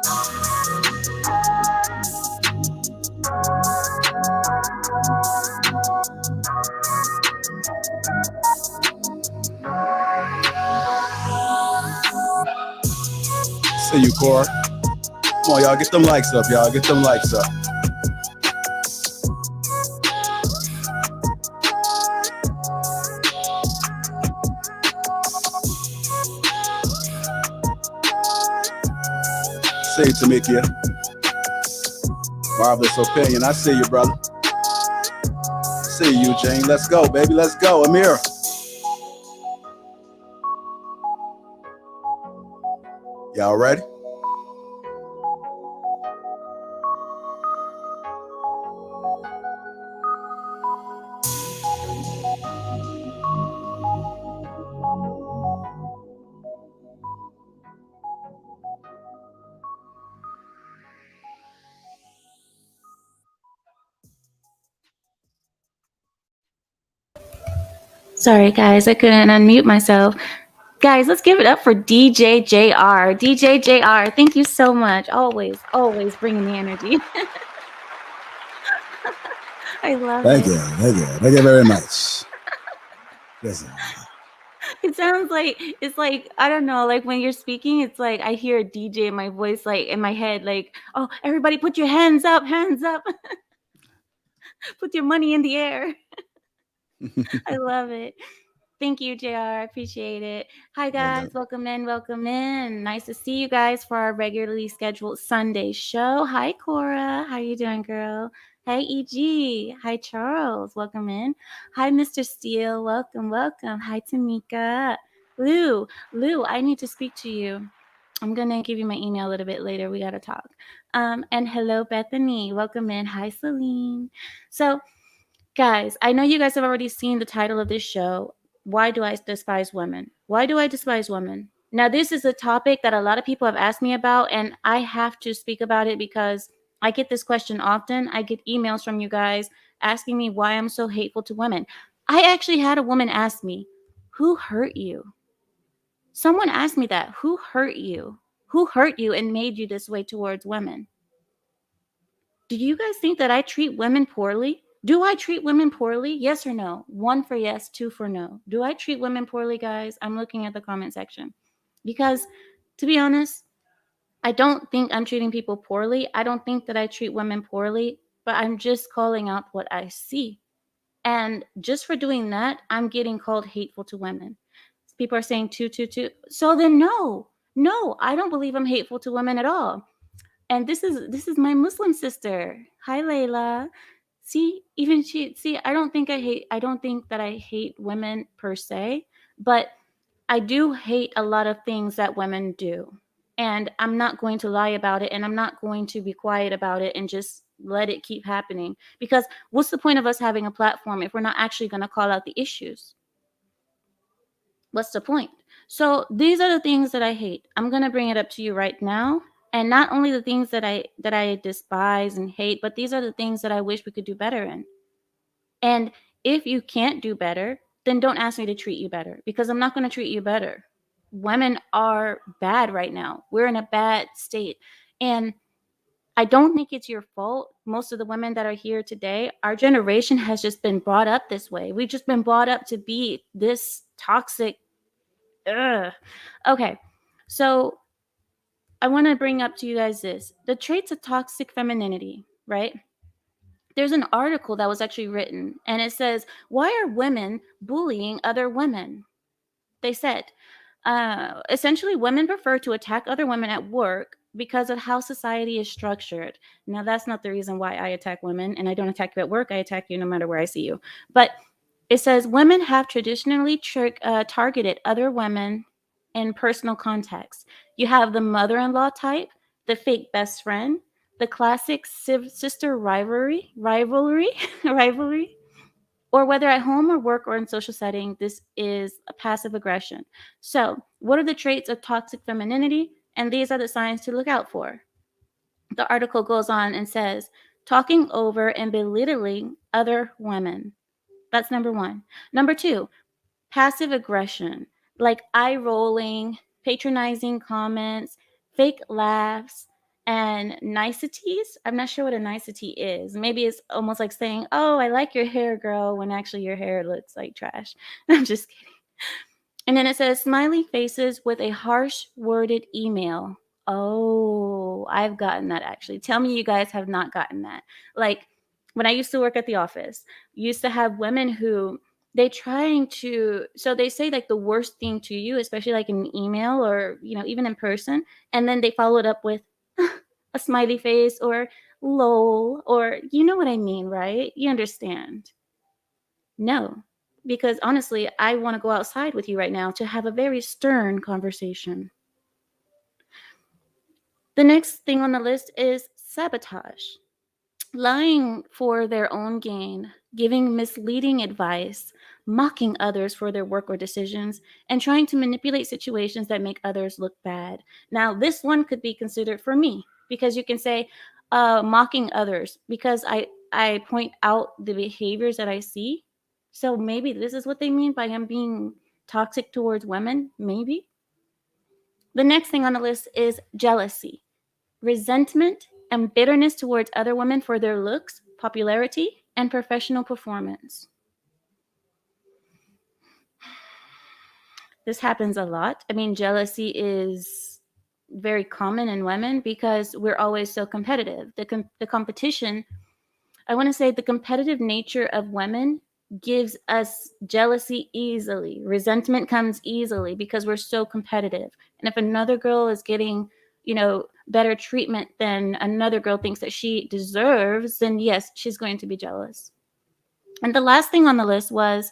See you, Cora. Come on, y'all. Get them likes up, y'all. Get them likes up. See you, Tamikia. Marvelous opinion. I see you, brother. See you, Eugene. Let's go, baby. Let's go. Ameera. Y'all ready? Sorry, guys, I couldn't unmute myself. Guys, let's give it up for DJ JR. DJ JR, thank you so much. Always bringing the energy. I love Thank it. you. Thank you very much. Listen. It sounds like, it's like, I don't know, like when you're speaking, it's like I hear a DJ in my voice, like in my head, like, oh, everybody put your hands up. Put your money in the air. I love it. Thank you, JR. I appreciate it. Hi, guys. Welcome in. Nice to see you guys for our regularly scheduled Sunday show. Hi, Cora. How you doing, girl? Hey, EG. Hi, Charles. Welcome in. Hi, Mr. Steele. Welcome. Hi, Tamika. Lou, I need to speak to you. I'm going to give you my email a little bit later. We got to talk. And hello, Bethany. Welcome in. Hi, Celine. So, guys, I know you guys have already seen the title of this show. Why do I despise women? Why do I despise women? Now, this is a topic that a lot of people have asked me about, and I have to speak about it because I get this question often. I get emails from you guys asking me why I'm so hateful to women. I actually had a woman ask me, who hurt you? Someone asked me that. Who hurt you? Who hurt you and made you this way towards women? Do you guys think that I treat women poorly? Do I treat women poorly? Yes or no? 1 for yes, 2 for no. Do I treat women poorly, guys? I'm looking at the comment section. Because, to be honest, I don't think I'm treating people poorly. I don't think that I treat women poorly, but I'm just calling out what I see. And just for doing that, I'm getting called hateful to women. People are saying 2. So then no, I don't believe I'm hateful to women at all. And this is my Muslim sister. Hi, Layla. See, even I don't think that I hate women per se, but I do hate a lot of things that women do. And I'm not going to lie about it, and I'm not going to be quiet about it and just let it keep happening. Because what's the point of us having a platform if we're not actually going to call out the issues? What's the point? So these are the things that I hate. I'm going to bring it up to you right now. And not only the things that I despise and hate, but these are the things that I wish we could do better in. And if you can't do better, then don't ask me to treat you better, because I'm not going to treat you better. Women are bad right now. We're in a bad state. And I don't think it's your fault. Most of the women that are here today, our generation has just been brought up this way. We've just been brought up to be this toxic. Okay. So I want to bring up to you guys the traits of toxic femininity, right? There's an article that was actually written, and it says, why are women bullying other women? They said, essentially, women prefer to attack other women at work because of how society is structured. Now, that's not the reason why I attack women, and I don't attack you at work. I attack you no matter where I see you. But it says, women have traditionally targeted other women in personal contexts. You have the mother-in-law type, the fake best friend, the classic sister rivalry, or whether at home or work or in social setting, this is a passive aggression. So, what are the traits of toxic femininity? And these are the signs to look out for. The article goes on and says, talking over and belittling other women. That's number 1. Number 2, passive aggression, like eye rolling, patronizing comments, fake laughs, And niceties, I'm not sure what a nicety is. Maybe it's almost like saying, oh, I like your hair, girl, when actually your hair looks like trash. I'm just kidding. And then it says smiley faces with a harsh worded email. Oh, I've gotten that actually. Tell me you guys have not gotten that. Like when I used to work at the office, used to have women who they trying to, so they say like the worst thing to you, especially like in an email or, even in person, and then they follow it up with a smiley face or lol, or you know what I mean, right? You understand. No, because honestly, I want to go outside with you right now to have a very stern conversation. The next thing on the list is sabotage. Lying for their own gain, giving misleading advice, mocking others for their work or decisions, and trying to manipulate situations that make others look bad. Now, this one could be considered for me because you can say mocking others because I point out the behaviors that I see. So maybe this is what they mean by him being toxic towards women, maybe. The next thing on the list is jealousy, resentment, and bitterness towards other women for their looks, popularity, and professional performance. This happens a lot. I mean, jealousy is very common in women because we're always so competitive. The competition, I want to say the competitive nature of women gives us jealousy easily. Resentment comes easily because we're so competitive. And if another girl is getting, better treatment than another girl thinks that she deserves, then yes, she's going to be jealous. And the last thing on the list was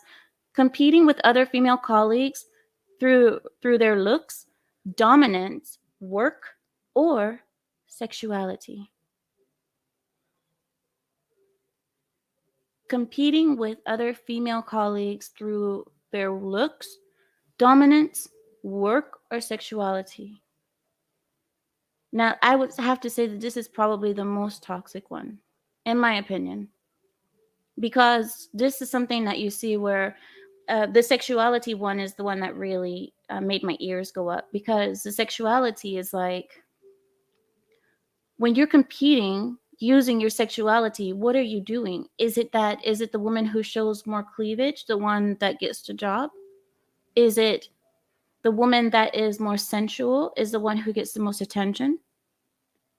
competing with other female colleagues through their looks, dominance, work, or sexuality. Competing with other female colleagues through their looks, dominance, work, or sexuality. Now, I would have to say that this is probably the most toxic one, in my opinion, because this is something that you see where the sexuality one is the one that really made my ears go up, because the sexuality is like when you're competing using your sexuality, what are you doing? Is it the woman who shows more cleavage, the one that gets the job? Is it the woman that is more sensual is the one who gets the most attention?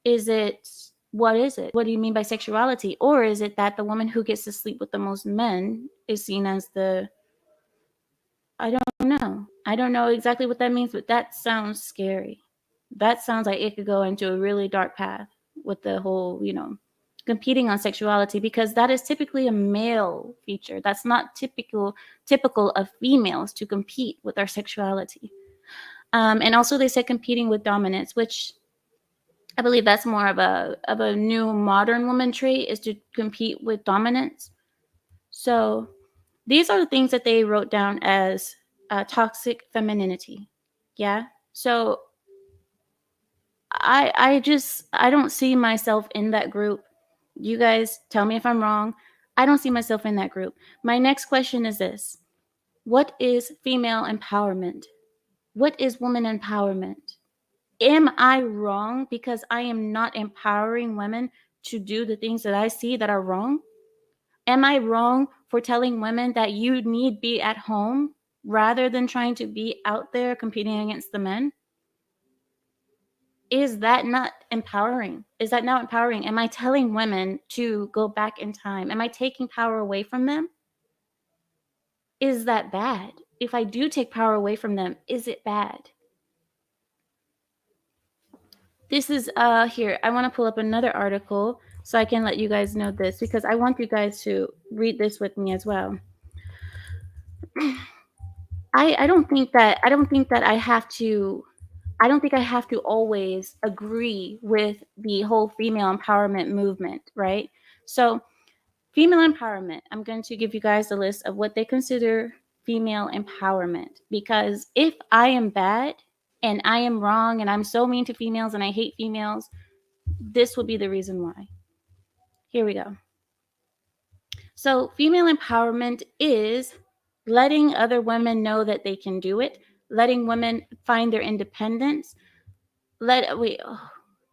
Is it what is it? What do you mean by sexuality? Or is it that the woman who gets to sleep with the most men is seen as the I don't know. I don't know exactly what that means, but that sounds scary. That sounds like it could go into a really dark path with the whole, competing on sexuality, because that is typically a male feature. That's not typical of females to compete with our sexuality. And also they said competing with dominance, which I believe that's more of a new modern woman trait, is to compete with dominance. So these are the things that they wrote down as toxic femininity. Yeah. So I don't see myself in that group. You guys tell me if I'm wrong. I don't see myself in that group. My next question is this: what is female empowerment? What is woman empowerment? Am I wrong because I am not empowering women to do the things that I see that are wrong? Am I wrong for telling women that you need be at home rather than trying to be out there competing against the men? Is that not empowering? Is that not empowering? Am I telling women to go back in time? Am I taking power away from them? Is that bad? If I do take power away from them, is it bad? This is here. I want to pull up another article so I can let you guys know this, because I want you guys to read this with me as well. I don't think that I don't think I have to always agree with the whole female empowerment movement, right? So, female empowerment, I'm going to give you guys a list of what they consider female empowerment, because if I am bad and I am wrong and I'm so mean to females and I hate females, this would be the reason why. Here we go. So, female empowerment is letting other women know that they can do it, letting women find their independence.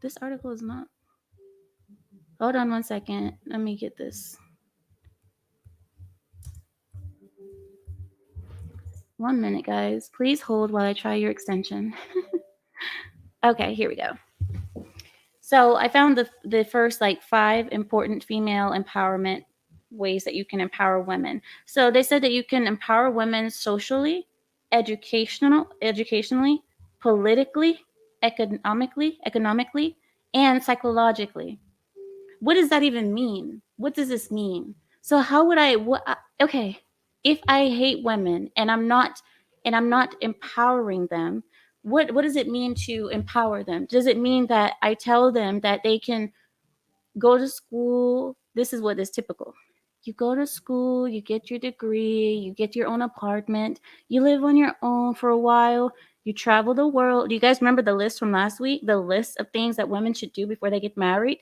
This article is not. Hold on 1 second. Let me get this. 1 minute, guys. Please hold while I try your extension. Okay, here we go. So I found the first like 5 important female empowerment ways that you can empower women. So they said that you can empower women socially, educationally, politically, economically, and psychologically. What does that even mean? What does this mean? So how would I okay, if I hate women and I'm not empowering them, what does it mean to empower them? Does it mean that I tell them that they can go to school? This is what is typical. You go to school, you get your degree, you get your own apartment, you live on your own for a while, you travel the world. Do you guys remember the list from last week? The list of things that women should do before they get married?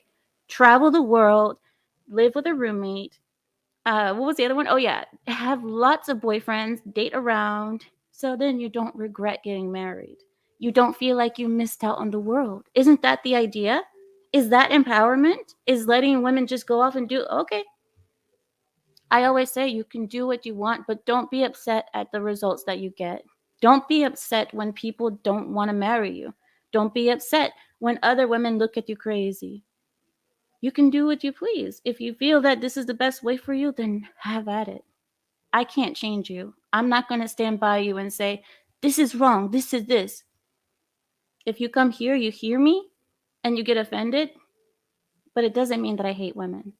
Travel the world, live with a roommate. What was the other one? Oh, yeah. Have lots of boyfriends, date around, so then you don't regret getting married. You don't feel like you missed out on the world. Isn't that the idea? Is that empowerment? Is letting women just go off and do, okay. I always say you can do what you want, but don't be upset at the results that you get. Don't be upset when people don't want to marry you. Don't be upset when other women look at you crazy. You can do what you please. If you feel that this is the best way for you, then have at it. I can't change you. I'm not going to stand by you and say, this is wrong, this is this. If you come here, you hear me, and you get offended, but it doesn't mean that I hate women.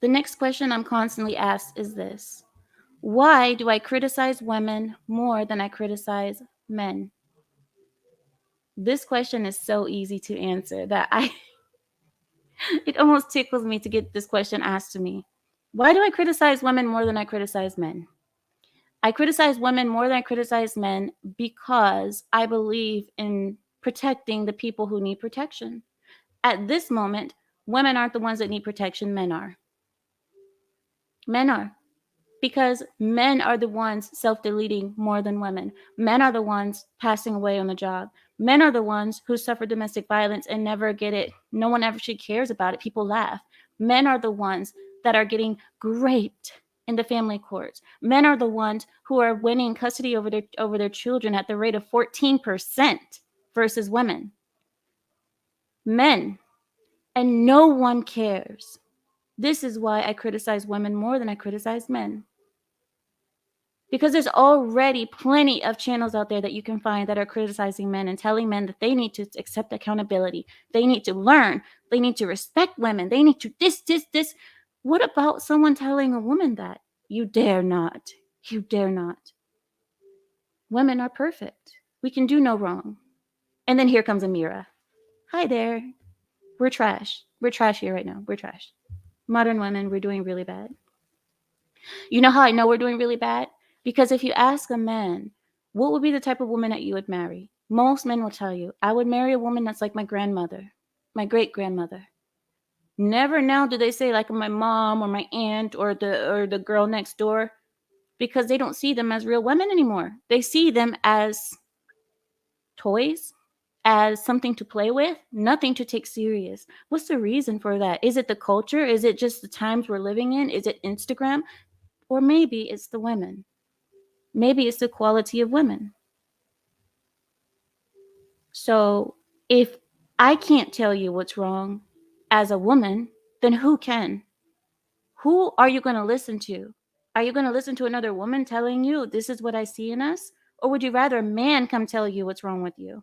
The next question I'm constantly asked is this: why do I criticize women more than I criticize men? This question is so easy to answer that it almost tickles me to get this question asked to me. Why do I criticize women more than I criticize men? I criticize women more than I criticize men because I believe in protecting the people who need protection. At this moment, women aren't the ones that need protection, men are. Men are. Because men are the ones self-deleting more than women. Men are the ones passing away on the job. Men are the ones who suffer domestic violence and never get it. No one actually cares about it. People laugh. Men are the ones that are getting raped in the family courts. Men are the ones who are winning custody over their children at the rate of 14% versus women. Men. And no one cares. This is why I criticize women more than I criticize men. Because there's already plenty of channels out there that you can find that are criticizing men and telling men that they need to accept accountability. They need to learn. They need to respect women. They need to this. What about someone telling a woman that? You dare not. You dare not. Women are perfect. We can do no wrong. And then here comes Ameera. Hi there. We're trash. We're trash here right now. We're trash. Modern women, we're doing really bad. You know how I know we're doing really bad? Because if you ask a man, what would be the type of woman that you would marry? Most men will tell you, I would marry a woman that's like my grandmother, my great-grandmother. Never now do they say like my mom or my aunt or the girl next door, because they don't see them as real women anymore. They see them as toys, as something to play with, nothing to take serious. What's the reason for that? Is it the culture? Is it just the times we're living in? Is it Instagram? Or maybe it's the women. Maybe it's the quality of women. So if I can't tell you what's wrong as a woman, then who can? Who are you going to listen to? Are you going to listen to another woman telling you this is what I see in us? Or would you rather a man come tell you what's wrong with you?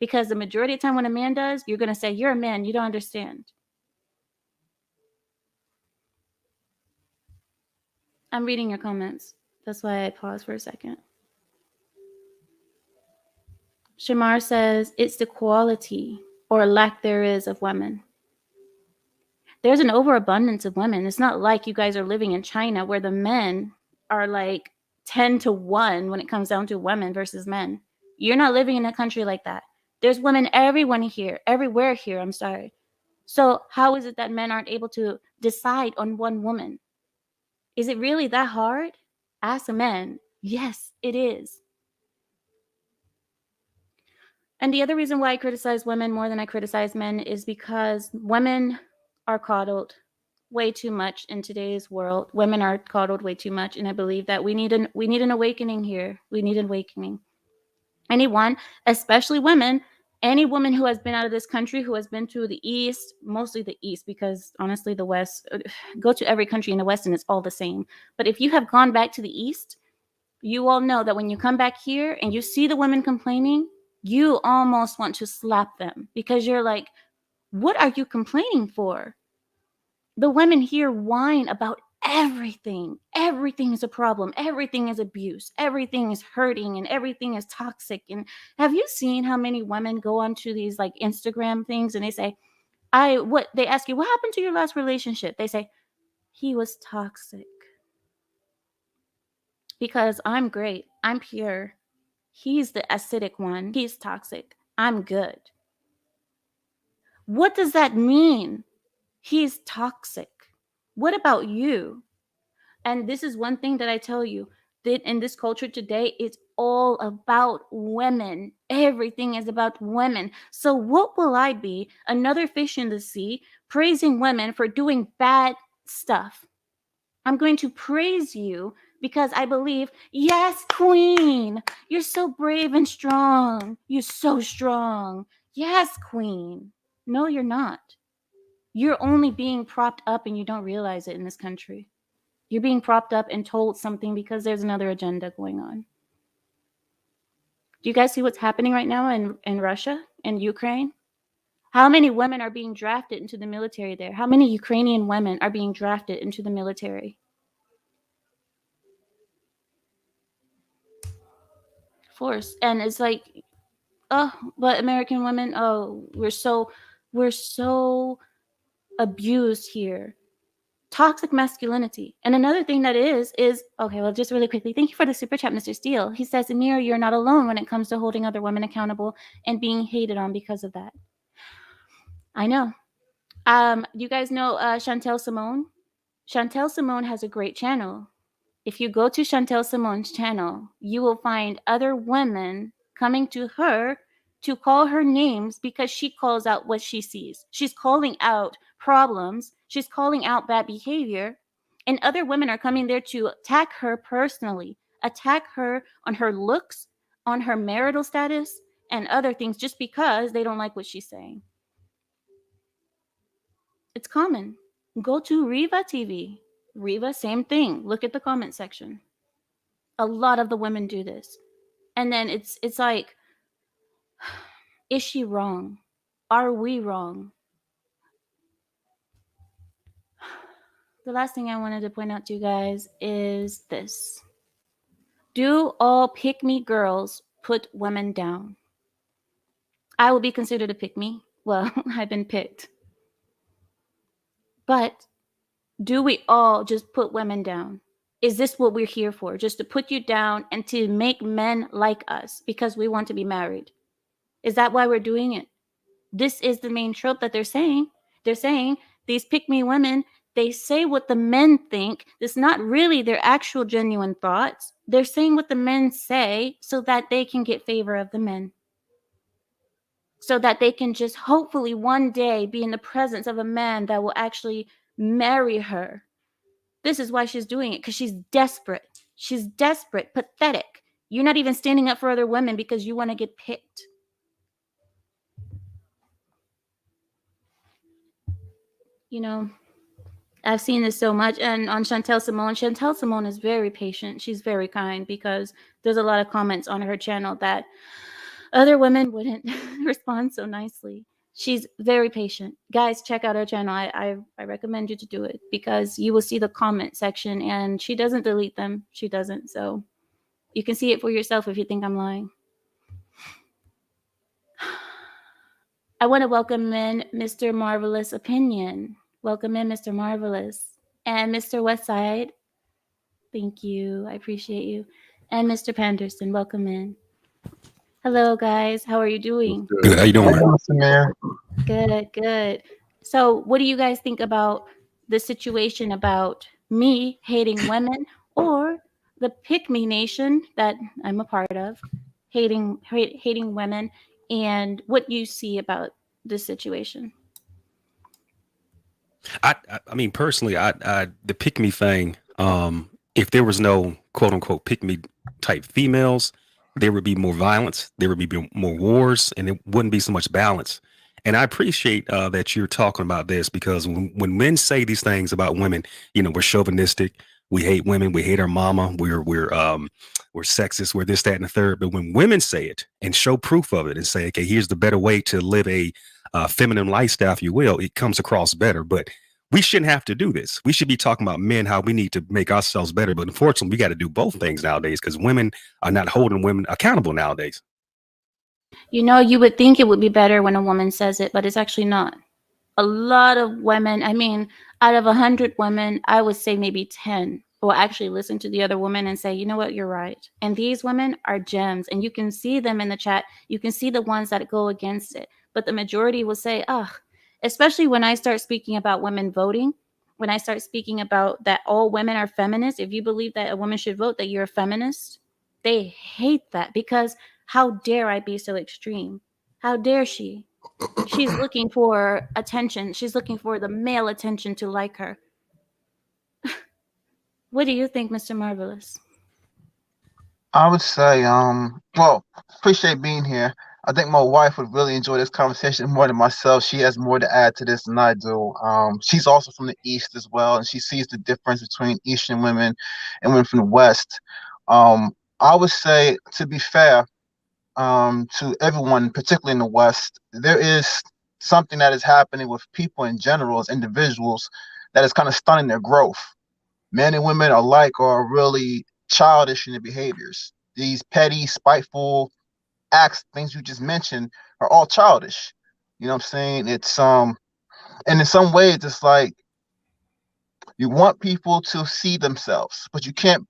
Because the majority of the time when a man does, you're going to say, you're a man, you don't understand. I'm reading your comments. That's why I paused for a second. Shamar says, it's the quality or lack there is of women. There's an overabundance of women. It's not like you guys are living in China where the men are like 10 to 1 when it comes down to women versus men. You're not living in a country like that. There's women everywhere here, I'm sorry. So how is it that men aren't able to decide on one woman? Is it really that hard? Ask a man. Yes, it is. And the other reason why I criticize women more than I criticize men is because women are coddled way too much in today's world. Women are coddled way too much, and I believe that we need an awakening here. We need an awakening. Anyone, especially women, any woman who has been out of this country, who has been to the East, mostly the East, because honestly, the West, go to every country in the West and it's all the same. But if you have gone back to the East, you all know that when you come back here and you see the women complaining, you almost want to slap them because you're like, what are you complaining for? The women here whine about everything. Everything is a problem. Everything is abuse. Everything is hurting and everything is toxic. And have you seen how many women go onto these like Instagram things and they say, they ask you, what happened to your last relationship? They say, he was toxic. Because I'm great. I'm pure. He's the acidic one. He's toxic. I'm good. What does that mean? He's toxic. What about you? And this is one thing that I tell you, that in this culture today, it's all about women. Everything is about women. So what will I be, another fish in the sea, praising women for doing bad stuff? I'm going to praise you because I believe, yes, queen, you're so brave and strong. You're so strong. Yes, queen. No, you're not. You're only being propped up and you don't realize it in this country. You're being propped up and told something because there's another agenda going on. Do you guys see what's happening right now in Russia and Ukraine? How many women are being drafted into the military there? How many Ukrainian women are being drafted into the military? Force. And it's like, oh, but American women, oh, we're so abused here. Toxic masculinity. And another thing that is okay, well, just really quickly, thank you for the super chat, Mr. Steele. He says, Ameera, you're not alone when it comes to holding other women accountable and being hated on because of that. I know. You guys know Chantel Simone? Chantel Simone has a great channel. If you go to Chantel Simone's channel, you will find other women coming to her to call her names because she calls out what she sees. She's calling out problems. She's calling out bad behavior. And other women are coming there to attack her personally, attack her on her looks, on her marital status, and other things just because they don't like what she's saying. It's common. Go to Riva TV. Riva, same thing. Look at the comment section. A lot of the women do this. And then it's like, is she wrong? Are we wrong? The last thing I wanted to point out to you guys is this. Do all pick-me girls put women down? I will be considered a pick-me. Well, I've been picked. But do we all just put women down? Is this what we're here for? Just to put you down and to make men like us because we want to be married? Is that why we're doing it? This is the main trope that they're saying. They're saying these pick-me women, they say what the men think. It's not really their actual genuine thoughts. They're saying what the men say so that they can get favor of the men. So that they can just hopefully one day be in the presence of a man that will actually marry her. This is why she's doing it, because she's desperate. She's desperate, pathetic. You're not even standing up for other women because you want to get picked. You know, I've seen this so much. And on Chantel Simone is very patient. She's very kind because there's a lot of comments on her channel that other women wouldn't respond so nicely. She's very patient. Guys, check out her channel. I recommend you to do it because you will see the comment section and she doesn't delete them. She doesn't. So you can see it for yourself if you think I'm lying. I want to welcome in Mr. Marvelous Opinion. Welcome in, Mr. Marvelous. And Mr. Westside. Thank you. I appreciate you. And Mr. Panderson, welcome in. Hello, guys. How are you doing? Good. How you doing? Good, good. So what do you guys think about the situation about me hating women or the pick-me nation that I'm a part of, hating women and what you see about this situation. I mean, personally, the pick me thing. If there was no quote unquote pick me type females, there would be more violence, there would be more wars, and it wouldn't be so much balance. And I appreciate that you're talking about this, because when men say these things about women, we're chauvinistic, we hate women, we hate our mama, we're sexist, we're this, that, and the third. But when women say it and show proof of it and say, okay, here's the better way to live a feminine lifestyle, if you will, it comes across better. But we shouldn't have to do this. We should be talking about men, how we need to make ourselves better. But unfortunately, we got to do both things nowadays, because women are not holding women accountable nowadays. You would think it would be better when a woman says it, but it's actually not. A lot of women, I mean, out of 100 women, I would say maybe 10 will actually listen to the other woman and say, you know what, you're right. And these women are gems, and you can see them in the chat. You can see the ones that go against it. But the majority will say, ugh, especially when I start speaking about women voting, when I start speaking about that all women are feminists, if you believe that a woman should vote, that you're a feminist, they hate that, because how dare I be so extreme? How dare she? She's looking for attention. She's looking for the male attention to like her. What do you think, Mr. Marvelous? I would say, well, appreciate being here. I think my wife would really enjoy this conversation more than myself. She has more to add to this than I do. She's also from the East as well, and she sees the difference between Eastern women and women from the West. I would say, to be fair, to everyone, particularly in the West, there is something that is happening with people in general, as individuals, that is kind of stunning their growth. Men and women alike are really childish in their behaviors. These petty, spiteful acts, things you just mentioned, are all childish. You know what I'm saying? It's and in some ways, it's like you want people to see themselves, but you can't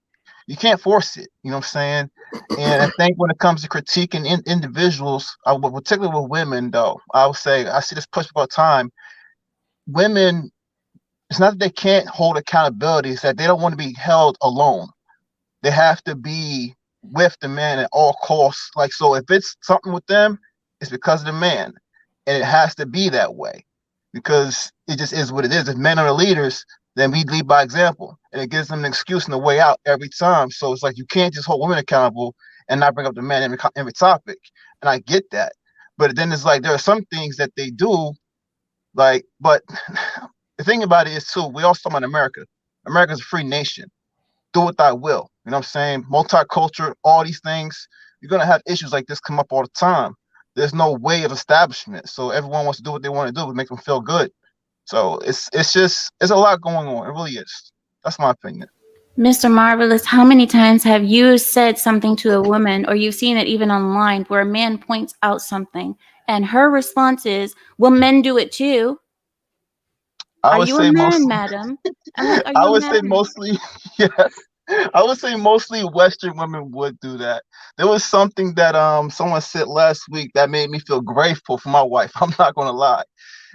force it. You know what I'm saying? And I think when it comes to critiquing individuals, particularly with women, though, I would say I see this push all the time. Women, it's not that they can't hold accountability; it's that they don't want to be held alone. They have to be with the man at all costs. Like, so if it's something with them, it's because of the man. And it has to be that way, because it just is what it is. If men are the leaders, then we lead by example. And it gives them an excuse and a way out every time. So it's like you can't just hold women accountable and not bring up the man every topic. And I get that. But then it's like there are some things that they do, but the thing about it is too, we all talk about America. America's a free nation. Do what thy will. You know what I'm saying? Multicultural, all these things. You're gonna have issues like this come up all the time. There's no way of establishment, so everyone wants to do what they want to do to make them feel good. So it's a lot going on. It really is. That's my opinion. Mr. Marvelous, how many times have you said something to a woman, or you've seen it even online, where a man points out something and her response is, well, men do it too. I Are would you a say man, mostly. madam? I'm like, are I you a would say man? mostly. Yes. I would say mostly Western women would do that. There was something that someone said last week that made me feel grateful for my wife. I'm not gonna lie.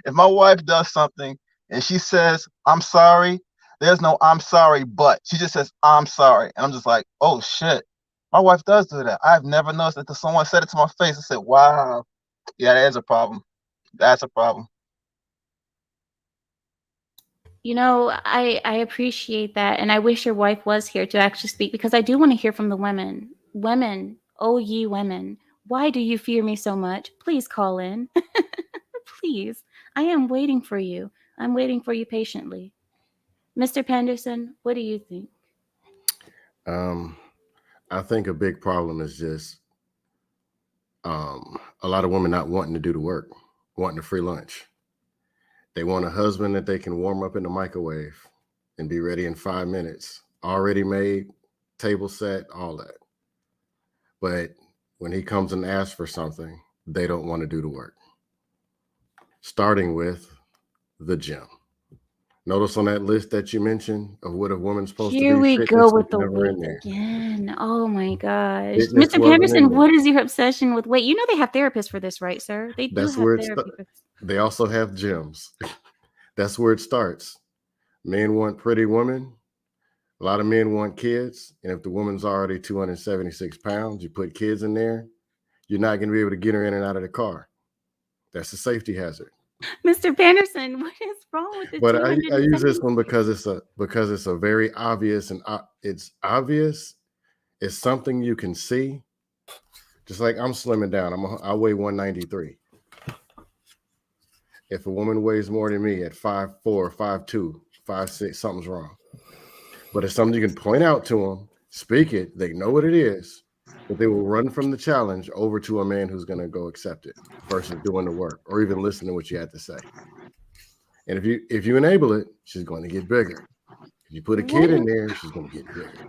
If my wife does something and she says, I'm sorry, there's no I'm sorry, but she just says, I'm sorry. And I'm just like, oh shit. My wife does do that. I've never noticed it until someone said it to my face. I said, wow, yeah, that is a problem. That's a problem. I appreciate that, and I wish your wife was here to actually speak, because I do want to hear from the women. Women, oh ye women, why do you fear me so much? Please call in. Please. I am waiting for you. I'm waiting for you patiently. Mr. Penderson, what do you think? Um, I think a big problem is just a lot of women not wanting to do the work, wanting a free lunch. They want a husband that they can warm up in the microwave and be ready in 5 minutes, already made, table set, all that. But when he comes and asks for something, they don't want to do the work. Starting with the gym. Notice on that list that you mentioned of what a woman's supposed to Here be, we go fitness was with the never weight in there. again. Oh my gosh. Fitness Mr. wasn't in Penderson, there. what is your obsession with weight? You know they have therapists for this, right, sir? They do That's have where therapy for this. they also have gyms. That's where it starts. Men want pretty women. A lot of men want kids. And if the woman's already 276 pounds, you put kids in there, you're not going to be able to get her in and out of the car. That's a safety hazard. Mr. Panderson, what is wrong with the But I use 270? this one because it's a very obvious, and it's obvious. It's something you can see. Just like I'm slimming down. I weigh 193. If a woman weighs more than me at 5'4", 5'2", 5'6", something's wrong. But it's something you can point out to them, speak it, they know what it is, but they will run from the challenge over to a man who's going to go accept it versus doing the work or even listen to what you have to say. And if you enable it, she's going to get bigger. If you put a kid in there, she's going to get bigger.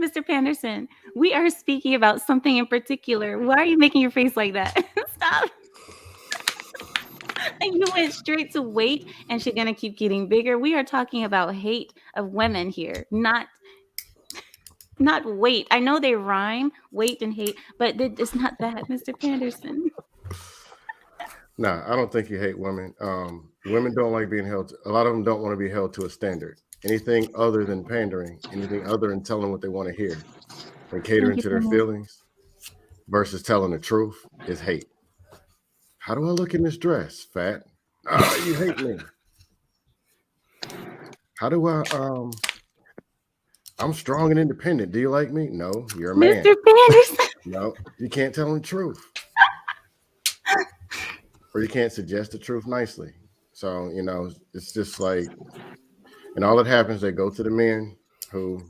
Mr. Panderson, we are speaking about something in particular. Why are you making your face like that? Stop. And you went straight to weight, and she's gonna keep getting bigger. We are talking about hate of women here, not weight. I know they rhyme, weight and hate, but it's not that, Mr. Panderson. Nah, I don't think you hate women. Women don't like being held. A lot of them don't want to be held to a standard. Anything other than pandering, anything other than telling what they want to hear, and catering to their feelings, versus telling the truth, is hate. How do I look in this dress, fat? You hate me. How do I, I'm strong and independent. Do you like me? No, you're a man. Mr. Panderson. No, you can't tell them the truth. Or you can't suggest the truth nicely. So, it's just like, and all that happens, they go to the men who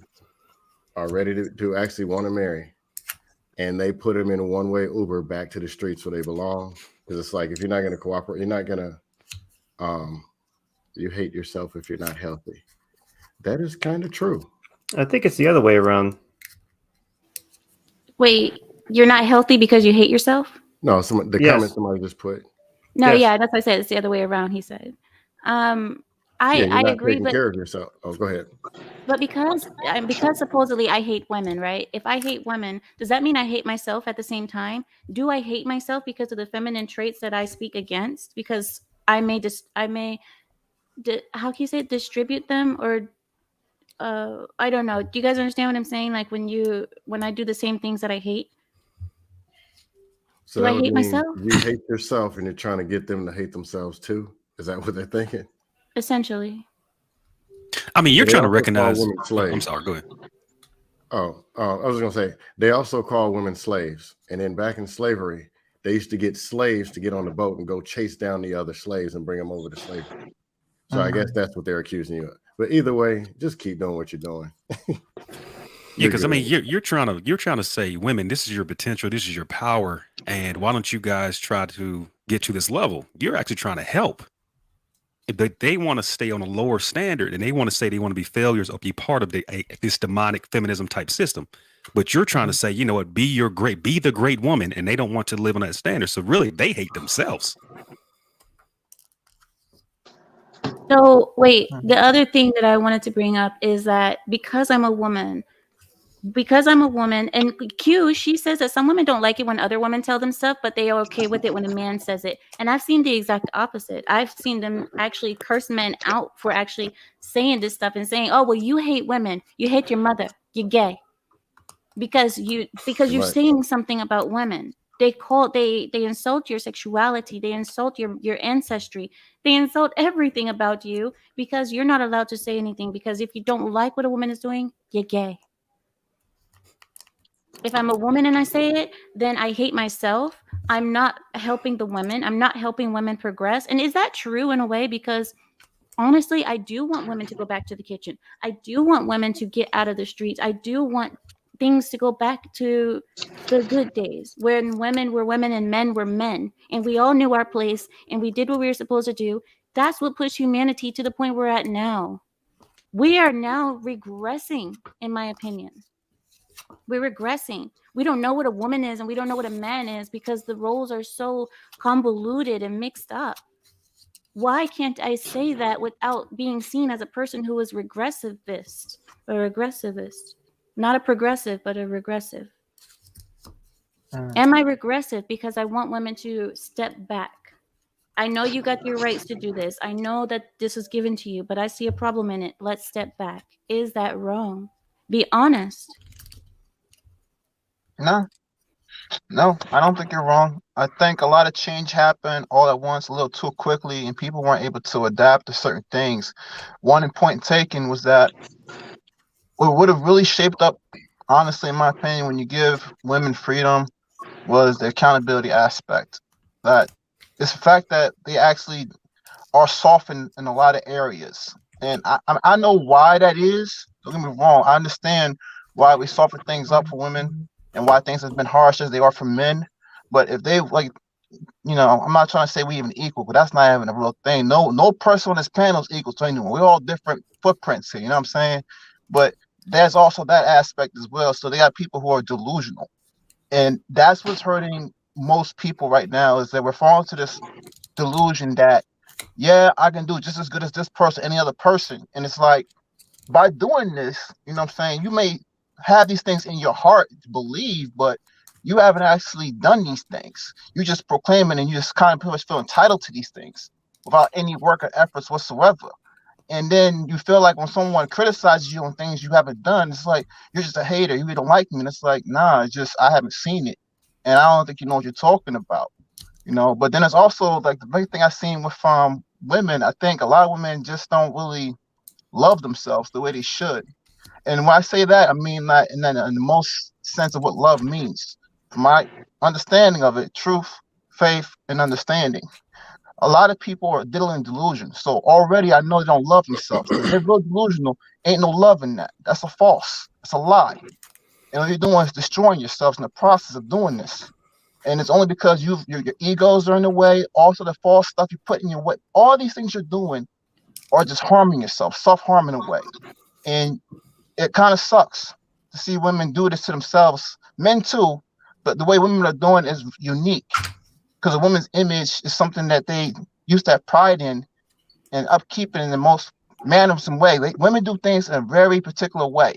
are ready to actually want to marry. And they put them in a one-way Uber back to the streets where they belong. Because it's like, if you're not going to cooperate, you're not going to, you hate yourself if you're not healthy. That is kind of true. I think it's the other way around. Wait, you're not healthy because you hate yourself? No, comment somebody just put. No, yeah, that's what I said. It's the other way around, he said. I agree, taking care of yourself. Oh, go ahead. But because supposedly I hate women, right? If I hate women, does that mean I hate myself at the same time? Do I hate myself because of the feminine traits that I speak against? Because I may how can you say it? Distribute them, or I don't know. Do you guys understand what I'm saying? Like when I do the same things that I hate. So do I hate myself? You hate yourself, and you're trying to get them to hate themselves too. Is that what they're thinking? Essentially. I mean, you're trying to also recognize. women slaves. I'm sorry. Go ahead. I was going to say, they also call women slaves. And then back in slavery, they used to get slaves to get on the boat and go chase down the other slaves and bring them over to slavery. So I guess that's what they're accusing you of. But either way, just keep doing what you're doing. Yeah, because I mean, you're trying to say, women, this is your potential, this is your power, and why don't you guys try to get to this level? You're actually trying to help. But they want to stay on a lower standard, and they want to say they want to be failures or be part of this demonic feminism type system. But you're trying to say, you know what, be the great woman, and they don't want to live on that standard. So really, they hate themselves. So wait, the other thing that I wanted to bring up is that because I'm a woman, and Q, she says that some women don't like it when other women tell them stuff, but they are okay with it when a man says it. And I've seen the exact opposite. I've seen them actually curse men out for actually saying this stuff and saying, oh, well, you hate women. You hate your mother. You're gay. Because you're saying something about women. They insult your sexuality. They insult your ancestry. They insult everything about you because you're not allowed to say anything. Because if you don't like what a woman is doing, you're gay. If I'm a woman and I say it, then I hate myself. I'm not helping the women. I'm not helping women progress. And is that true in a way? Because honestly, I do want women to go back to the kitchen. I do want women to get out of the streets. I do want things to go back to the good days when women were women and men were men. And we all knew our place and we did what we were supposed to do. That's what pushed humanity to the point we're at now. We are now regressing, in my opinion. We're regressing. We don't know what a woman is and we don't know what a man is because the roles are so convoluted and mixed up. Why can't I say that without being seen as a person who is regressivist? A regressivist. Not a progressive, but a regressive. Am I regressive because I want women to step back? I know you got your rights to do this. I know that this was given to you, but I see a problem in it. Let's step back. Is that wrong? Be honest. No. No, I don't think you're wrong. I think a lot of change happened all at once, a little too quickly, and people weren't able to adapt to certain things. One point taken was that what would have really shaped up, honestly, in my opinion, when you give women freedom was the accountability aspect. That it's the fact that they actually are softened in a lot of areas. And I know why that is. Don't get me wrong. I understand why we soften things up for women and why things have been harsh as they are for men. But if they like, I'm not trying to say we even equal, but that's not even a real thing. No person on this panel is equal to anyone. We're all different footprints here. You know what I'm saying? But there's also that aspect as well. So they got people who are delusional, and that's what's hurting most people right now is that we're falling to this delusion that yeah, I can do just as good as this person, any other person. And it's like by doing this, you know what I'm saying, you may have these things in your heart to believe, but you haven't actually done these things. You just proclaiming and you just kind of pretty much feel entitled to these things without any work or efforts whatsoever. And then you feel like when someone criticizes you on things you haven't done, it's like you're just a hater. You don't like me. And it's like, nah, it's just I haven't seen it. And I don't think you know what you're talking about. But then it's also like the big thing I've seen with women. I think a lot of women just don't really love themselves the way they should. And when I say that, I mean that in the most sense of what love means. From my understanding of it, truth, faith, and understanding. A lot of people are dealing in delusion. So already I know they don't love themselves. If they're real delusional, ain't no love in that. That's a false. It's a lie. And what you're doing is destroying yourselves in the process of doing this. And it's only because your egos are in the way, also the false stuff you put in your way. All these things you're doing are just harming yourself, self-harming away. And it kind of sucks to see women do this to themselves, men too, but the way women are doing is unique because a woman's image is something that they used to have pride in and upkeep it in the most mannerism way. Women do things in a very particular way.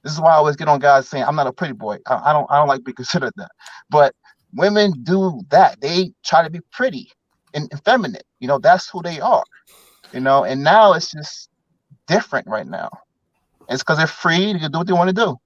This is why I always get on guys saying I'm not a pretty boy. I don't like to be considered that. But women do that. They try to be pretty and effeminate. That's who they are. And now it's just different right now. It's because they're free to do what they want to do.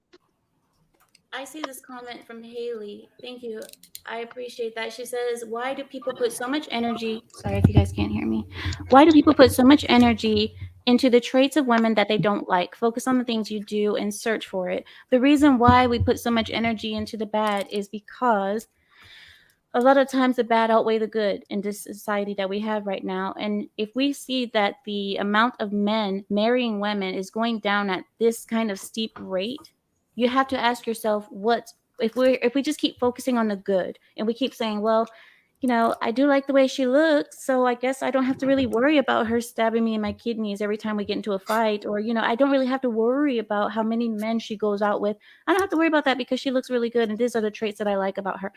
I see this comment from Haley. Thank you. I appreciate that. She says, why do people put so much energy? Sorry if you guys can't hear me. Why do people put so much energy into the traits of women that they don't like? Focus on the things you do and search for it. The reason why we put so much energy into the bad is because a lot of times the bad outweigh the good in this society that we have right now. And if we see that the amount of men marrying women is going down at this kind of steep rate, you have to ask yourself, what if we just keep focusing on the good and we keep saying, well, I do like the way she looks, so I guess I don't have to really worry about her stabbing me in my kidneys every time we get into a fight, or I don't really have to worry about how many men she goes out with. I don't have to worry about that because she looks really good and these are the traits that I like about her.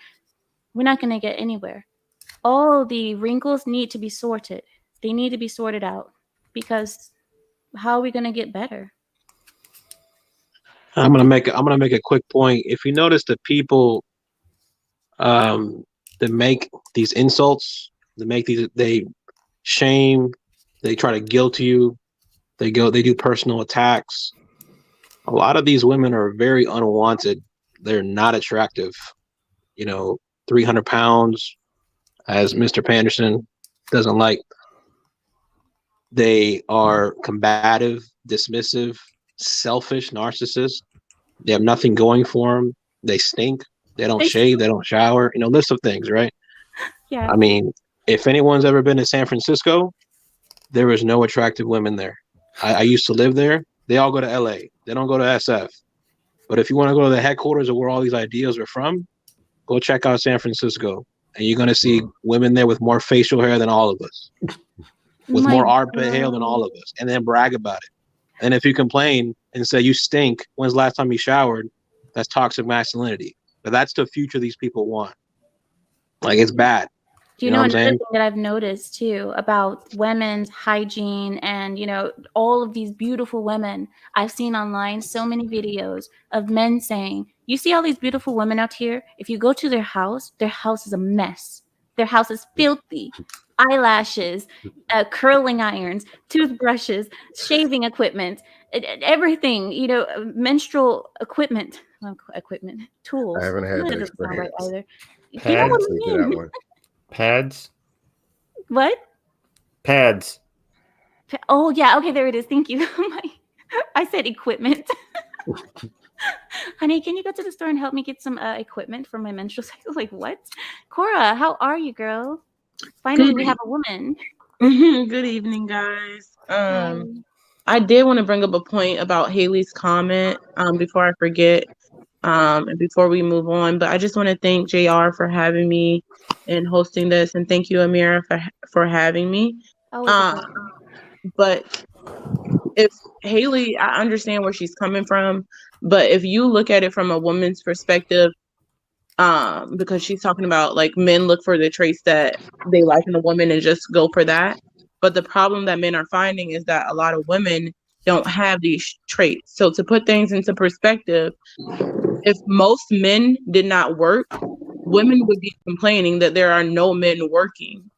We're not going to get anywhere. All the wrinkles need to be sorted. They need to be sorted out, because how are we going to get better? I'm gonna make a quick point. If you notice the people that make these insults, they shame, they try to guilt you, they do personal attacks. A lot of these women are very unwanted. They're not attractive. 300 pounds, as Mr. Panderson doesn't like. They are combative, dismissive, selfish, narcissists. They have nothing going for them. They stink. They don't shave. They don't shower. List of things, right? Yeah. I mean, if anyone's ever been to San Francisco, there is no attractive women there. I used to live there. They all go to LA. They don't go to SF. But if you want to go to the headquarters of where all these ideas are from, go check out San Francisco. And you're going to see women there with more facial hair than all of us, with more armpit hair than all of us, and then brag about it. And if you complain and say you stink, when's the last time you showered? That's toxic masculinity. But that's the future these people want. Like, it's bad. Do you know another thing that I've noticed too about women's hygiene and, all of these beautiful women? I've seen online so many videos of men saying, you see all these beautiful women out here? If you go to their house is a mess. Their house is filthy. Eyelashes, curling irons, toothbrushes, shaving equipment, everything, menstrual equipment. equipment, tools. I haven't had That the doesn't sound right experience. either. You know what I Speak to mean? that one. Pads. What? Pads. Oh yeah, okay, there it is. Thank you. I said equipment. Honey, can you go to the store and help me get some equipment for my menstrual cycle? Like what? Cora, how are you, girl? Finally, we have a woman. Good evening, guys. I did want to bring up a point about Haley's comment before I forget and before we move on. But I just want to thank JR for having me and hosting this, and thank you, Ameera, for having me. But if Haley, I understand where she's coming from, but if you look at it from a woman's perspective, because she's talking about like men look for the traits that they like in a woman and just go for that. But the problem that men are finding is that a lot of women don't have these traits. So to put things into perspective, if most men did not work, women would be complaining that there are no men working.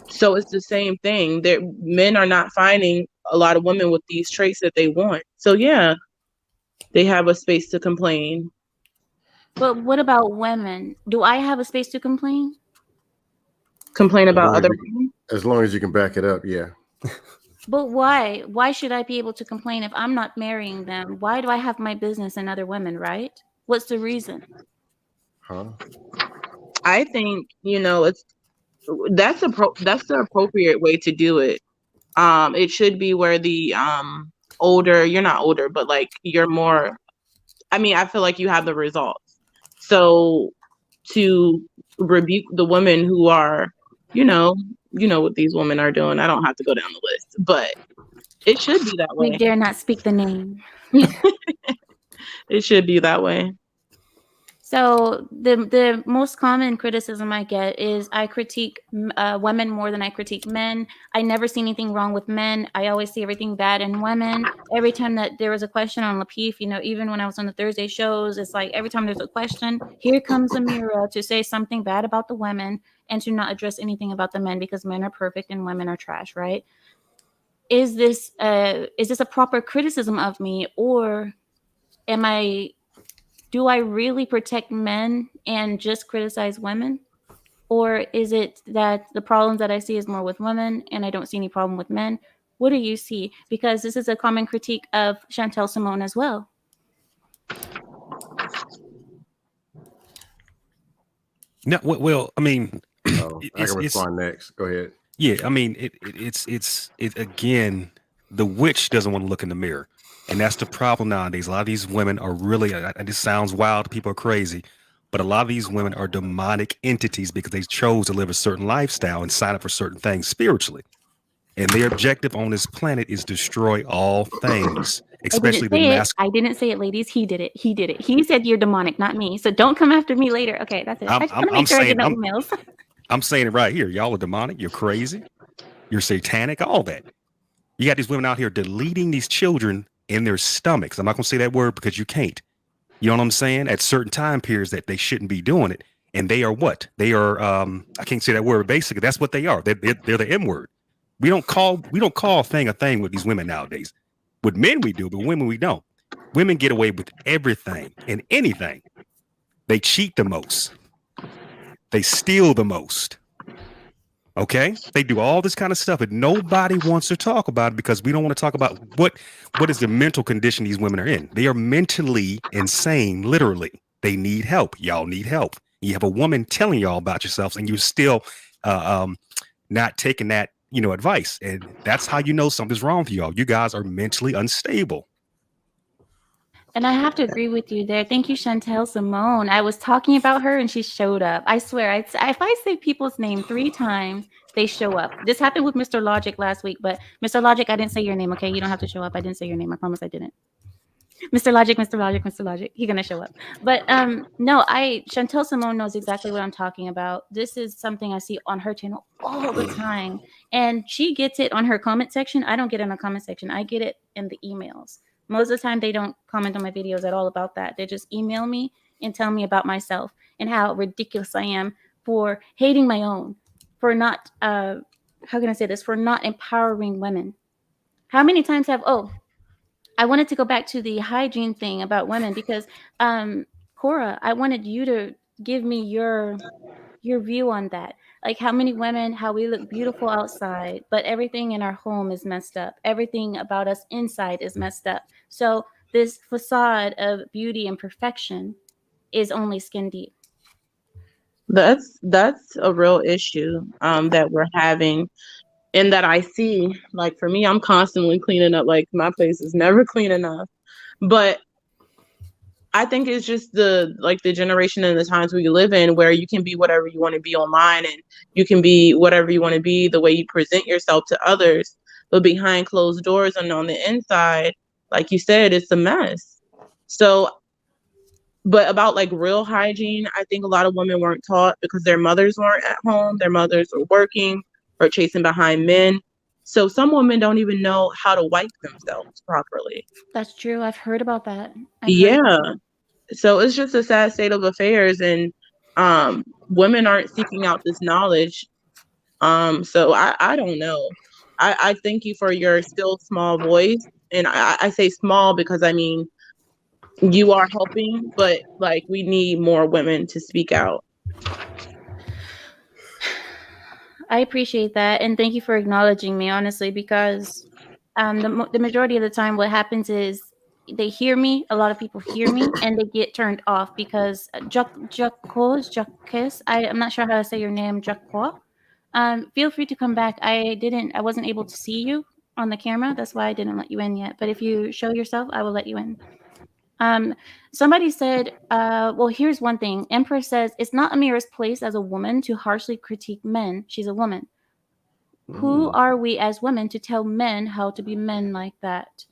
So it's the same thing. Men are not finding a lot of women with these traits that they want. So yeah, they have a space to complain. But what about women? Do I have a space to complain? Complain about other women? As long as you can back it up, yeah. But why? Why should I be able to complain if I'm not marrying them? Why do I have my business in other women, right? What's the reason? Huh? I think, that's the appropriate way to do it. It should be where the older, you're not older, but like you're more, I feel like you have the results. So to rebuke the women who are, you know what these women are doing. I don't have to go down the list, but it should be that way. We dare not speak the name. It should be that way. So the most common criticism I get is I critique women more than I critique men. I never see anything wrong with men. I always see everything bad in women. Every time that there was a question on Lapeef, even when I was on the Thursday shows, it's like every time there's a question, here comes Ameera to say something bad about the women and to not address anything about the men because men are perfect and women are trash, right? Is this a proper criticism of me, or do I really protect men and just criticize women? Or is it that the problems that I see is more with women and I don't see any problem with men? What do you see? Because this is a common critique of Chantel Simone as well. No, well, I mean, I can respond next. Go ahead. Yeah, I mean, it's again, the witch doesn't want to look in the mirror. And that's the problem nowadays. A lot of these women are really, this sounds wild, people are crazy, but a lot of these women are demonic entities because they chose to live a certain lifestyle and sign up for certain things spiritually. And their objective on this planet is destroy all things, especially the masculine. I didn't say it, ladies. He did it. He said you're demonic, not me. So don't come after me later. Okay, that's it. I just want to make sure I get no emails. I'm saying it right here. Y'all are demonic. You're crazy. You're satanic. All that. You got these women out here deleting these children in their stomachs. I'm not going to say that word because you can't. You know what I'm saying? At certain time periods that they shouldn't be doing it. And they are what? They are, I can't say that word. Basically, that's what they are. They're the M word. We don't call a thing with these women nowadays. With men we do, but women we don't. Women get away with everything and anything. They cheat the most. They steal the most. Okay, they do all this kind of stuff, and nobody wants to talk about it because we don't want to talk about what is the mental condition these women are in. They are mentally insane, literally. They need help. Y'all need help. You have a woman telling y'all about yourselves, and you're still not taking that advice, and that's how you know something's wrong with y'all. You guys are mentally unstable. And I have to agree with you there. Thank you, Chantel Simone. I was talking about her and she showed up. I swear, if I say people's name 3 times, they show up. This happened with Mr. Logic last week, but Mr. Logic, I didn't say your name, okay? You don't have to show up. I didn't say your name. I promise I didn't. Mr. Logic, he's going to show up. But no, Chantel Simone knows exactly what I'm talking about. This is something I see on her channel all the time. And she gets it on her comment section. I don't get it in the comment section. I get it in the emails. Most of the time, they don't comment on my videos at all about that. They just email me and tell me about myself and how ridiculous I am for hating my own, for not, how can I say this, for not empowering women. How many times I wanted to go back to the hygiene thing about women because, Cora, I wanted you to give me your view on that. Like how many women, how we look beautiful outside, but everything in our home is messed up. Everything about us inside is messed up. So this facade of beauty and perfection is only skin deep. That's a real issue that we're having, and that I see. Like for me, I'm constantly cleaning up. Like my place is never clean enough. But I think it's just the generation and the times we live in, where you can be whatever you want to be online, and you can be whatever you want to be, the way you present yourself to others. But behind closed doors and on the inside, like you said, it's a mess. So, but about like real hygiene, I think a lot of women weren't taught because their mothers weren't at home. Their mothers were working or chasing behind men. So some women don't even know how to wipe themselves properly. That's true. I've heard about that. Yeah. So it's just a sad state of affairs, and women aren't seeking out this knowledge. So I don't know. I thank you for your still small voice, and I say small because I mean you are helping, but like we need more women to speak out. I appreciate that, and thank you for acknowledging me, honestly, because the majority of the time what happens is they hear me, a lot of people hear me, and they get turned I'm not sure how to say your name, feel free to come back. I wasn't able to see you on the camera, that's why I didn't let you in yet, but if you show yourself, I will let you in. Somebody said, well, here's one thing. Empress says, it's not Ameera's place as a woman to harshly critique men. She's a woman. Who are we as women to tell men how to be men like that?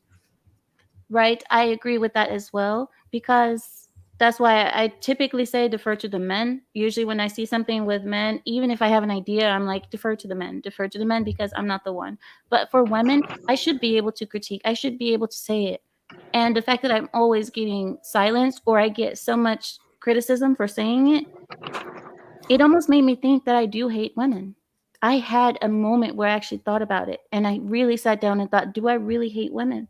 Right? I agree with that as well, because that's why I typically say defer to the men. Usually when I see something with men, even if I have an idea, I'm like, defer to the men, because I'm not the one. But for women, I should be able to critique. I should be able to say it. And the fact that I'm always getting silenced, or I get so much criticism for saying it, it almost made me think that I do hate women. I had a moment where I actually thought about it, and I really sat down and thought, do I really hate women?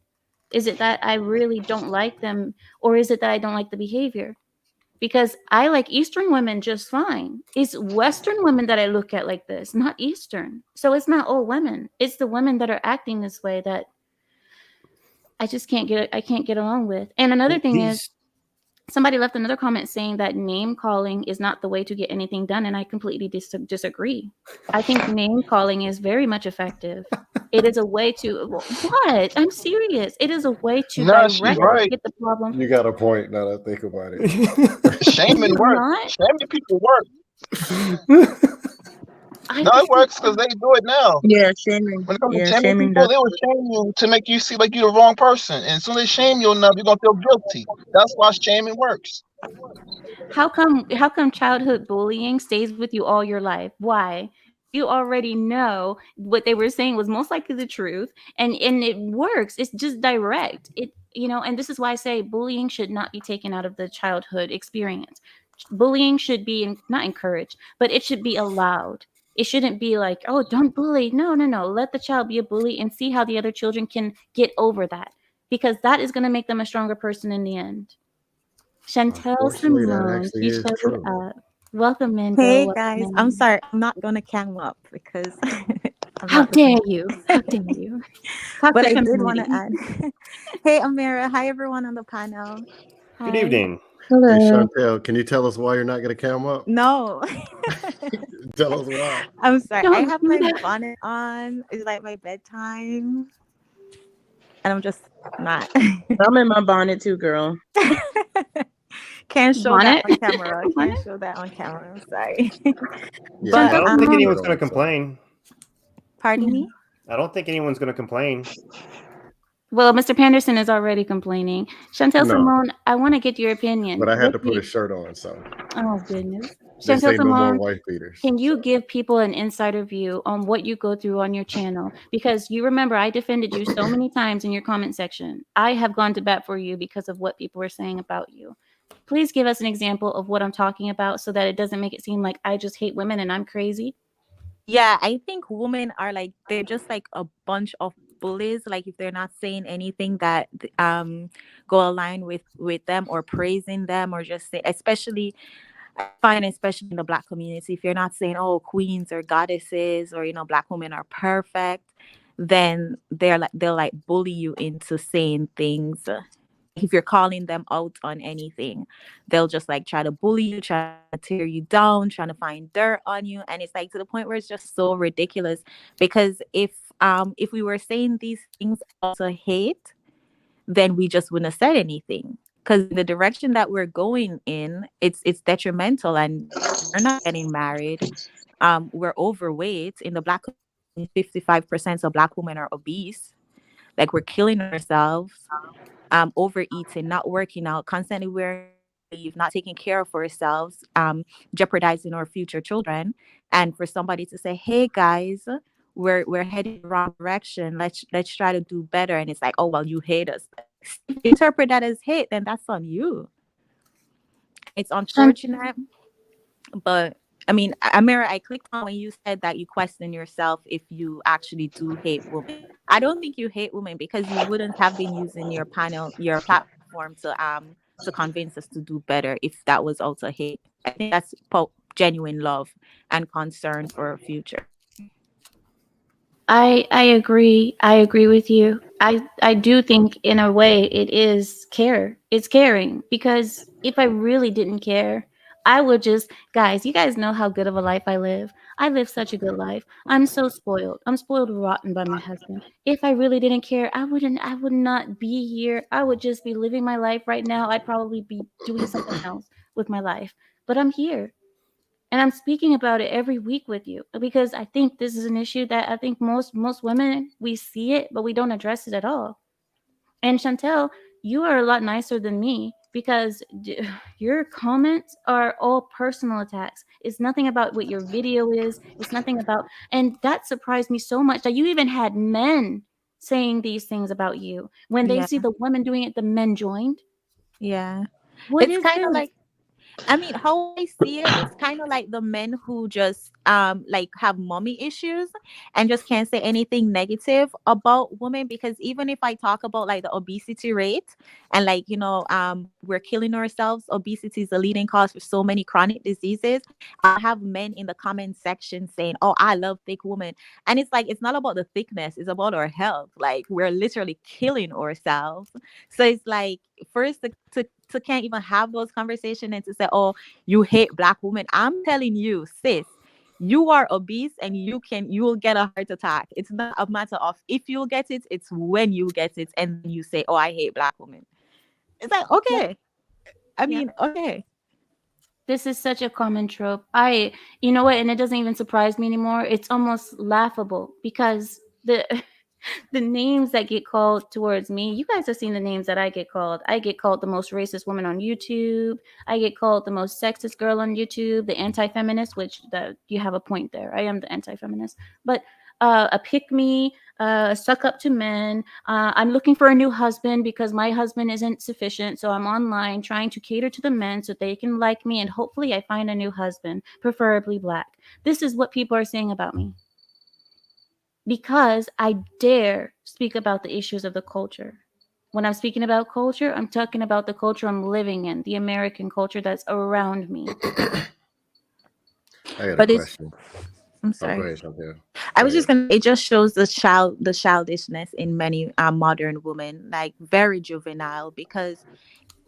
Is it that I really don't like them, or is it that I don't like the behavior? Because I like Eastern women just fine. It's Western women that I look at like this, not Eastern. So it's not all women. It's the women that are acting this way that I just can't get along with. And another thing is, somebody left another comment saying that name calling is not the way to get anything done, and I completely disagree. I think name calling is very much effective. It is a way to what? I'm serious. It is a way to she's right. get the problem. You got a point now that I think about it. Shaming works. Shaming people work. No, it works because they do it now. Yeah, shaming. When it comes to shaming people, they will shame you to make you see like you're the wrong person. And as soon as they shame you enough, you're gonna feel guilty. That's why shaming works. How come childhood bullying stays with you all your life? Why? You already know what they were saying was most likely the truth, and it works. It's just direct. And this is why I say bullying should not be taken out of the childhood experience. Bullying should be not encouraged, but it should be allowed. It shouldn't be like, oh, don't bully. No. Let the child be a bully and see how the other children can get over that, because that is going to make them a stronger person in the end. Chantel Simone, she showed it up. Welcome, Mingo. Hey, guys. I'm sorry. I'm not going to cam up because... How dare you? How dare you? But I did want to add. Hey, Ameera. Hi, everyone on the panel. Hi. Good evening. Hello. Hey, Chantel, can you tell us why you're not going to cam up? No. Tell us why. I'm sorry. I have my bonnet on. It's like my bedtime. And I'm just not. I'm in my bonnet too, girl. Can't show that on camera. Can't show that on camera. I'm sorry. Yeah, but I don't think anyone's going to complain. Pardon me? I don't think anyone's going to complain. Well, Mr. Panderson is already complaining. Chantel Simone, I want to get your opinion. But I had to put a shirt on, so. Oh, goodness. Chantel Simone, no more wife beaters. Can you give people an insider view on what you go through on your channel? Because you remember I defended you so many times in your comment section. I have gone to bat for you because of what people were saying about you. Please give us an example of what I'm talking about so that it doesn't make it seem like I just hate women and I'm crazy. Yeah, I think women are like, they're just like a bunch of bullies, like if they're not saying anything that go align with them, or praising them, or just say, especially I find, especially in the Black community, if you're not saying, oh, queens or goddesses, or Black women are perfect, then they'll like bully you into saying things. If you're calling them out on anything, they'll just like try to bully you, try to tear you down, trying to find dirt on you. And it's like to the point where it's just so ridiculous. Because if we were saying these things out of hate, then we just wouldn't have said anything. Because the direction that we're going in, it's detrimental, and we're not getting married. We're overweight in the Black community. 55% of Black women are obese. Like, we're killing ourselves. Overeating, not working out, constantly wearing leave, not taking care of ourselves, jeopardizing our future children. And for somebody to say, "Hey guys, we're heading the wrong direction. Let's try to do better," and it's like, "Oh well, you hate us." If you interpret that as hate, then that's on you. It's unfortunate, but I mean, Ameera, I clicked on when you said that you question yourself if you actually do hate women. I don't think you hate women, because you wouldn't have been using your platform to convince us to do better if that was also hate. I think that's genuine love and concern for our future. I agree. I agree with you. I do think in a way it is care. It's caring, because if I really didn't care, I would just, guys, you guys know how good of a life I live. I live such a good life. I'm so spoiled. I'm spoiled rotten by my husband. If I really didn't care, I would not be here. I would just be living my life right now. I'd probably be doing something else with my life. But I'm here. And I'm speaking about it every week with you, because I think this is an issue that I think most women, we see it, but we don't address it at all. And Chantel, you are a lot nicer than me, because your comments are all personal attacks. It's nothing about what your video is. It's nothing about, and that surprised me so much that you even had men saying these things about you. When they see the women doing it, the men joined. Yeah. What It's is kind of this? like, I mean, how I see it, it's kind of like the men who just like have mommy issues and just can't say anything negative about women. Because even if I talk about like the obesity rate, and like we're killing ourselves, obesity is the leading cause for so many chronic diseases. I have men in the comment section saying, "Oh, I love thick women," and it's like, it's not about the thickness, it's about our health. Like, we're literally killing ourselves. So it's like, first to can't even have those conversations, and to say, "Oh, you hate Black women." I'm telling you, sis, you are obese, and you will get a heart attack. It's not a matter of if you'll get it, it's when you get it, and you say, "Oh, I hate Black women." It's like, okay. I mean, okay. This is such a common trope. You know what? And it doesn't even surprise me anymore. It's almost laughable, because the the names that get called towards me, you guys have seen the names that I get called. I get called the most racist woman on YouTube. I get called the most sexist girl on YouTube, the anti-feminist, which you have a point there. I am the anti-feminist. But a pick-me, suck up to men. I'm looking for a new husband because my husband isn't sufficient. So I'm online trying to cater to the men so they can like me. And hopefully I find a new husband, preferably Black. This is what people are saying about me, because I dare speak about the issues of the culture. When I'm speaking about culture, I'm talking about the culture I'm living in, the American culture that's around me. I got But a it's, question. I'm Oh, sorry. go ahead, Chantel. I was just gonna. It just shows the childishness in many modern women, like very juvenile. Because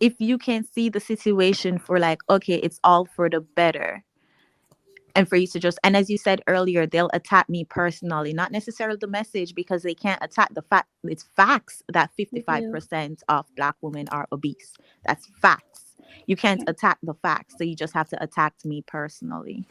if you can see the situation for like, okay, it's all for the better, and for you to just, and as you said earlier, they'll attack me personally, not necessarily the message, because they can't attack the fact. It's facts that 55% of Black women are obese. That's facts. You can't attack the facts, so you just have to attack me personally.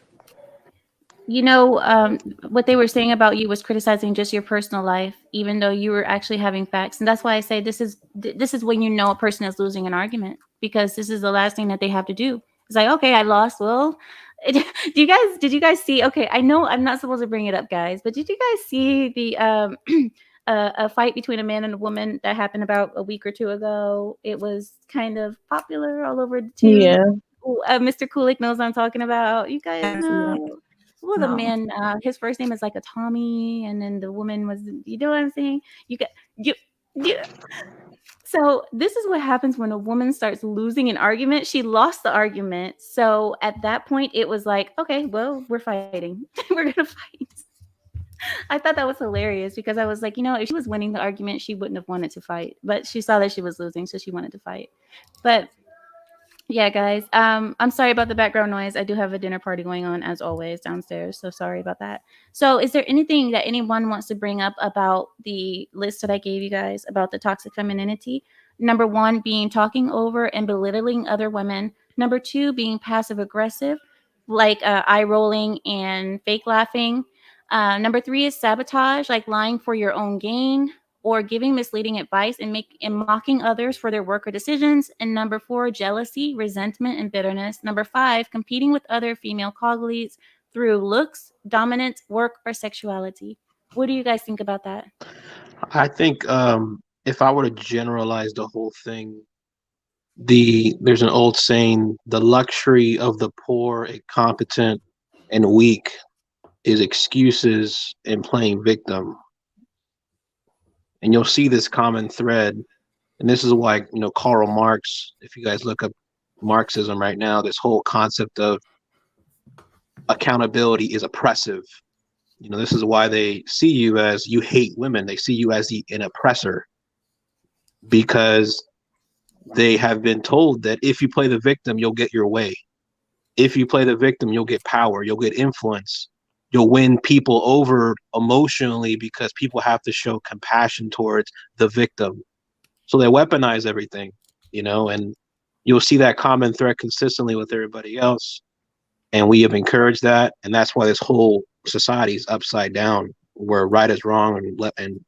You know, what they were saying about you was criticizing just your personal life, even though you were actually having facts. And that's why I say this is when you know a person is losing an argument, because this is the last thing that they have to do. It's like, okay, I lost. Well, did you guys see? Okay, I know I'm not supposed to bring it up, guys, but did you guys see the a fight between a man and a woman that happened about a week or two ago? It was kind of popular all over the tube. Yeah. Mr. Kulik knows what I'm talking about. You guys know. Well, the No. man, his first name is like a Tommy, and then the woman was, you know what I'm saying? You. So this is what happens when a woman starts losing an argument. She lost the argument. So at that point, it was like, okay, well, we're fighting. We're gonna fight. I thought that was hilarious because I was like, if she was winning the argument, she wouldn't have wanted to fight. But she saw that she was losing, so she wanted to fight. But yeah, guys, I'm sorry about the background noise. I do have a dinner party going on as always downstairs, so sorry about that. So is there anything that anyone wants to bring up about the list that I gave you guys about the toxic femininity? Number 1 being talking over and belittling other women. Number 2 being passive aggressive, like eye rolling and fake laughing. Number 3 is sabotage, like lying for your own gain or giving misleading advice and mocking others for their work or decisions. And number 4, jealousy, resentment, and bitterness. Number 5, competing with other female colleagues through looks, dominance, work, or sexuality. What do you guys think about that? I think if I were to generalize the whole thing, there's an old saying: the luxury of the poor, incompetent, and weak is excuses and playing victim. And you'll see this common thread. And this is why, Karl Marx, if you guys look up Marxism right now, this whole concept of accountability is oppressive. This is why they see you as, you hate women. They see you as an oppressor, because they have been told that if you play the victim, you'll get your way. If you play the victim, you'll get power, you'll get influence. You'll win people over emotionally because people have to show compassion towards the victim. So they weaponize everything, and you'll see that common thread consistently with everybody else. And we have encouraged that. And that's why this whole society is upside down, where right is wrong and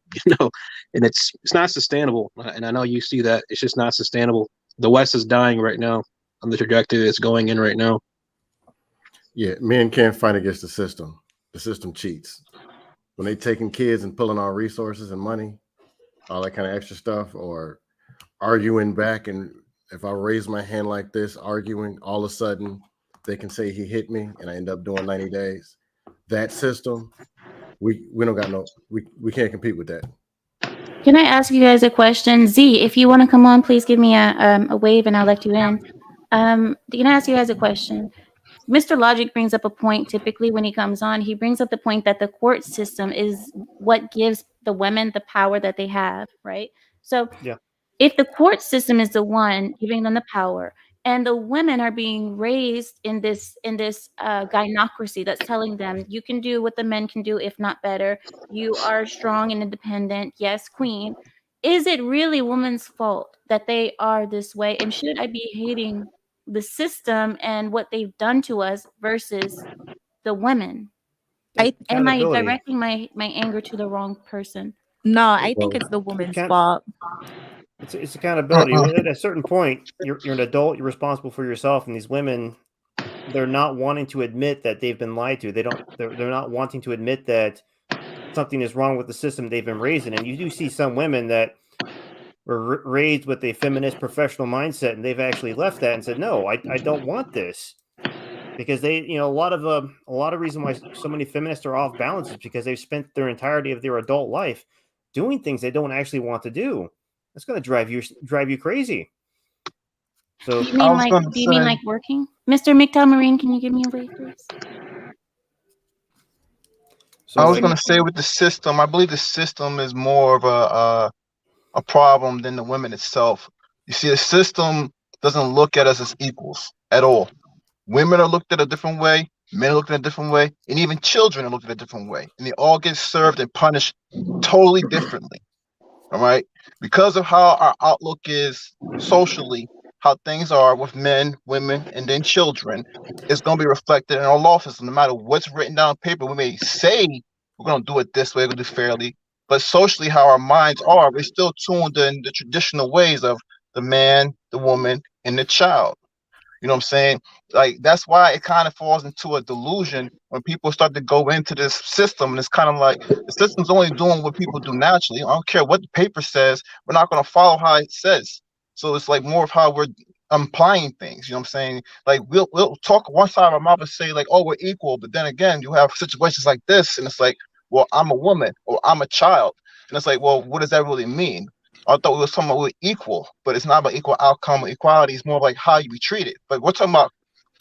it's not sustainable. And I know you see that. It's just not sustainable. The West is dying right now on the trajectory it's going in right now. Yeah, men can't fight against the system. The system cheats. When they taking kids and pulling our resources and money, all that kind of extra stuff, or arguing back, and if I raise my hand like this, arguing, all of a sudden they can say he hit me and I end up doing 90 days. That system, we don't got we can't compete with that. Can I ask you guys a question? Z, if you want to come on, please give me a wave and I'll let you in. Can I ask you guys a question? Mr. Logic brings up a point typically when he comes on. He brings up the point that the court system is what gives the women the power that they have, right? So if the court system is the one giving them the power, and the women are being raised in this gynocracy that's telling them you can do what the men can do, if not better. You are strong and independent. Yes, queen. Is it really women's fault that they are this way? And should I be hating the system and what they've done to us versus the women? Am I directing my anger to the wrong person? No, I think it's the woman's fault. It's accountability. At a certain point, you're an adult. You're responsible for yourself. And these women, they're not wanting to admit that they've been lied to. They're not wanting to admit that something is wrong with the system they've been raised in. And you do see some women that were raised with a feminist professional mindset, and they've actually left that and said, no, I don't want this. Because they, a lot of reason why so many feminists are off balance is because they've spent their entirety of their adult life doing things they don't actually want to do. That's going to drive you crazy. So do you mean like working? Mr. McTell Marine, can you give me a wave, please? So I was going to say with the system, I believe the system is more of a problem than the women itself. You see, the system doesn't look at us as equals at all. Women are looked at a different way, men are looked at a different way, and even children are looked at a different way. And they all get served and punished totally differently. All right? Because of how our outlook is socially, how things are with men, women, and then children, it's going to be reflected in our law system. No matter what's written down on paper, we may say we're going to do it this way, we're going to do it fairly. But socially, how our minds are, we're still tuned in the traditional ways of the man, the woman, and the child. You know what I'm saying? Like, that's why it kind of falls into a delusion when people start to go into this system. And it's kind of like the system's only doing what people do naturally. I don't care what the paper says. We're not going to follow how it says. So it's like more of how we're implying things. You know what I'm saying? Like we'll talk one side of our mouth and say like, oh, we're equal, but then again, you have situations like this, and it's like, well, I'm a woman or I'm a child, and it's like, well, what does that really mean? I thought we were talking about we're equal, but it's not about equal outcome or equality. It's more like how you be treated. Like we're talking about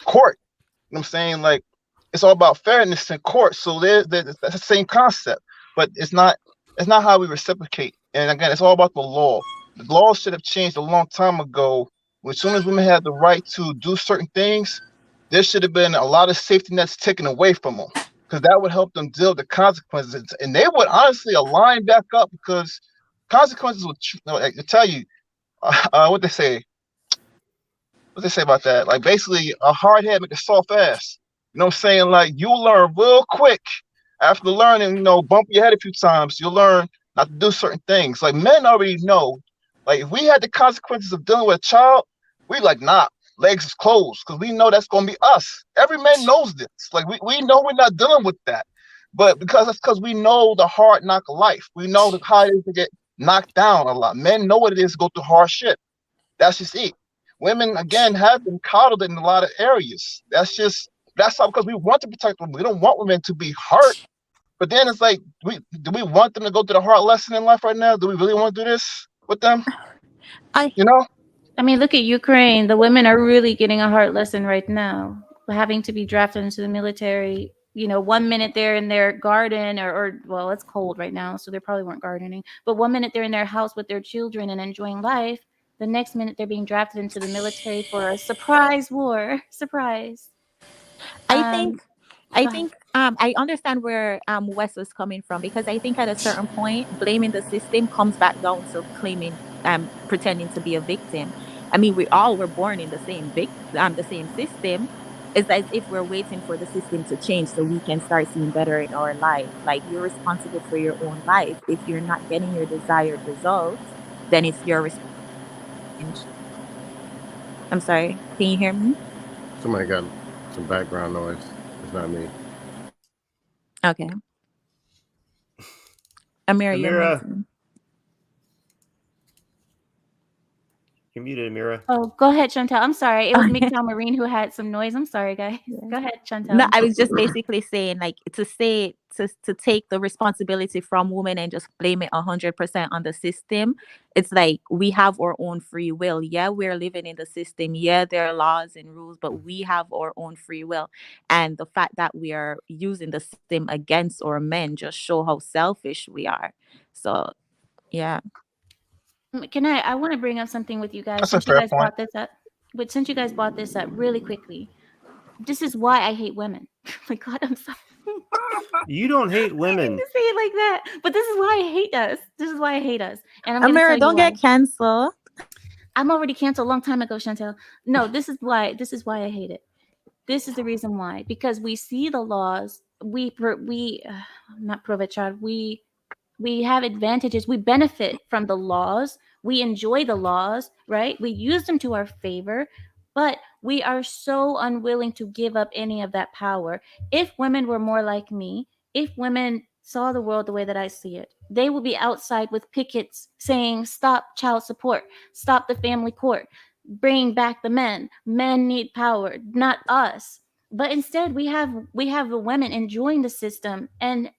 court. You know what I'm saying? Like it's all about fairness in court. So that's the same concept, but it's not how we reciprocate. And again, it's all about the law. The law should have changed a long time ago. As soon as women had the right to do certain things, there should have been a lot of safety nets taken away from them, because that would help them deal with the consequences, and they would honestly align back up, because consequences would tell you what they say. What they say about that? Like basically, a hard head make a soft ass. You know what I'm saying? Like you'll learn real quick after learning. Bump your head a few times. You'll learn not to do certain things. Like men already know. Like if we had the consequences of dealing with a child, we like legs is closed, because we know that's gonna be us. Every man knows this. Like we know we're not dealing with that, but because we know the hard knock of life. We know how it is to get knocked down a lot. Men know what it is to go through hard shit. That's just it. Women again have been coddled in a lot of areas. That's how, because we want to protect them. We don't want women to be hurt. But then it's like, do we want them to go through the hard lesson in life right now? Do we really want to do this with them? I mean, look at Ukraine. The women are really getting a hard lesson right now, having to be drafted into the military. 1 minute they're in their garden, or well, it's cold right now, so they probably weren't gardening. But 1 minute they're in their house with their children and enjoying life. The next minute they're being drafted into the military for a surprise war. Surprise. I think I understand where Wes was coming from, because I think at a certain point, blaming the system comes back down to claiming, pretending to be a victim. I mean, we all were born in the same system. It's as if we're waiting for the system to change so we can start seeing better in our life. Like, you're responsible for your own life. If you're not getting your desired results, then it's your responsibility. I'm sorry. Can you hear me? Somebody got some background noise. It's not me. Okay. Ameera, you're muted, Ameera. Oh, go ahead, Chantel. I'm sorry. It was MGTOW Marine who had some noise. I'm sorry, guys. Go ahead, Chantel. No, I was just basically saying, like, to take the responsibility from women and just blame it 100% on the system. It's like, we have our own free will. Yeah, we're living in the system. Yeah, there are laws and rules, but we have our own free will. And the fact that we are using the system against our men just show how selfish we are. So, yeah. I want to bring up something with you guys. That's a fair point. Since you guys brought this up really quickly, this is why I hate women. My God, I'm sorry. You don't hate women. I didn't say it like that, but this is why I hate us. This is why I hate us. And Ameera, don't get canceled. I'm already canceled a long time ago, Chantel. No, this is why I hate it. This is the reason why. Because we see the laws. Not prove child. We have advantages. We benefit from the laws. We enjoy the laws, right? We use them to our favor, but we are so unwilling to give up any of that power. If women were more like me, if women saw the world the way that I see it, they will be outside with pickets saying, stop child support, stop the family court, bring back the men. Men need power, not us. But instead, we have the women enjoying the system, and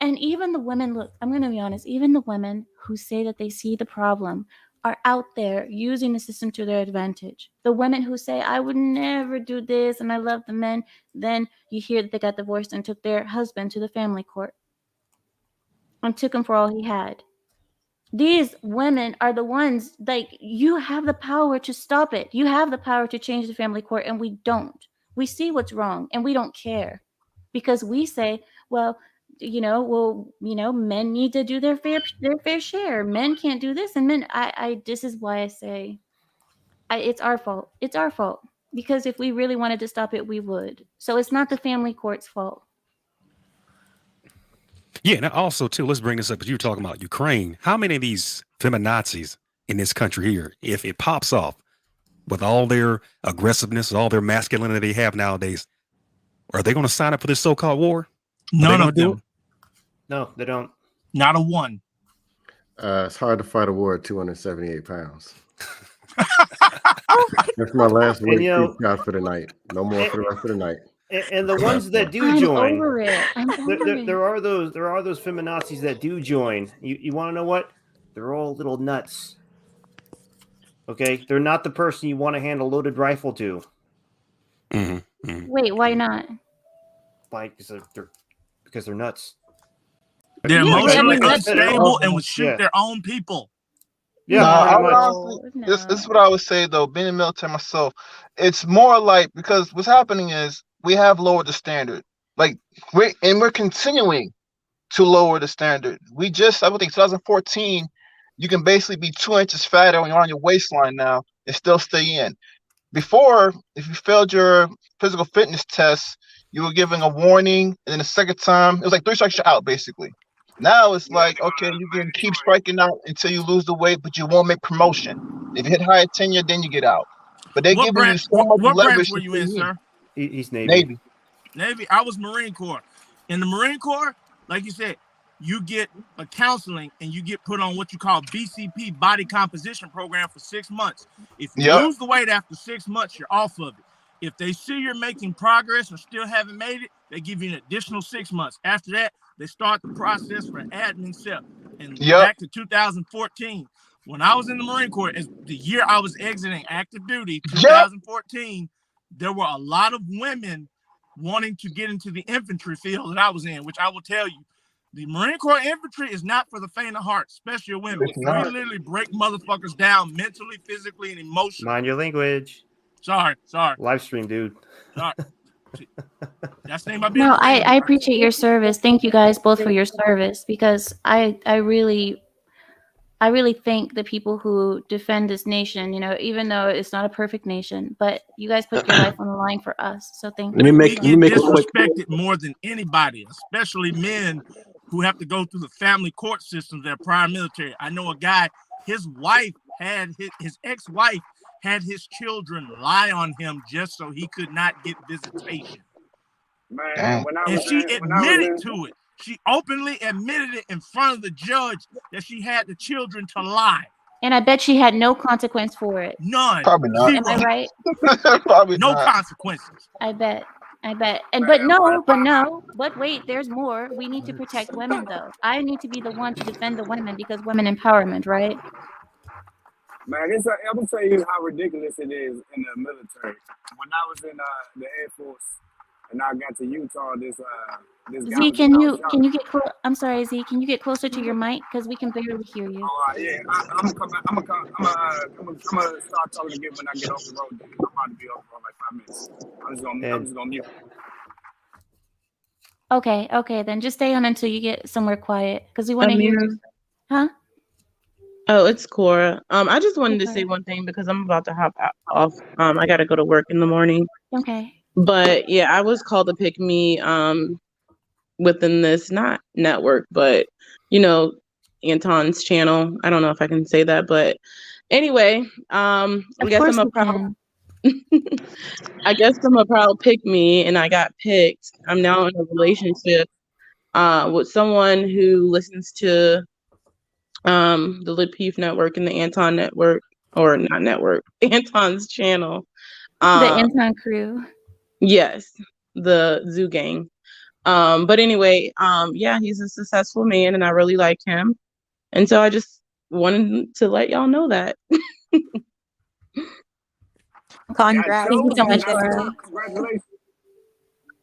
even the women, look, I'm going to be honest, even the women who say that they see the problem are out there using the system to their advantage. The women who say, I would never do this and I love the men, then you hear that they got divorced and took their husband to the family court and took him for all he had. These women are the ones, like, you have the power to stop it. You have the power to change the family court, and we don't. We see what's wrong and we don't care, because we say, well, men need to do their fair share. Men can't do this, and men. This is why I say, it's our fault. It's our fault, because if we really wanted to stop it, we would. So it's not the family court's fault. Yeah, and also too, let's bring this up. Because you were talking about Ukraine. How many of these feminazis in this country here, if it pops off with all their aggressiveness, all their masculinity they have nowadays, are they going to sign up for this so-called war? None of them. No, they don't. Not a one. It's hard to fight a war at 278 pounds. Oh my That's my last And, week you know, shot for the night. No more for the rest of the night. and the ones that do I'm join, over it. I'm over it. there are those feminazis that do join. You want to know what? They're all little nuts. Okay, they're not the person you want to hand a loaded rifle to. Wait, why not? Like, because they're nuts. They're Yeah, but I emotionally mean, that's unstable and would shoot Yeah. their own people. Yeah, No, I pretty would much. honestly, this is what I would say though. Being in the military myself, it's more like because what's happening is we have lowered the standard. Like we're continuing to lower the standard. We just, I would think 2014, you can basically be 2 inches fatter when you're on your waistline now and still stay in. Before, if you failed your physical fitness test, you were given a warning, and then the second time, it was like 3 strikes you're out, basically. Now it's like, okay, you can keep striking out until you lose the weight, but you won't make promotion. If you hit higher tenure, then you get out. But they're What giving you branch? so much What branch leverage were to you stay in, in. sir? He's Navy. Navy. Navy. I was Marine Corps. In the Marine Corps, like you said, you get a counseling and you get put on what you call BCP, body composition program, for 6 months. If you Yep. lose the weight after 6 months, you're off of it. If they see you're making progress or still haven't made it, they give you an additional 6 months. After that, they start the process for admin step. And Yep. back to 2014, when I was in the Marine Corps, as the year I was exiting active duty, 2014, there were a lot of women wanting to get into the infantry field that I was in, which I will tell you, the Marine Corps infantry is not for the faint of heart, especially women. It's We not. literally break motherfuckers down mentally, physically, and emotionally. Mind your language. Sorry. Live stream, dude. Sorry. That's the thing about being No, a Marine. I appreciate your service. Thank you guys both for your service, because I really thank the people who defend this nation, you know, even though it's not a perfect nation, but you guys put your life on the line for us. So thank you. We get disrespected more than anybody, especially men who have to go through the family court systems that are prior military. I know a guy, his wife had his ex-wife had his children lie on him just so he could not get visitation. Man, And she admitted to it. She openly admitted it in front of the judge that she had the children to lie. And I bet she had no consequence for it. None. Probably not. Zero. Am I right? Probably no not. consequences. I bet. And but wait, there's more. We need to protect women, though. I need to be the one to defend the women, because women empowerment, right? Man, I'm gonna tell you how ridiculous it is in the military. When I was in the Air Force and I got to Utah, this guy. Z, can you get close? I'm sorry, Z. Can you get closer to your mic, because we can barely hear you? Yeah, I'm gonna start talking again when I get off the road. I'm about to be off for like 5 minutes. I'm just gonna mute. Okay, then just stay on until you get somewhere quiet, because we want to hear you. Huh? Oh, it's Cora. I just wanted to say one thing because I'm about to hop off. I got to go to work in the morning. Okay. But yeah, I was called to pick me within this, not network, but you know, Anton's channel. I don't know if I can say that, but anyway, I guess I'm a proud pick me, and I got picked. I'm now in a relationship with someone who listens to the Lapeef Network and the Anton Network, or not network, Anton's channel. The Anton crew. Yes, the Zoo Gang. But anyway, yeah, he's a successful man, and I really like him, and so I just wanted to let y'all know that. Congrats. Thank you so much, Cora. Congratulations.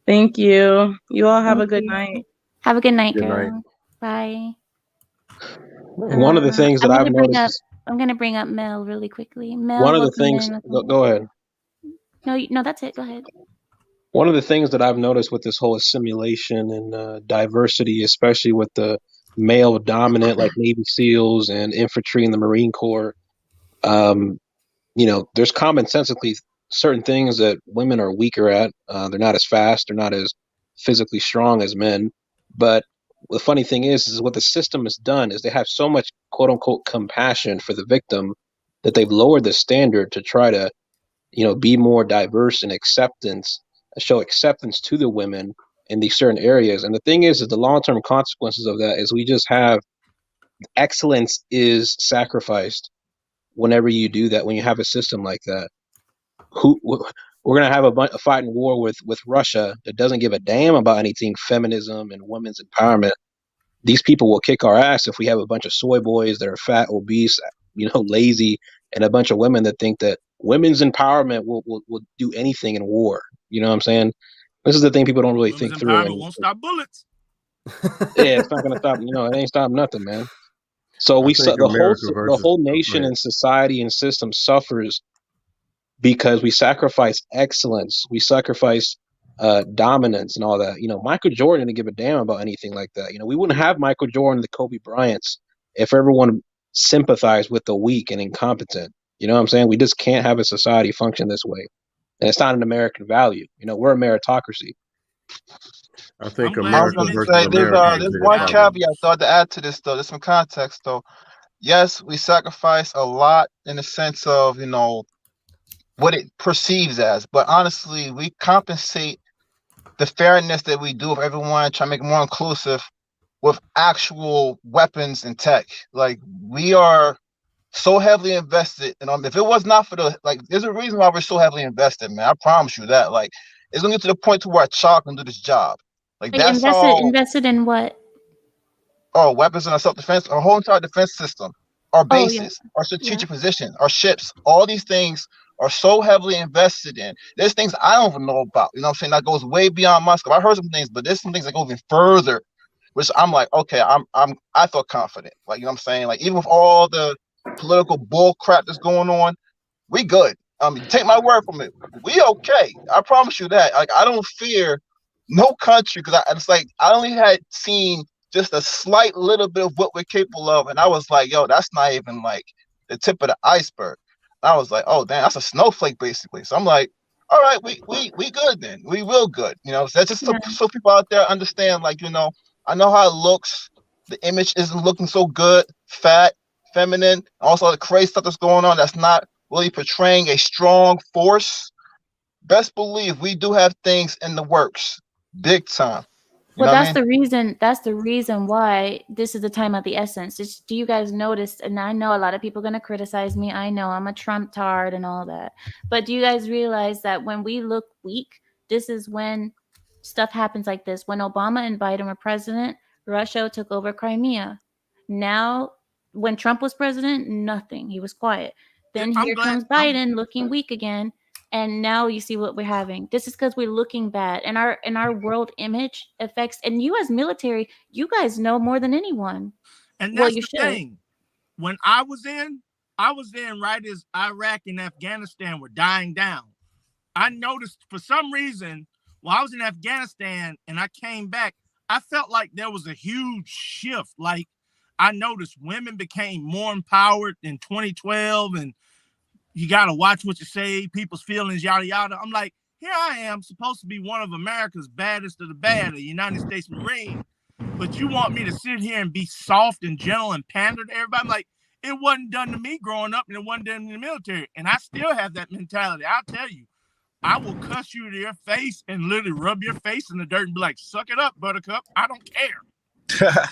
Thank you. You all have a good night. Have a good night, Good girl. night. Bye. One of the things that I've noticed. I'm gonna bring up Mel really quickly. Mel, One of the welcome things. in. Go ahead. No, that's it. Go ahead. One of the things that I've noticed with this whole assimilation and diversity, especially with the male dominant like Navy SEALs and infantry in the Marine Corps, you know, there's commonsensically certain things that women are weaker at. They're not as fast, they're not as physically strong as men. But the funny thing is what the system has done is they have so much quote unquote compassion for the victim that they've lowered the standard to try to, you know, be more diverse and show acceptance to the women in these certain areas. And the thing is the long-term consequences of that is we just have excellence is sacrificed whenever you do that, when you have a system like that. we're gonna have a fighting war with Russia that doesn't give a damn about anything feminism and women's empowerment. These people will kick our ass if we have a bunch of soy boys that are fat, obese, lazy, and a bunch of women that think that women's empowerment will do anything in war. You know what I'm saying? This is the thing people don't really Women's think through. empowerment won't stop bullets. Yeah, it's not gonna stop. It ain't stopping nothing, man. So the whole nation and society and system suffers because we sacrifice excellence, we sacrifice dominance and all that. Michael Jordan didn't give a damn about anything like that. We wouldn't have Michael Jordan, the Kobe Bryants, if everyone sympathized with the weak and incompetent. You know what I'm saying? We just can't have a society function this way, and it's not an American value. We're a meritocracy. I think I was America going to versus say America. there's one caveat though to add to this though. There's some context though. Yes, we sacrifice a lot in the sense of what it perceives as, but honestly, we compensate the fairness that we do of everyone, try to make it more inclusive with actual weapons and tech. Like we are so heavily invested, and if it was not for there's a reason why we're so heavily invested, man. I promise you that. Like it's gonna get to the point to where a child can do this job. Like Wait, that's invested in what? Oh, weapons and our self-defense, our whole entire defense system, our bases, our strategic Yeah. position, our ships, all these things are so heavily invested in. There's things I don't even know about. You know what I'm saying? That goes way beyond my scope. I heard some things, but there's some things that go even further, which I'm like, okay, I feel confident. Like, you know what I'm saying? Like, even with all the political bull crap that's going on, we good. Take my word from it. We okay. I promise you that. Like, I don't fear no country because it's like I only had seen just a slight little bit of what we're capable of, and I was like, yo, that's not even like the tip of the iceberg. I was like, oh damn, that's a snowflake basically. So I'm like, all right, we good then. We real good. So that's just so people out there understand, like, I know how it looks. The image isn't looking so good, fat, feminine, also the crazy stuff that's going on that's not really portraying a strong force. Best believe we do have things in the works, big time. Well, that's the reason. That's the reason why this is the time of the essence. Do you guys notice? And I know a lot of people are going to criticize me. I know I'm a Trump tard and all that. But do you guys realize that when we look weak, this is when stuff happens like this? When Obama and Biden were president, Russia took over Crimea. Now, when Trump was president, nothing. He was quiet. Then here comes Biden looking weak again. And now you see what we're having. This is because we're looking bad, and our world image affects. And you as military, you guys know more than anyone. And that's the thing. When I was in right as Iraq and Afghanistan were dying down. I noticed for some reason while I was in Afghanistan and I came back, I felt like there was a huge shift. Like I noticed women became more empowered in 2012 and you got to watch what you say, people's feelings, yada, yada. I'm like, here I am, supposed to be one of America's baddest of the bad, a United States Marine, but you want me to sit here and be soft and gentle and pander to everybody? I'm like, it wasn't done to me growing up, and it wasn't done in the military. And I still have that mentality. I'll tell you, I will cuss you to your face and literally rub your face in the dirt and be like, suck it up, buttercup. I don't care.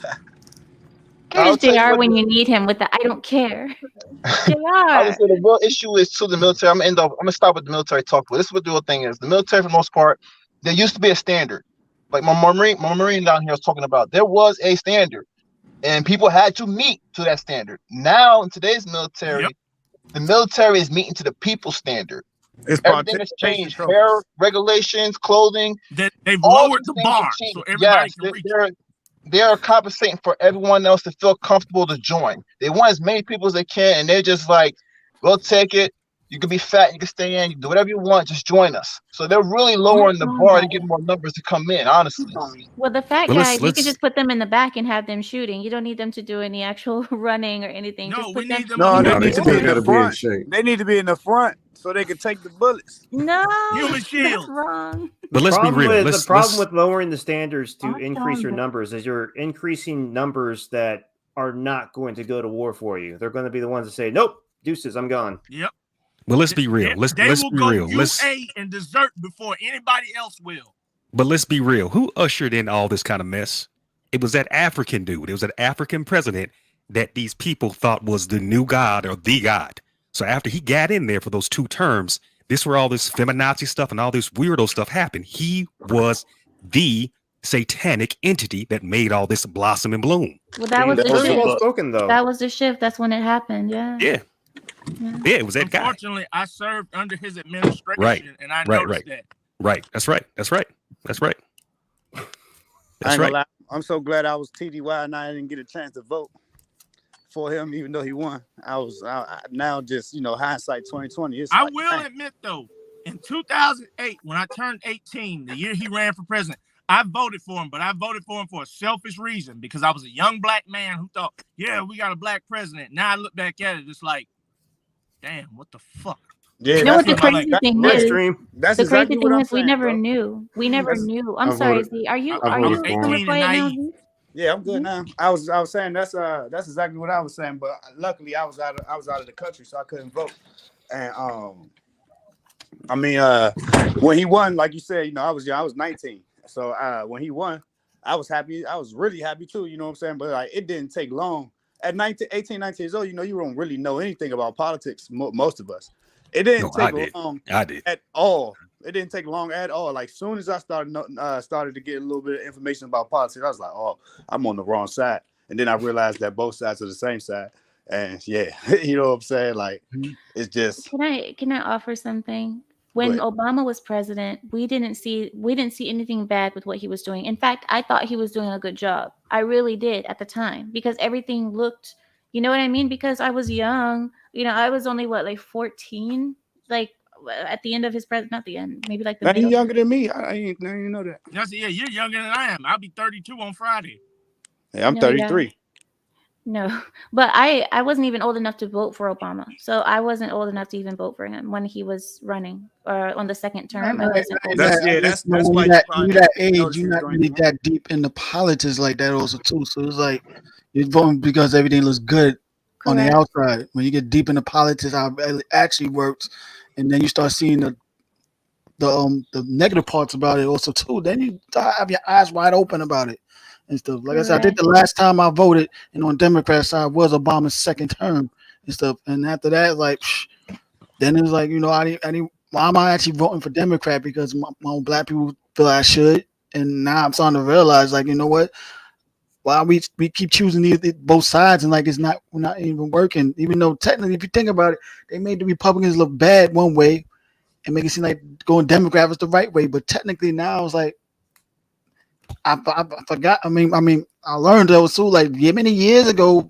Here's JR when you need him with the I don't care. JR. I would say the real issue is to the military. I'm gonna stop with the military talk, but this is what the real thing is. The military, for the most part, there used to be a standard. Like my Marine down here was talking about, there was a standard, and people had to meet to that standard. Now in today's military, the military is meeting to the people's standard. Everything has changed. Hair regulations, clothing. They've lowered the bar so everybody can reach. They are compensating for everyone else to feel comfortable to join. They want as many people as they can, and they're just like, we'll take it. You can be fat, you can stay in, you can do whatever you want, just join us. So they're really lowering the bar to get more numbers to come in, honestly. Well, the fat guys, you can just put them in the back and have them shooting. You don't need them to do any actual running or anything. No, they need them. No, they need to be in the front. They need to be in the front so they can take the bullets. No, human shield. That's wrong. But let's be real. The problem with lowering the standards to increase your numbers is you're increasing numbers that are not going to go to war for you. They're going to be the ones that say, nope, deuces, I'm gone. Yep. But let's be real. Let's be real. UA and desert before anybody else will. But let's be real. Who ushered in all this kind of mess? It was that African dude. It was an African president that these people thought was the new God or the God. So after he got in there for those 2 terms, This where all this feminazi stuff and all this weirdo stuff happened. He was the satanic entity that made all this blossom and bloom. Well, that was He's the very shift. well spoken, though. That was the shift. That's when it happened. Yeah. Yeah, it was that guy. Unfortunately, I served under his administration, and I noticed that. Right. That's right. That's right. That's right. I That's ain't right. gonna lie. I'm so glad I was TDY and I didn't get a chance to vote for him, even though he won. Now just hindsight 2020. I will admit though, in 2008, when I turned 18, the year he ran for president, I voted for him, but I voted for him for a selfish reason because I was a young black man who thought, yeah, we got a black president. Now I look back at it, it's like, damn, what the fuck? Yeah, You know what the crazy thing is? That's the exactly crazy what thing I'm is we saying, never bro. knew. We never knew. I'm sorry, Z. Are you quiet now, Z? Yeah, I'm good now. I was saying that's exactly what I was saying, but luckily I was out of the country, so I couldn't vote. And when he won, like you said, I was 19. So when he won, I was happy. I was really happy too, you know what I'm saying? But like it didn't take long. At 19 years old, you don't really know anything about politics, most of us. It didn't take long at all. It didn't take long at all. Like soon as I started to get a little bit of information about politics, I was like, oh, I'm on the wrong side. And then I realized that both sides are the same side. And yeah, you know what I'm saying? Like it's just. Can I offer something? When Obama was president, we didn't see anything bad with what he was doing. In fact, I thought he was doing a good job. I really did at the time because everything looked, you know what I mean? Because I was young, I was only 14, like at the end of his not the end, maybe like the Now middle. you're younger than me. I didn't know that. Yeah, you're younger than I am. I'll be 32 on Friday. Yeah, I'm 33. No, but I wasn't even old enough to vote for Obama. So I wasn't old enough to even vote for him when he was running or on the second term. I wasn't old enough. That's when why you're that age, you're not really that deep into politics like that also too. So it's like you're voting because everything looks good on the outside. When you get deep into politics, how it actually works, and then you start seeing the negative parts about it also too. Then you have your eyes wide open about it. And stuff. Like I said, I think the last time I voted on Democrat side was Obama's second term and stuff. And after that, then it was like, why am I actually voting for Democrat? Because my own black people feel I should. And now I'm starting to realize, like, you know what? Why we keep choosing both sides and like we're not even working. Even though technically, if you think about it, they made the Republicans look bad one way and make it seem like going Democrat was the right way. But technically now it's like, I forgot. I learned that was so like many years ago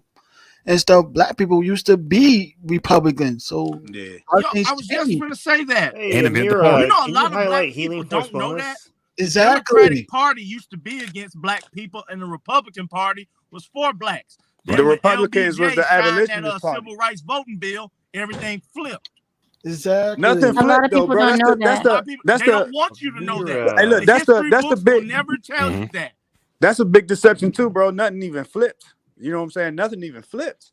and stuff. Black people used to be Republicans. So yeah, I was just going to say that. Hey, Ameera, a lot of black people don't know that. Exactly. The Democratic Party used to be against black people, and the Republican Party was for blacks. The Republicans was the abolitionist party. Civil rights voting bill, everything flipped. Exactly. Nothing flipped though, bro. They don't want you to know that. Hey, look, that's the big. Never tell you that. That's a big deception too, bro. Nothing even flipped. You know what I'm saying? Nothing even flipped.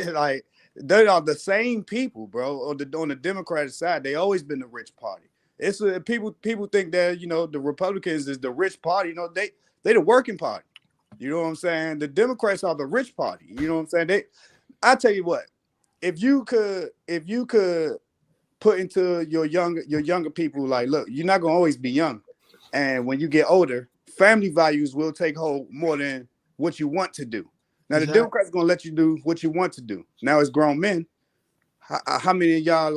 Like they are the same people, bro. On the Democratic side, they always been the rich party. It's people think that the Republicans is the rich party. They the working party. You know what I'm saying? The Democrats are the rich party. You know what I'm saying? I tell you what, if you could put into your younger people, like, look, you're not gonna always be young, and when you get older, family values will take hold more than what you want to do. Now the Democrats gonna let you do what you want to do. Now as grown men, how many of y'all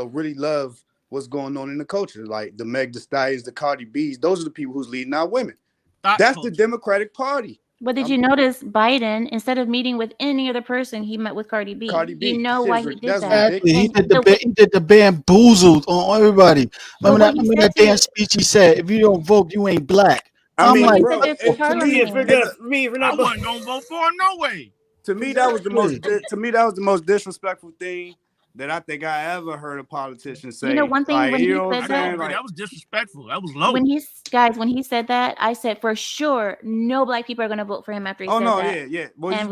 really love what's going on in the culture, like the Meg Thee Stallions, the Cardi B's? Those are the people who's leading our women. That's the Democratic Party. But did you notice Biden, instead of meeting with any other person, he met with Cardi B? You know why he did that? Exactly. He did the bamboozled on everybody. Remember that damn speech he said, if you don't vote, you ain't black. I like, bro, I wasn't gonna vote for him no way. To me, that was the most disrespectful thing that I think I ever heard a politician say. One thing when he said that, that was disrespectful. That was low. When he said that, I said for sure no black people are gonna vote for him after he said that. Yeah. Well, and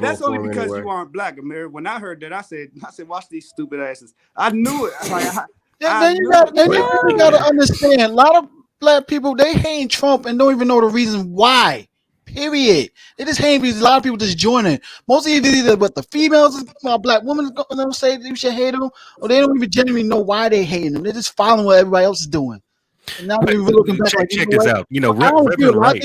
that's only because you aren't black, Ameera. When I heard that, I said, watch these stupid asses. I knew it. Then you gotta understand, a lot of black people, they hate Trump and don't even know the reason why Period. They just hate because a lot of people just joining. Most of these either what the females, black women, say you should hate them, or they don't even genuinely know why they hating them. They're just following what everybody else is doing. And now we're looking back like, check this out. Reverend Wright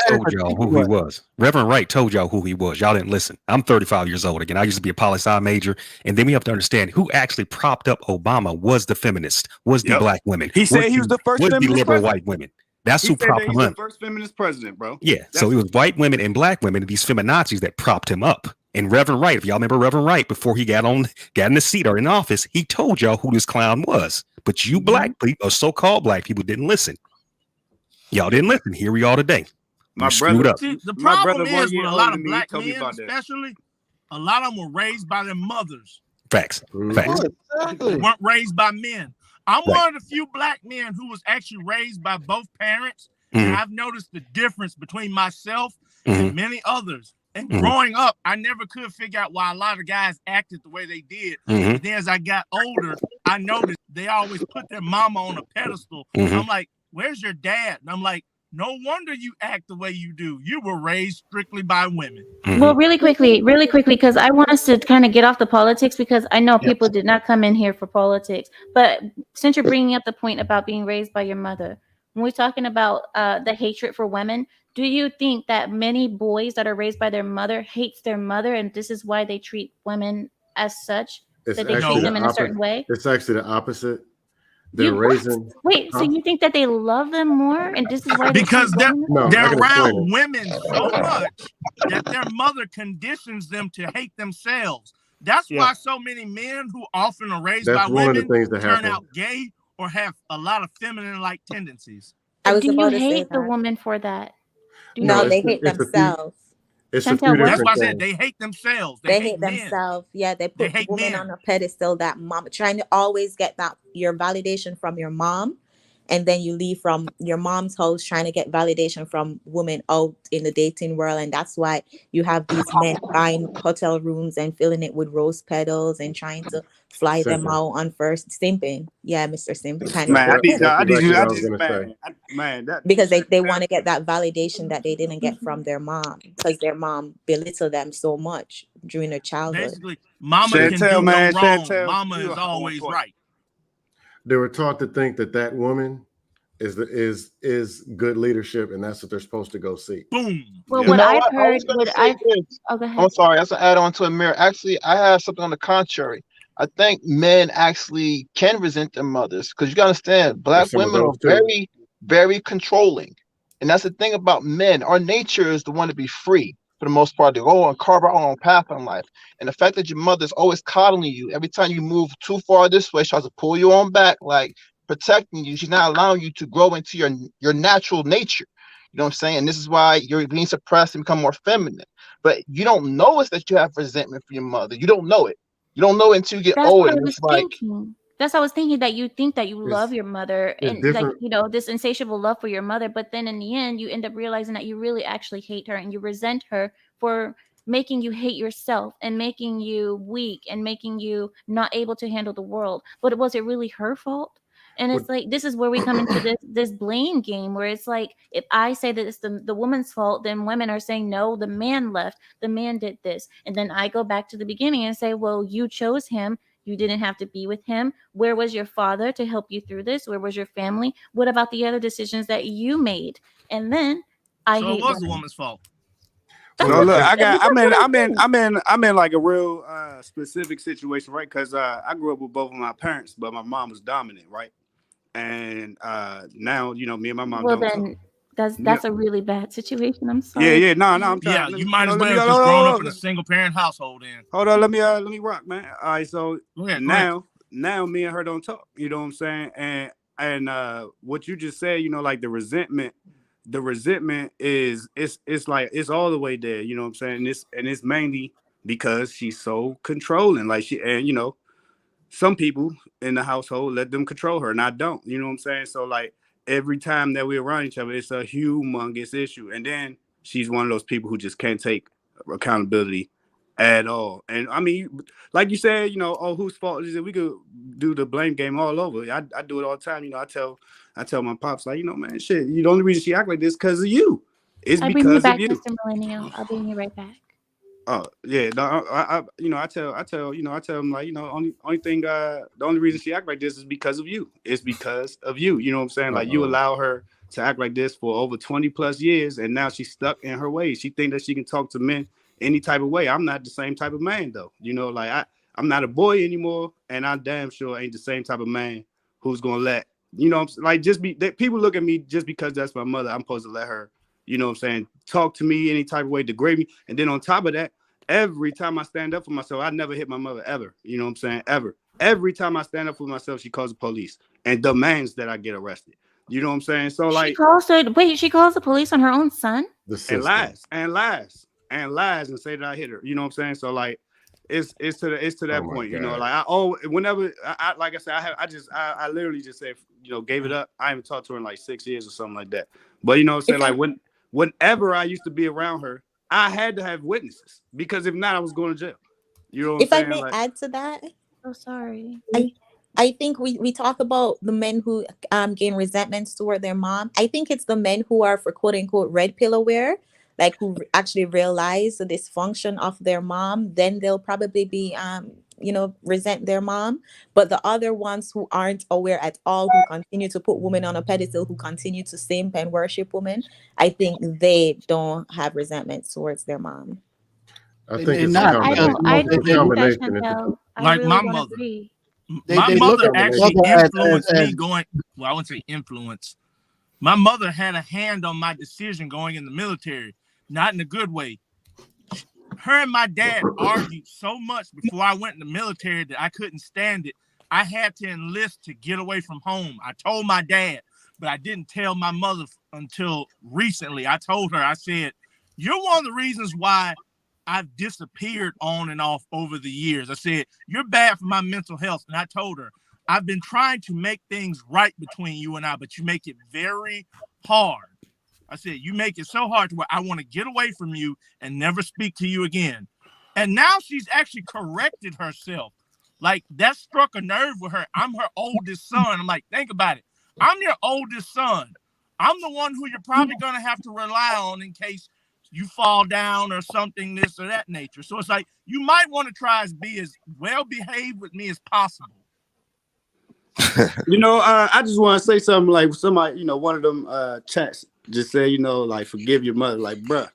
told y'all who he was. Reverend Wright told y'all who he was. Y'all didn't listen. I'm 35 years old again. I used to be a poli-sci major, and then we have to understand who actually propped up Obama was the feminist, was the black women. He said he was the first feminist liberal president. white women. That's who propped him the up. first feminist president, bro. Yeah. So it was white women and black women, these feminazis that propped him up. And Reverend Wright, if y'all remember Reverend Wright, before he got in the seat or in office, he told y'all who this clown was. But you black people, or so-called black people, didn't listen. Y'all didn't listen. Here we are today. My brother. See, the problem is with a lot of black men, especially, a lot of them were raised by their mothers. Facts. Facts. They weren't raised by men. I'm one of the few black men who was actually raised by both parents. And I've noticed the difference between myself and many others. And growing up, I never could figure out why a lot of guys acted the way they did. And then as I got older, I noticed they always put their mama on a pedestal. I'm like, where's your dad? And I'm like, no wonder you act the way you do. You were raised strictly by women. Well, really quickly, because I want us to kind of get off the politics, because I know people did not come in here for politics. But since you're bringing up the point about being raised by your mother, when we're talking about the hatred for women, do you think that many boys that are raised by their mother hates their mother, and this is why they treat women as such, that they treat them in a certain way? It's actually the opposite. They're raising. Wait, so you think that they love them more, and this is why? Because they're around women so much that their mother conditions them to hate themselves. That's why so many men who often are raised by women turn out gay or have a lot of feminine-like tendencies. Do you hate the woman for that? No, they hate themselves. That's why I said they hate themselves. They hate themselves. Yeah, they put women on a pedestal. That mom trying to always get that your validation from your mom, and then you leave from your mom's house trying to get validation from women out in the dating world, and that's why you have these men buying hotel rooms and filling it with rose petals and trying to fly them out on first simping. Yeah, Mr. Simp. Because they want to get that validation that they didn't get from their mom, because their mom belittled them so much during their childhood. Basically, mama can do no wrong. Mama is always right. They were taught to think that woman is good leadership, and that's what they're supposed to go seek. Boom. Well, what I've heard, go ahead. I'm sorry, that's an add-on to Ameera. Actually, I have something on the contrary. I think men actually can resent their mothers, because you gotta understand, black women are very, very controlling. And that's the thing about men. Our nature is to want to be free for the most part, to go and carve our own path in life. And the fact that your mother's always coddling you, every time you move too far this way, she tries to pull you on back, like protecting you. She's not allowing you to grow into your natural nature. You know what I'm saying? And this is why you're being suppressed and become more feminine. But you don't know it's that you have resentment for your mother. You don't know it. You don't know it until you get older. That's what I was thinking, that you think that you love your mother and like, this insatiable love for your mother, but then in the end you end up realizing that you really actually hate her and you resent her for making you hate yourself and making you weak and making you not able to handle the world. But was it really her fault? And it's like, this is where we come into this blame game, where it's like, if I say that it's the woman's fault, then women are saying, no, the man left, the man did this. And then I go back to the beginning and say, well, you chose him. You didn't have to be with him. Where was your father to help you through this? Where was your family? What about the other decisions that you made? And then it was the woman's fault. So look, I'm in like a real specific situation, right? Because I grew up with both of my parents, but my mom was dominant, right? And now, me and my mom. Well, then that's a really bad situation. I'm sorry. Yeah, no, I'm trying. Yeah, you might as well have just grown up in a single parent household. Then hold on, let me rock, man. All right, so now me and her don't talk. You know what I'm saying? And what you just said, like the resentment is it's like it's all the way there. You know what I'm saying? And it's mainly because she's so controlling. Like some people in the household let them control her, and I don't. You know what I'm saying? So like every time that we're around each other, it's a humongous issue. And then she's one of those people who just can't take accountability at all. And I mean, like you said, whose fault is it? We could do the blame game all over. I do it all the time. I tell my pops, like, man, shit, the only reason she act like this because of you. It's I bring you because of back, you. Mr. Millennial. I'll bring you right back. Oh yeah, no, I tell them like, only thing, the only reason she act like this is because of you. It's because of you. You know what I'm saying? Like you allow her to act like this for over 20 plus years, and now she's stuck in her ways. She think that she can talk to men any type of way. I'm not the same type of man though. I'm not a boy anymore, and I damn sure ain't the same type of man who's gonna let like people look at me just because that's my mother. I'm supposed to let her. You know what I'm saying? Talk to me any type of way, degrade me. And then on top of that, every time I stand up for myself, I never hit my mother ever. You know what I'm saying? Ever. Every time I stand up for myself, she calls the police and demands that I get arrested. You know what I'm saying? So she calls the police on her own son? And lies and say that I hit her. You know what I'm saying? So like it's to that point, whenever like I said, I literally just said, gave it up. I haven't talked to her in like 6 years or something like that. But you know what I'm saying? Whenever I used to be around her, I had to have witnesses because if not, I was going to jail. You know what I'm saying? If I may add to that, so sorry. I think we talk about the men who gain resentments toward their mom. I think it's the men who are, for quote unquote, red pill aware, like who actually realize the dysfunction of their mom. Then they'll probably be resent their mom. But the other ones who aren't aware at all, who continue to put women on a pedestal, who continue to simp and worship women, I think they don't have resentment towards their mom. I think it's a combination. Like my mother. My mother actually influenced me going. Well, I wouldn't say influence. My mother had a hand on my decision going in the military, not in a good way. Her and my dad argued so much before I went in the military that I couldn't stand it. I had to enlist to get away from home. I told my dad, but I didn't tell my mother until recently. I told her, I said, you're one of the reasons why I've disappeared on and off over the years. I said, you're bad for my mental health. And I told her, I've been trying to make things right between you and I, but you make it very hard. I said, you make it so hard to where I want to get away from you and never speak to you again. And now she's actually corrected herself. Like that struck a nerve with her. I'm her oldest son. I'm like, think about it. I'm your oldest son. I'm the one who you're probably going to have to rely on in case you fall down or something, this or that nature. So it's like, you might want to try to be as well behaved with me as possible. I just want to say something like somebody, one of them chats just say, like forgive your mother. Like, bruh,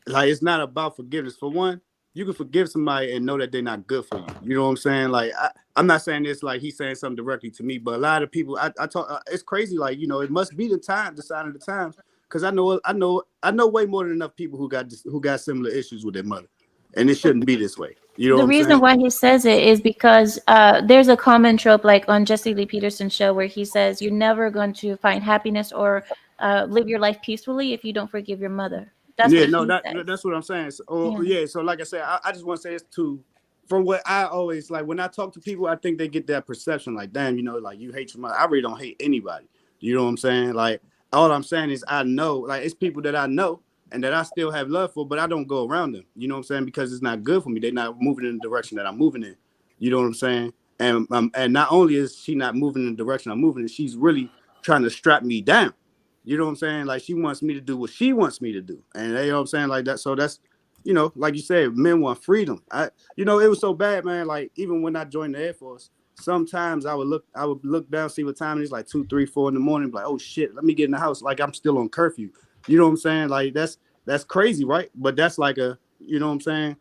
like it's not about forgiveness. For one, you can forgive somebody and know that they're not good for you. You know what I'm saying? Like, I'm not saying this like he's saying something directly to me, but a lot of people, I talk, it's crazy. Like, it must be the sign of the times. Because I know way more than enough people who got similar issues with their mother, and it shouldn't be this way. The reason why he says it is because there's a common trope, like on Jesse Lee Peterson's show, where he says you're never going to find happiness or live your life peacefully if you don't forgive your mother. That's what I'm saying. So, so like I said, I just want to say this too. From what I always like when I talk to people, I think they get that perception, like, damn, like you hate your mother. I really don't hate anybody. You know what I'm saying? Like. All I'm saying is I know, like, it's people that I know and that I still have love for, but I don't go around them. You know what I'm saying? Because it's not good for me. They're not moving in the direction that I'm moving in. You know what I'm saying? And not only is she not moving in the direction I'm moving in, she's really trying to strap me down. You know what I'm saying? Like, she wants me to do what she wants me to do. And you know what I'm saying? Like that. So that's, like you said, men want freedom. It was so bad, man. Like, even when I joined the Air Force, sometimes I would look down, see what time it is, like 2, 3, 4 in the morning, like, oh shit, let me get in the house. Like I'm still on curfew. You know what I'm saying? Like that's crazy, right? But that's like a, you know what I'm saying?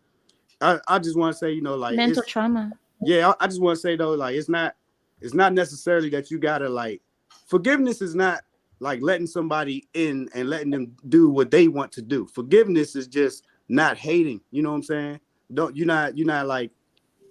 I just want to say, like mental trauma. Yeah, I just want to say though, like it's not necessarily that you gotta like forgiveness is not like letting somebody in and letting them do what they want to do. Forgiveness is just not hating. You know what I'm saying? You're not like,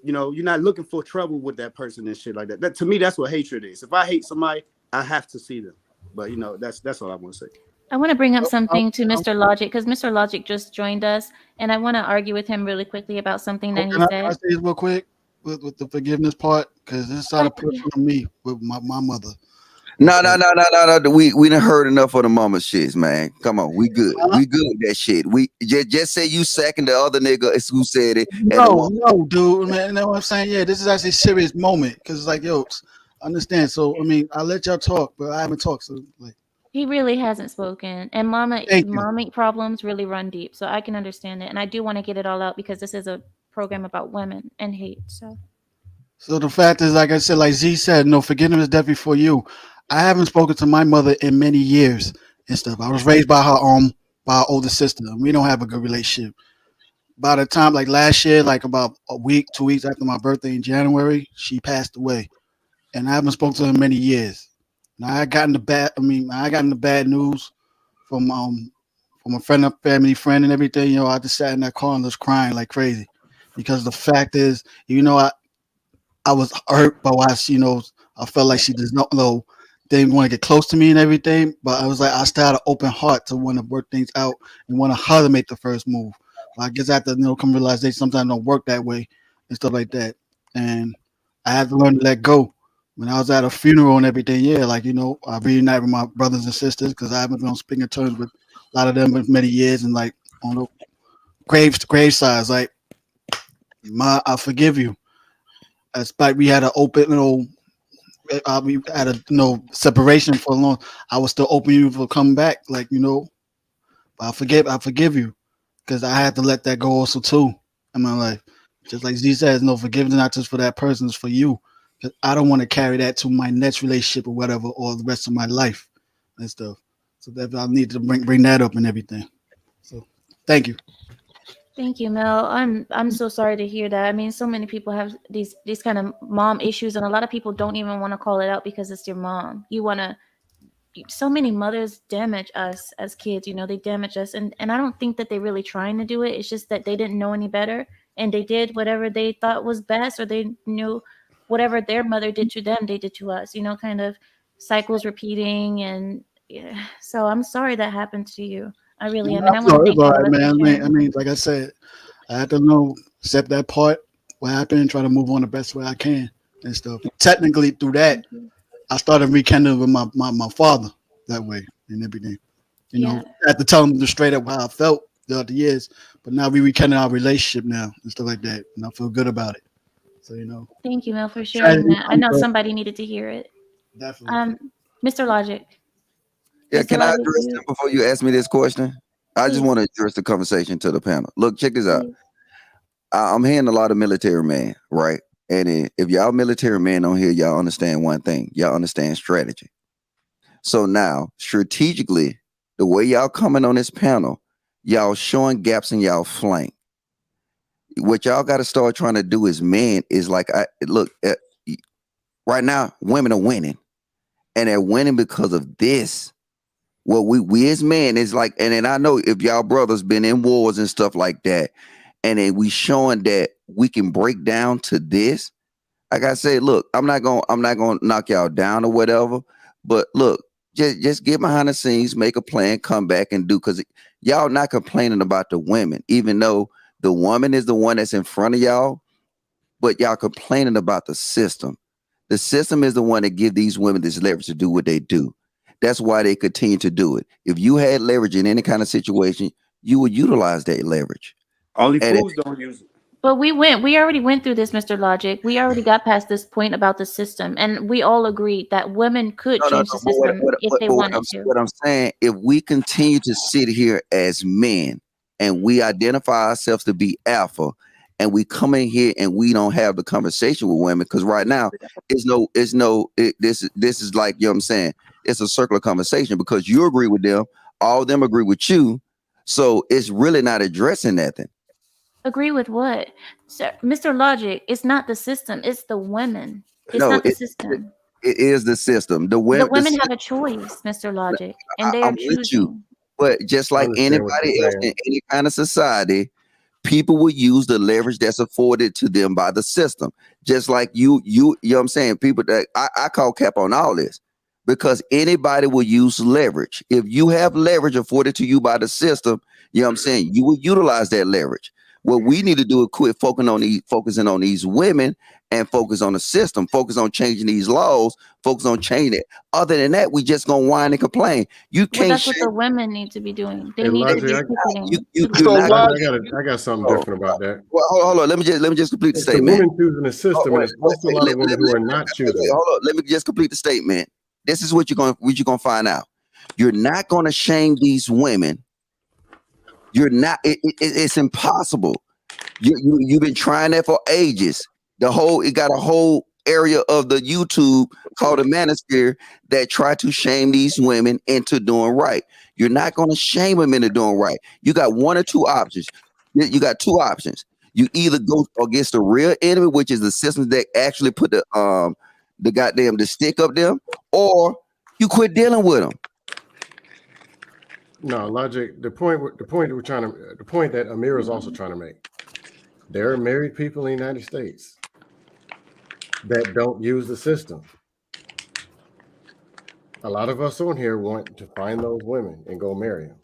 you're not looking for trouble with that person and shit like that. That to me, that's what hatred is. If I hate somebody, I have to see them. But that's all I want to say. I want to bring up something to Mr. Logic because Mr. Logic just joined us, and I want to argue with him really quickly about something that he said. Can I say this real quick with the forgiveness part? Because this side of person on me with my mother. No. We done heard enough of the mama shits, man. Come on, we good. We good with that shit. We just say you second the other nigga is who said it. No, dude, man. You know what I'm saying? Yeah, this is actually a serious moment because it's like, yo, understand. So I mean, I let y'all talk, but I haven't talked. So like, He really hasn't spoken, and mom problems really run deep, so I can understand it, and I do want to get it all out because this is a program about women and hate. So the fact is, like I said, like Z said, no, forgiveness is definitely for you. I haven't spoken to my mother in many years and stuff. I was raised by her older sister, and we don't have a good relationship. By the time, like last year, like about a week, 2 weeks after my birthday in January, she passed away, and I haven't spoken to her in many years. Now I got in the bad news from a family friend and everything. You know, I just sat in that car and was crying like crazy because the fact is, I was hurt by why I felt like she does not know didn't want to get close to me and everything. But I was like, I still had an open heart to want to work things out and want her to make the first move. But I guess I have to come realize they sometimes don't work that way and stuff like that. And I had to learn to let go. When I was at a funeral and everything, I reunite with my brothers and sisters because I haven't been on speaking terms with a lot of them for many years, and like on the gravesides, like I forgive you. Despite we had an open, we had a separation for a long. I was still open you for coming back, but I forgive you because I had to let that go also too in my life. Just like Z says, no forgiveness not just for that person, it's for you. Because I don't want to carry that to my next relationship or whatever, or the rest of my life and stuff. So that I need to bring that up and everything. So thank you. Thank you, Mel. I'm so sorry to hear that. I mean, so many people have these kind of mom issues, and a lot of people don't even want to call it out because it's your mom. So many mothers damage us as kids. They damage us, and I don't think that they're really trying to do it. It's just that they didn't know any better, and they did whatever they thought was best, or they knew whatever their mother did to them, they did to us. Kind of cycles repeating, and yeah. So I'm sorry that happened to you. I really am, and I want to thank all of us for sharing. I mean, like I said, I had to accept that part, what happened, and try to move on the best way I can and stuff. Technically, through that, I started rekindling with my father that way and everything. I had to tell him just straight up how I felt the other years, but now we rekindle our relationship now and stuff like that, and I feel good about it. So Thank you, Mel, for sharing that. I know somebody needed to hear it. Definitely. Mr. Logic. Yeah, can I address them before you ask me this question? I just want to address the conversation to the panel. Look, check this out. I'm hearing a lot of military men, right? And if y'all military men on here, y'all understand one thing. Y'all understand strategy. So now, strategically, the way y'all coming on this panel, y'all showing gaps in y'all flank. What y'all got to start trying to do as men is like, right now, women are winning. And they're winning because of this. Well, we as men is like, and then I know if y'all brothers been in wars and stuff like that, and then we showing that we can break down to this. Like I said, look, I'm not gonna knock y'all down or whatever, but look, just get behind the scenes, make a plan, come back and do, because y'all not complaining about the women, even though the woman is the one that's in front of y'all, but y'all complaining about the system. The system is the one that give these women this leverage to do what they do. That's why they continue to do it. If you had leverage in any kind of situation, you would utilize that leverage. Only fools don't use it. But we already went through this, Mr. Logic. We already got past this point about the system, and we all agreed that women could change the system if they wanted to. What I'm saying, if we continue to sit here as men and we identify ourselves to be alpha, and we come in here and we don't have the conversation with women, because right now this is like, you know what I'm saying, it's a circular conversation because you agree with them, all of them agree with you, so it's really not addressing nothing. Agree with what? Sir, Mr. Logic, it's not the system, it's the women. It's not the system. It is the system. The women have a choice, Mr. Logic, and they are choosing. With you, but just like anybody else in any kind of society, people will use the leverage that's afforded to them by the system. Just like you know what I'm saying? People that I call cap on all this, because anybody will use leverage. If you have leverage afforded to you by the system, you know what I'm saying, you will utilize that leverage. What we need to do is quit focusing on these women and focus on the system, focus on changing these laws, focus on changing it. Other than that, we just gonna whine and complain. You can't. That's what the women need to be doing. They need to be I got something different about that. Well, hold on. Let me just complete the it's statement. The women choosing the system, and it's also a lot of women who are not choosing. Hold on. Let me just complete the statement. This is what you're gonna find out. You're not going to shame these women. You're not. It's impossible. You've been trying that for ages. It got a whole area of the YouTube called the manosphere that try to shame these women into doing right. You're not going to shame them into doing right. You got one or two options. You got two options. You either go against the real enemy, which is the system that actually put the stick up them, or you quit dealing with them. No, Logic. The point that Ameera is also trying to make. There are married people in the United States that don't use the system. A lot of us on here want to find those women and go marry them,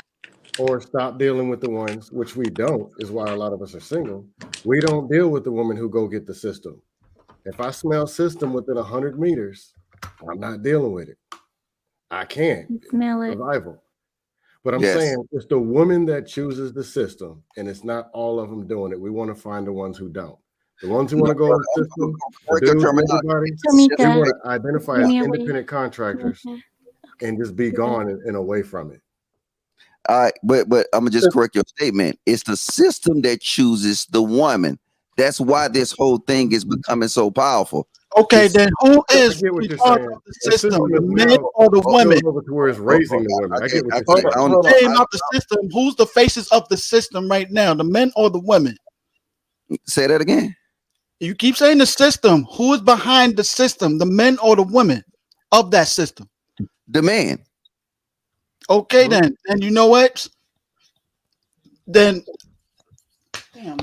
or stop dealing with the ones, which we don't, is why a lot of us are single. We don't deal with the women who go get the system. If I smell system within 100 meters, I'm not dealing with it. I can't. Smell it. Survival. But I'm saying it's the woman that chooses the system, and it's not all of them doing it. We want to find the ones who don't. The ones who want to go in the system, the dudes, everybody, we want to identify as independent contractors and just be gone and away from it. All right, but I'm gonna just correct your statement. It's the system that chooses the woman. That's why this whole thing is becoming so powerful. Okay, then who is part of the system, the men or the women? Over to where it's raising the women. I get what you're saying. Hey, about the system. Who's the faces of the system right now, the men or the women? Say that again. You keep saying the system. Who is behind the system, the men or the women of that system? The man. Okay, then. And you know what? Then. Yeah. I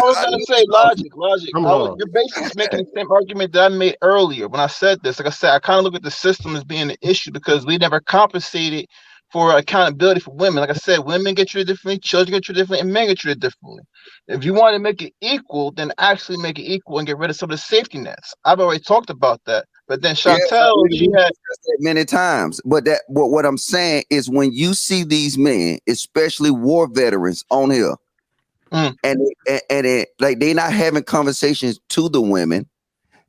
was gonna say logic. You're basically making the same argument that I made earlier when I said this. Like I said, I kind of look at the system as being an issue because we never compensated for accountability for women. Like I said, women get treated differently, children get treated differently, and men get treated differently. If you want to make it equal, then actually make it equal and get rid of some of the safety nets. I've already talked about that. But then Chantel, she had many times. But what I'm saying is when you see these men, especially war veterans on here, and they're not having conversations to the women,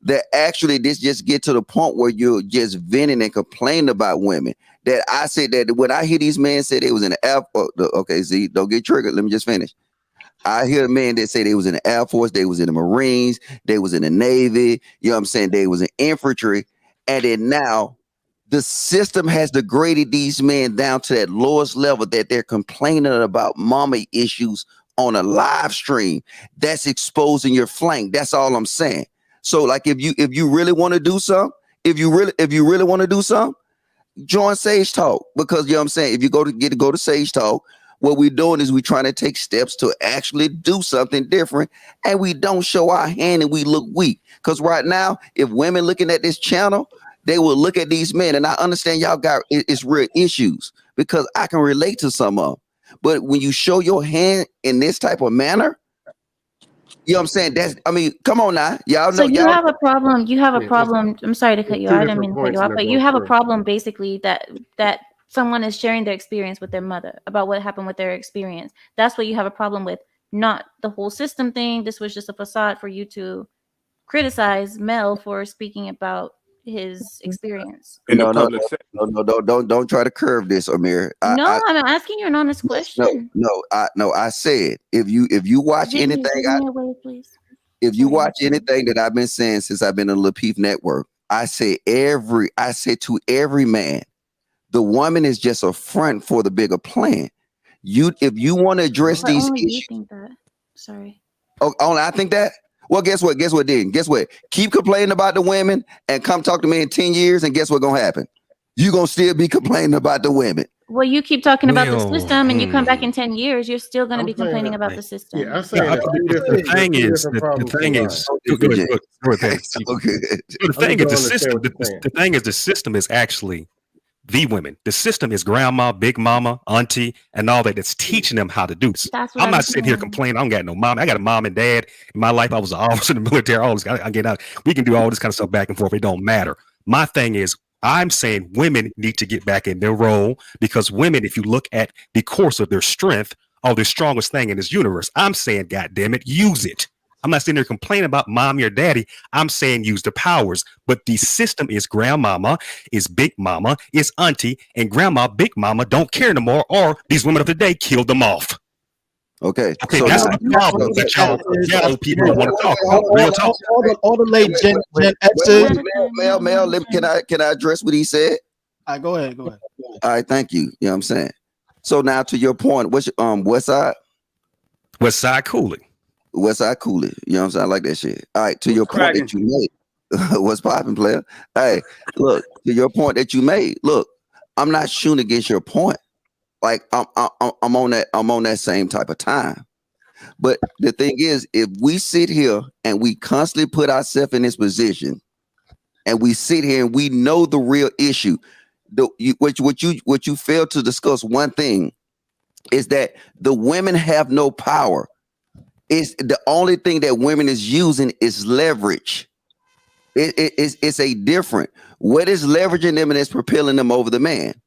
that actually this just get to the point where you're just venting and complaining about women. That I said that when I hear these men say they was in the Air Force, okay, see, don't get triggered. Let me just finish. I hear a man that say they was in the Air Force, they was in the Marines, they was in the Navy, you know what I'm saying? They was in infantry. And then now the system has degraded these men down to that lowest level that they're complaining about mommy issues on a live stream. That's exposing your flank. That's all I'm saying. So like if you really want to do something, if you really want to do something, join Sage Talk, because you know what I'm saying, if you go to Sage Talk, what we're doing is we're trying to take steps to actually do something different, and we don't show our hand and we look weak. Because right now, if women looking at this channel, they will look at these men, and I understand y'all got it's real issues because I can relate to some of them. But when you show your hand in this type of manner, you know what I'm saying? Come on now. Y'all know. So you have a problem. You have a problem. I'm sorry to cut you off. I didn't mean to cut you off, but you have a problem basically that someone is sharing their experience with their mother about what happened with their experience. That's what you have a problem with, not the whole system thing. This was just a facade for you to criticize Mel for speaking about his experience. No, don't try to curve this, Ameera. I'm asking you an honest question. I said if you watch anything, if you watch anything that I've been saying since I've been on the Lapeef Network, I say to every man, the woman is just a front for the bigger plan. If you want to address these issues, you think that. Sorry. Oh, only I think that. Well, guess what? Guess what? Keep complaining about the women and come talk to me in 10 years, and guess what's gonna happen? You're gonna still be complaining about the women. Well, you keep talking about the system, and you come back in 10 years, you're still going to be complaining about the system. Yeah, the thing is, the system is actually the women. The system is grandma, big mama, auntie, and all that. That's teaching them how to do. I'm not sitting here complaining. I don't got no mom. I got a mom and dad. In my life, I was an officer in the military. All this, I get out. We can do all this kind of stuff back and forth. It don't matter. My thing is, I'm saying women need to get back in their role, because women, if you look at the course of their strength, are the strongest thing in this universe. I'm saying, God damn it, use it. I'm not sitting there complaining about mommy or daddy. I'm saying use the powers. But the system is grandmama, is big mama, is auntie, and grandma, big mama don't care no more, or these women of the day killed them off. Okay, Okay, so that's now, the problem that y'all people don't want to talk about. Real talk. All the late Gen X's. Mel, can I address what he said? All right, go ahead. All right, thank you. You know what I'm saying? So now to your point, what's your, West Side? West Side Cooley. West Side Cooley. You know what I'm saying? I like that shit. All right, to your point that you made. What's popping, player? Hey, look, to your point that you made. Look, I'm not shooting against your point. Like I'm on that same type of time. But the thing is, if we sit here and we constantly put ourselves in this position, and we sit here and we know the real issue, what you fail to discuss, one thing is that the women have no power. It's the only thing that women is using is leverage. It's a different. What is leveraging them and it's propelling them over the man?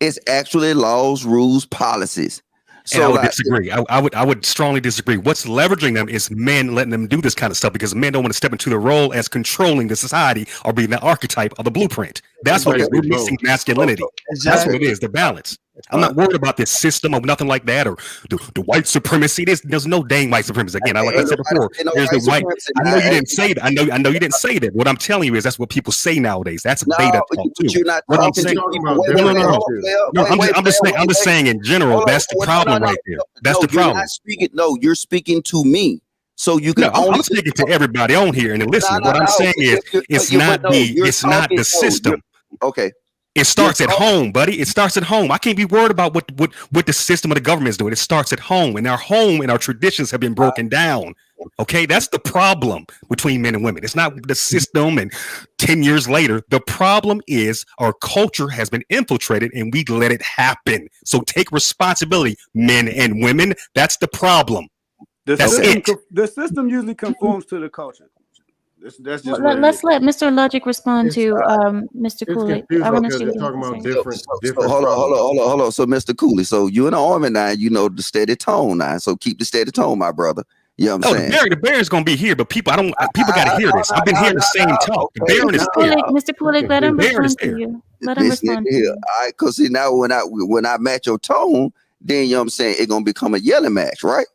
It's actually laws, rules, policies. So and I would disagree. I would strongly disagree. What's leveraging them is men letting them do this kind of stuff because men don't want to step into the role as controlling the society or being the archetype of the blueprint. That's what it is. We're mixing masculinity. That's what it is. The balance. I'm not worried about this system or nothing like that or the white supremacy. There's no dang white supremacy. Again, like I said before, there's the white. I know you didn't say that. I know you didn't say that. What I'm telling you is that's what people say nowadays. That's beta talk too. You're not what I'm talking saying. No, I'm just saying in general. That's the problem right there. That's the problem. You're speaking to me. So you can I'm speaking to everybody on here and the listener. What I'm saying is it's not the system. Okay. It starts at home, buddy. It starts at home. I can't be worried about what the system of the government is doing. It starts at home, and our home and our traditions have been broken down. Okay, that's the problem between men and women. It's not the system. And 10 years later, the problem is our culture has been infiltrated, and we let it happen. So take responsibility, men and women. That's the problem. The system usually conforms to the culture. That's just let's let Mr. Logic respond to Mr. Cooley. I want to see what talking about different. Hold on. So Mr. Cooley, so you in the army now, you know the steady tone now. So keep the steady tone, my brother. You know what I'm saying? The Baron's gonna be here, but people got to hear this. I've been hearing the same talk. The Baron is here. Mr. Cooley, let him respond to you. Let him respond to you. All right, because see now when I match your tone, then you know what I'm saying, it's gonna become a yelling match, right?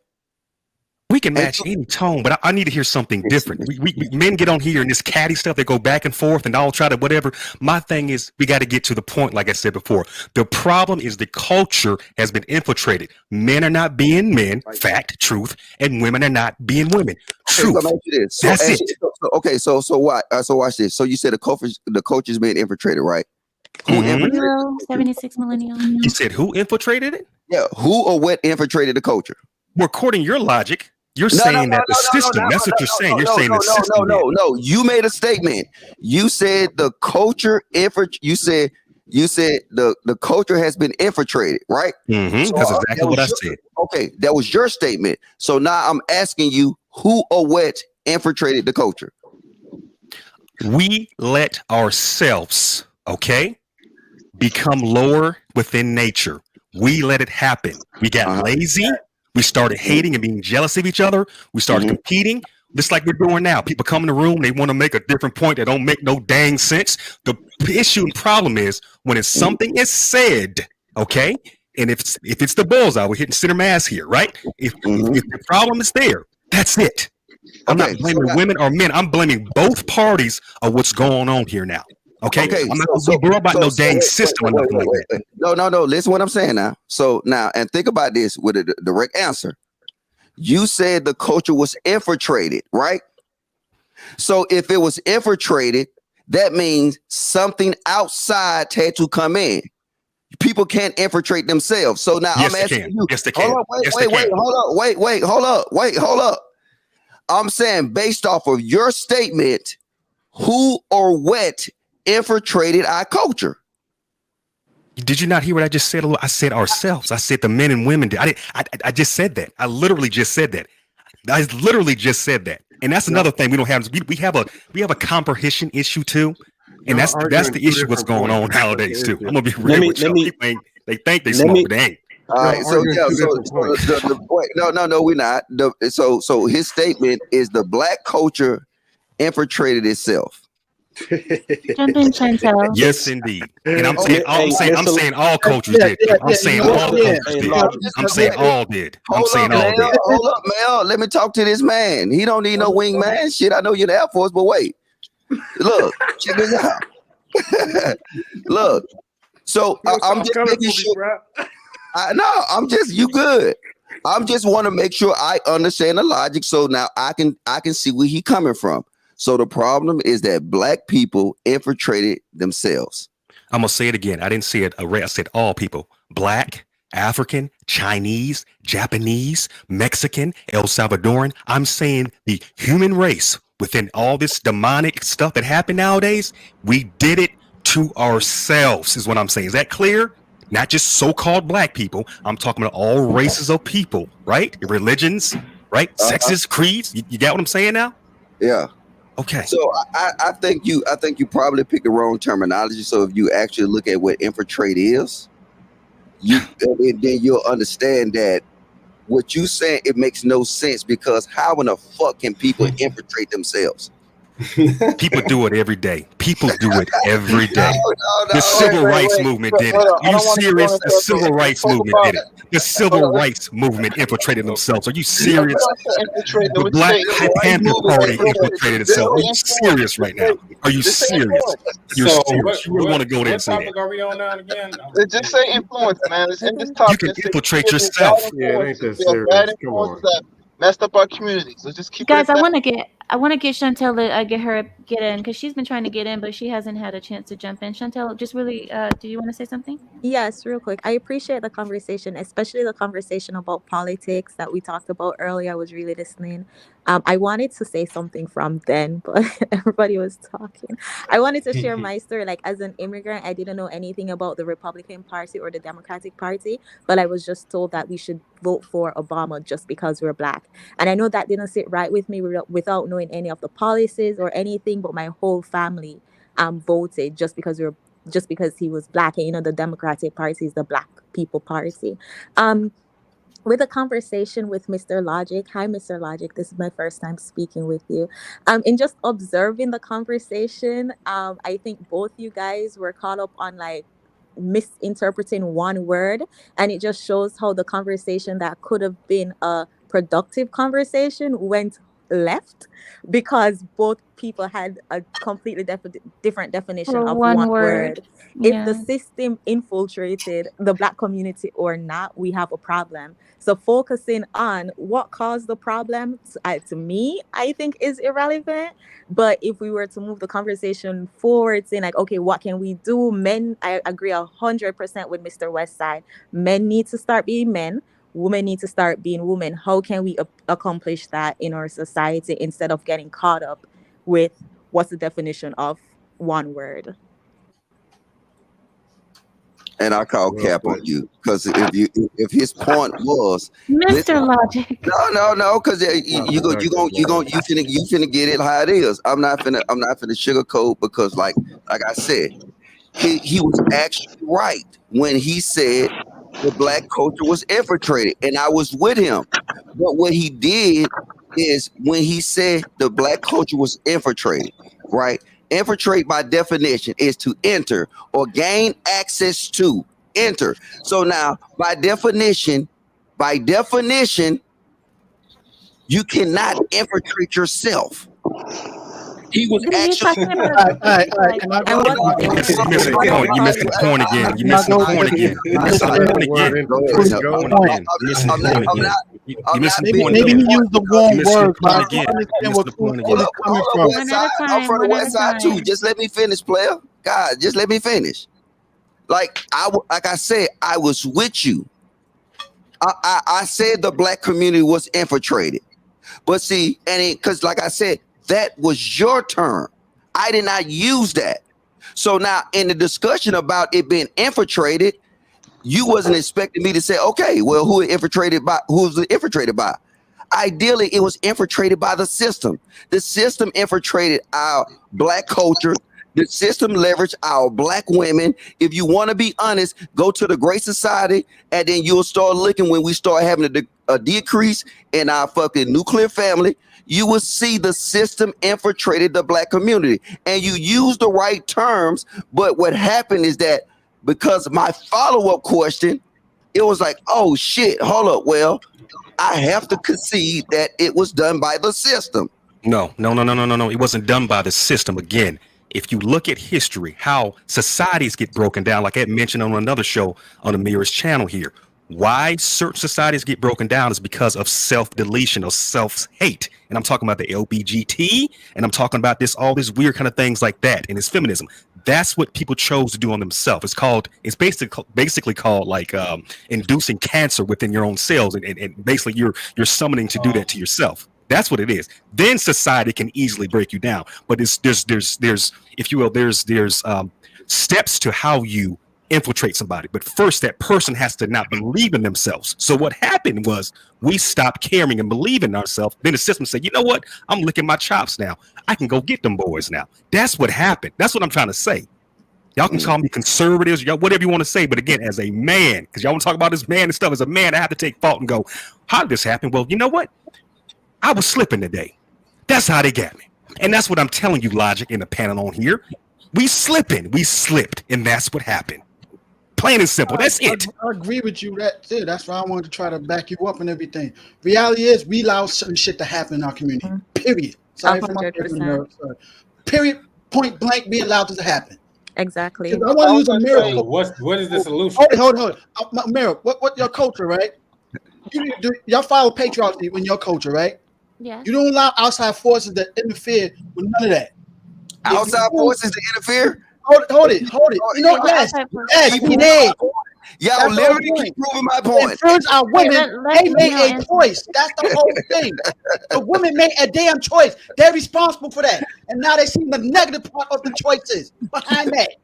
We can match any tone, but I need to hear something different. We men get on here and this catty stuff. They go back and forth and all try to whatever. My thing is we got to get to the point, like I said before. The problem is the culture has been infiltrated. Men are not being men, fact, truth, and women are not being women. Truth. That's it. So what? So watch this. So you said the culture's been infiltrated, right? Who infiltrated? 76 millennials. You said who infiltrated it? Yeah, who or what infiltrated the culture? Well, according to your logic, you're saying that the system. That's what you're saying. You're saying the system. No. You made a statement. You said the culture You said the culture has been infiltrated, right? Mm-hmm. So, that's exactly what I said. Okay, that was your statement. So now I'm asking you, who or what infiltrated the culture? We let ourselves, become lower within nature. We let it happen. We got lazy. We started hating and being jealous of each other. We started competing, just like we're doing now. People come in the room, they want to make a different point that don't make no dang sense. The issue and problem is when something is said, and if it's the bullseye, we're hitting center mass here, right? If the problem is there, that's it. I'm not blaming women or men. I'm blaming both parties of what's going on here now. Okay. I'm not going to be about no dang system or nothing like that. No. Listen what I'm saying now. So now, and think about this with a direct answer. You said the culture was infiltrated, right? So if it was infiltrated, that means something outside had to come in. People can't infiltrate themselves. So now I'm asking you. Yes, they can. Hold up. I'm saying based off of your statement, who or what infiltrated our culture? Did you not hear what I just said? I said ourselves. I said the men and women did. I just said that. I literally just said that. And that's another thing we don't have. We have a comprehension issue too, and that's the issue. What's going on nowadays too? I'm gonna be real with you. They think they smart, but they ain't. All right, so yeah, no, we're not. So his statement is the black culture infiltrated itself. Jump in, Chantel. Yes, indeed. And I'm saying all cultures did. I'm saying all cultures did. I'm saying all did. I'm saying all did. Hold up, Mel. Let me talk to this man. He don't need no wingman. Shit, I know you're in the Air Force, but wait. Look, check this out. Look. So I'm just making sure. I'm just you good. I'm just want to make sure I understand the logic, so now I can see where he coming from. So the problem is that black people infiltrated themselves. I'm gonna say it again. I didn't say it. I said all people: black, African, Chinese, Japanese, Mexican, El Salvadoran. I'm saying the human race within all this demonic stuff that happened nowadays. We did it to ourselves, is what I'm saying. Is that clear? Not just so-called black people. I'm talking about all races of people, right? Religions, right? Sexes, creeds. You got what I'm saying now? Yeah. Okay. So I think you probably picked the wrong terminology. So if you actually look at what infiltrate is, then you'll understand that what you saying, it makes no sense, because how in the fuck can people infiltrate themselves? People do it every day. People do it every day. The civil rights movement did it. Are you serious? The civil rights movement did it. The civil rights movement infiltrated themselves. Are you serious? The Black Panther Party infiltrated itself. Are you serious right now? Are you serious? You're serious. You really want to go there and say that? Are we on now again? Just say influence, man. It's in this You topic. can infiltrate yourself. Yeah, it ain't that serious. Come on. That messed up our community. So just keep Guys, it. I want to get Chantel to get in, because she's been trying to get in, but she hasn't had a chance to jump in. Chantel, just really, do you want to say something? Yes, real quick. I appreciate the conversation, especially the conversation about politics that we talked about earlier. I was really listening. I wanted to say something from then, but everybody was talking. I wanted to share my story. Like, as an immigrant, I didn't know anything about the Republican Party or the Democratic Party, but I was just told that we should vote for Obama just because we're black. And I know that didn't sit right with me without knowing any of the policies or anything, but my whole family voted just because he was black. And the Democratic Party is the Black People Party. With a conversation with Mr. Logic. Hi, Mr. Logic. This is my first time speaking with you. In just observing the conversation, I think both you guys were caught up on misinterpreting one word, and it just shows how the conversation that could have been a productive conversation went left, because both people had a completely different definition of one word. Yeah. If the system infiltrated the black community or not, we have a problem. So focusing on what caused the problem, to me, I think is irrelevant. But if we were to move the conversation forward, saying okay, what can we do? Men, I agree 100% with Mr. Westside. Men need to start being men. Women need to start being women. How can we accomplish that in our society instead of getting caught up with what's the definition of one word? And I call cap on you, because if his point was Mr. Logic. No, because you finna get it how it is. I'm not finna sugarcoat, because like I said, he was actually right when he said the black culture was infiltrated, and I was with him. But what he did is, when he said the black culture was infiltrated, right? Infiltrate, by definition, is to enter or gain access to. Enter. So now, by definition, you cannot infiltrate yourself. He was actually. You missed the point again. You missed the point again. Maybe he used the wrong word. I'm from the West Side too. Just let me finish, player. God, just let me finish. Like I said, I was with you. I said the black community was infiltrated, but see, and because like I said, that was your term. I did not use that. So now in the discussion about it being infiltrated, you wasn't expecting me to say, okay, well, who was it infiltrated by? Ideally, it was infiltrated by the system. The system infiltrated our black culture. The system leveraged our black women. If you want to be honest, go to the Great Society, and then you'll start looking when we start having a decrease in our fucking nuclear family. You will see the system infiltrated the black community, and you use the right terms. But what happened is that because my follow-up question, it was like, oh shit, hold up. Well, I have to concede that it was done by the system. No. It wasn't done by the system. Again, if you look at history, how societies get broken down, like I had mentioned on another show on Ameera's channel here, why certain societies get broken down is because of self-deletion or self-hate. And I'm talking about the LBGT, and I'm talking about all this weird kind of things like that, and it's feminism. That's what people chose to do on themselves. It's basically called like inducing cancer within your own cells, and basically you're summoning to do that to yourself. That's what it is. Then society can easily break you down. But there's if you will, there's steps to how you infiltrate somebody. But first, that person has to not believe in themselves. So what happened was we stopped caring and believing in ourselves. Then the system said, you know what? I'm licking my chops now. I can go get them boys now. That's what happened. That's what I'm trying to say. Y'all can call me conservatives, y'all, whatever you want to say. But again, as a man, because y'all want to talk about this man and stuff, as a man, I have to take fault and go, how did this happen? Well, you know what? I was slipping today. That's how they got me. And that's what I'm telling you, Logic, in the panel on here. We slipped, and that's what happened. Plain and simple. That's it. I agree with you. That's why I wanted to try to back you up and everything. Reality is we allow certain shit to happen in our community. Period. Sorry for my 100%. Period. Point blank, we allowed this to happen. Exactly. I want to use a miracle. What is the solution? Hold on. Miracle. What your culture, right? Y'all follow patriarchy in your culture, right? Yeah. You don't allow outside forces to interfere with none of that. Outside forces to interfere? Hold it. You know, yes, we did. Y'all literally keep proving my point. And first, our women, they made a choice. That's the whole thing. The women made a damn choice. They're responsible for that. And now they see the negative part of the choices behind that.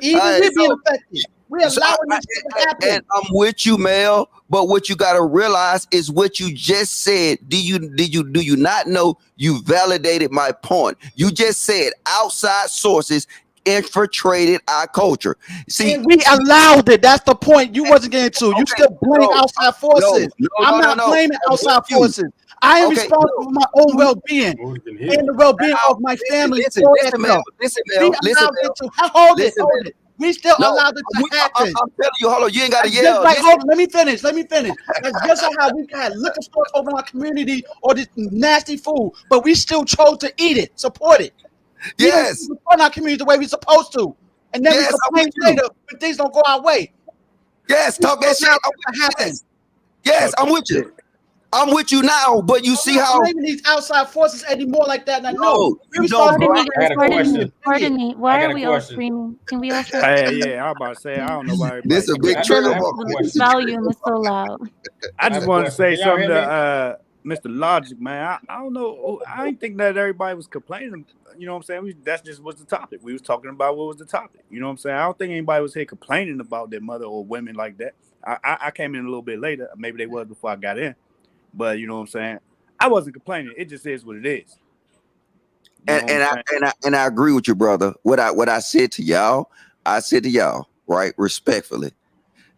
Even we're being affected. We're allowing this to happen. And I'm with you, Mel. But what you got to realize is what you just said. Do you not know you validated my point? You just said outside sources infiltrated our culture. See, and we allowed it. That's the point you wasn't getting to. You still blame outside forces. I'm not blaming outside forces. I am responsible for my own well-being and the well-being of my family. Listen, Mel. Hold it. We still allowed it to happen. I'm telling you, hold on. You ain't got to yell. Hold on, let me finish. That's just like how we had liquor stores over in our community or this nasty food, but we still chose to eat it, support it. Yes. We run our community the way we're supposed to. And then we complain later when things don't go our way. Yes, talk that shit. Yes, I'm with you. I'm with you now, but you see how these outside forces anymore like that. And Pardon me. Why are we all screaming? Can we all start? Yeah, I'm about to say I don't know why. This is a big trigger. The volume is so loud. I just want to say something to Mr. Logic, man. I don't know. I didn't think that everybody was complaining. You know what I'm saying? That just was the topic. We was talking about what was the topic. You know what I'm saying? I don't think anybody was here complaining about their mother or women like that. I came in a little bit later. Maybe they was before I got in. But you know what I'm saying? I wasn't complaining. It just is what it is. And I agree with you, brother. What I said to y'all, right, respectfully,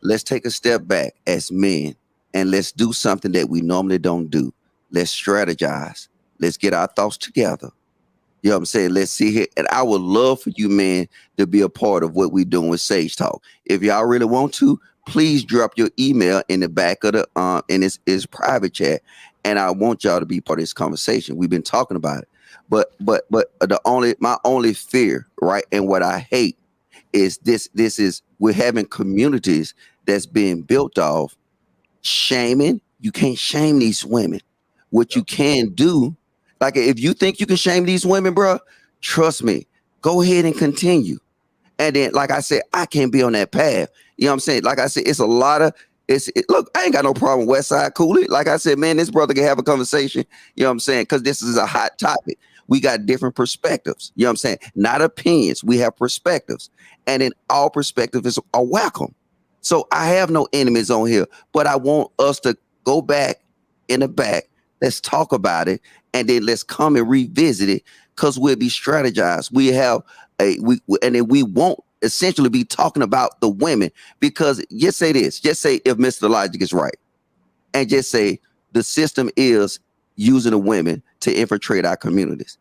let's take a step back as men and let's do something that we normally don't do. Let's strategize. Let's get our thoughts together. You know what I'm saying? Let's see here. And I would love for you men to be a part of what we're doing with Sage Talk. If y'all really want to, please drop your email in the back of the in this private chat, and I want y'all to be part of this conversation. We've been talking about it, but my only fear, right, and what I hate is this is we're having communities that's being built off shaming. You can't shame these women. What you can do, like if you think you can shame these women, bro, trust me, go ahead and continue. And then, like I said, I can't be on that path. You know what I'm saying? Like I said, it's a lot of look, I ain't got no problem with Westside Cooley. Like I said, man, this brother can have a conversation. You know what I'm saying? Because this is a hot topic. We got different perspectives. You know what I'm saying? Not opinions. We have perspectives. And then all perspectives are welcome. So I have no enemies on here, but I want us to go back in the back. Let's talk about it. And then let's come and revisit it because we'll be strategized. We have and then we won't essentially be talking about the women, because just say this, just say if Mr. Logic is right, and just say the system is using the women to infiltrate our communities.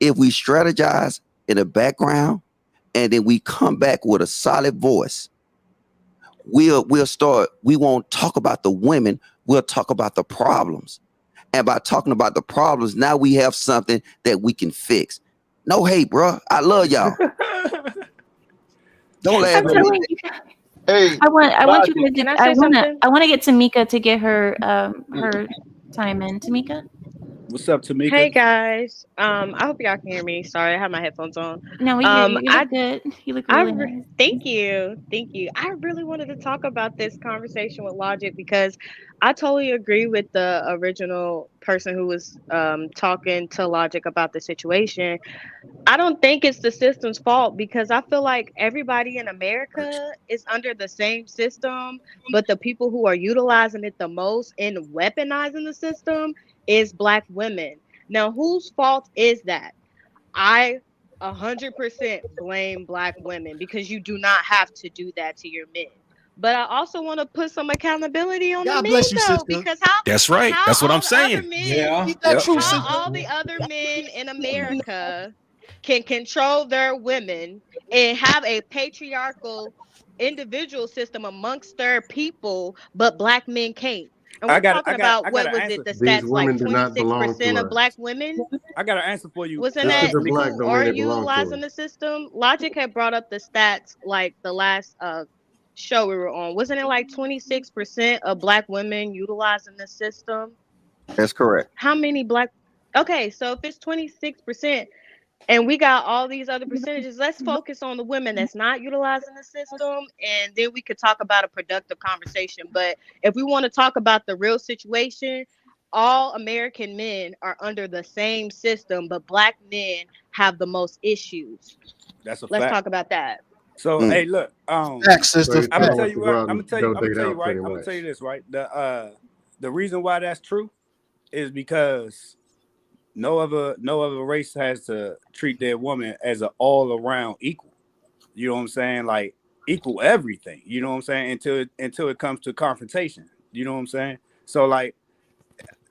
If we strategize in the background and then we come back with a solid voice, we'll start. We won't talk about the women. We'll talk about the problems. And by talking about the problems, now we have something that we can fix. No hate, bro. I love y'all. Don't laugh at me. Hey, I want you guys Can I to, say something? I want to get Tamika to get her her time in. Tamika? What's up, Tamika? Hey guys. I hope y'all can hear me. Sorry, I have my headphones on. No, we hear you. You look good. You look really nice. Thank you. I really wanted to talk about this conversation with Logic because I totally agree with the original person who was talking to Logic about the situation. I don't think it's the system's fault because I feel like everybody in America is under the same system, but the people who are utilizing it the most and weaponizing the system is Black women. Now, whose fault is that? I 100% blame Black women because you do not have to do that to your men. But I also want to put some accountability on the men, though, because That's right. That's what I'm saying. how all the other men in America can control their women and have a patriarchal individual system amongst their people, but Black men can't. And we're talking about what was it? The stats like 26% of Black women. I got an answer for you. Wasn't that who are utilizing the system? Logic had brought up the stats like the last show we were on. Wasn't it like 26% of Black women utilizing the system? That's correct. How many Black? Okay, so if it's 26%, and we got all these other percentages, let's focus on the women that's not utilizing the system, and then we could talk about a productive conversation. But if we want to talk about the real situation, all American men are under the same system, but Black men have the most issues. That's a Let's fact. talk about that. So hey, look, Facts, sister. I'm gonna tell you what. I'm gonna tell you this, right? The reason why that's true is because no other race has to treat their woman as an all around equal. You know what I'm saying? Like equal everything. You know what I'm saying? Until it comes to confrontation. You know what I'm saying? So like,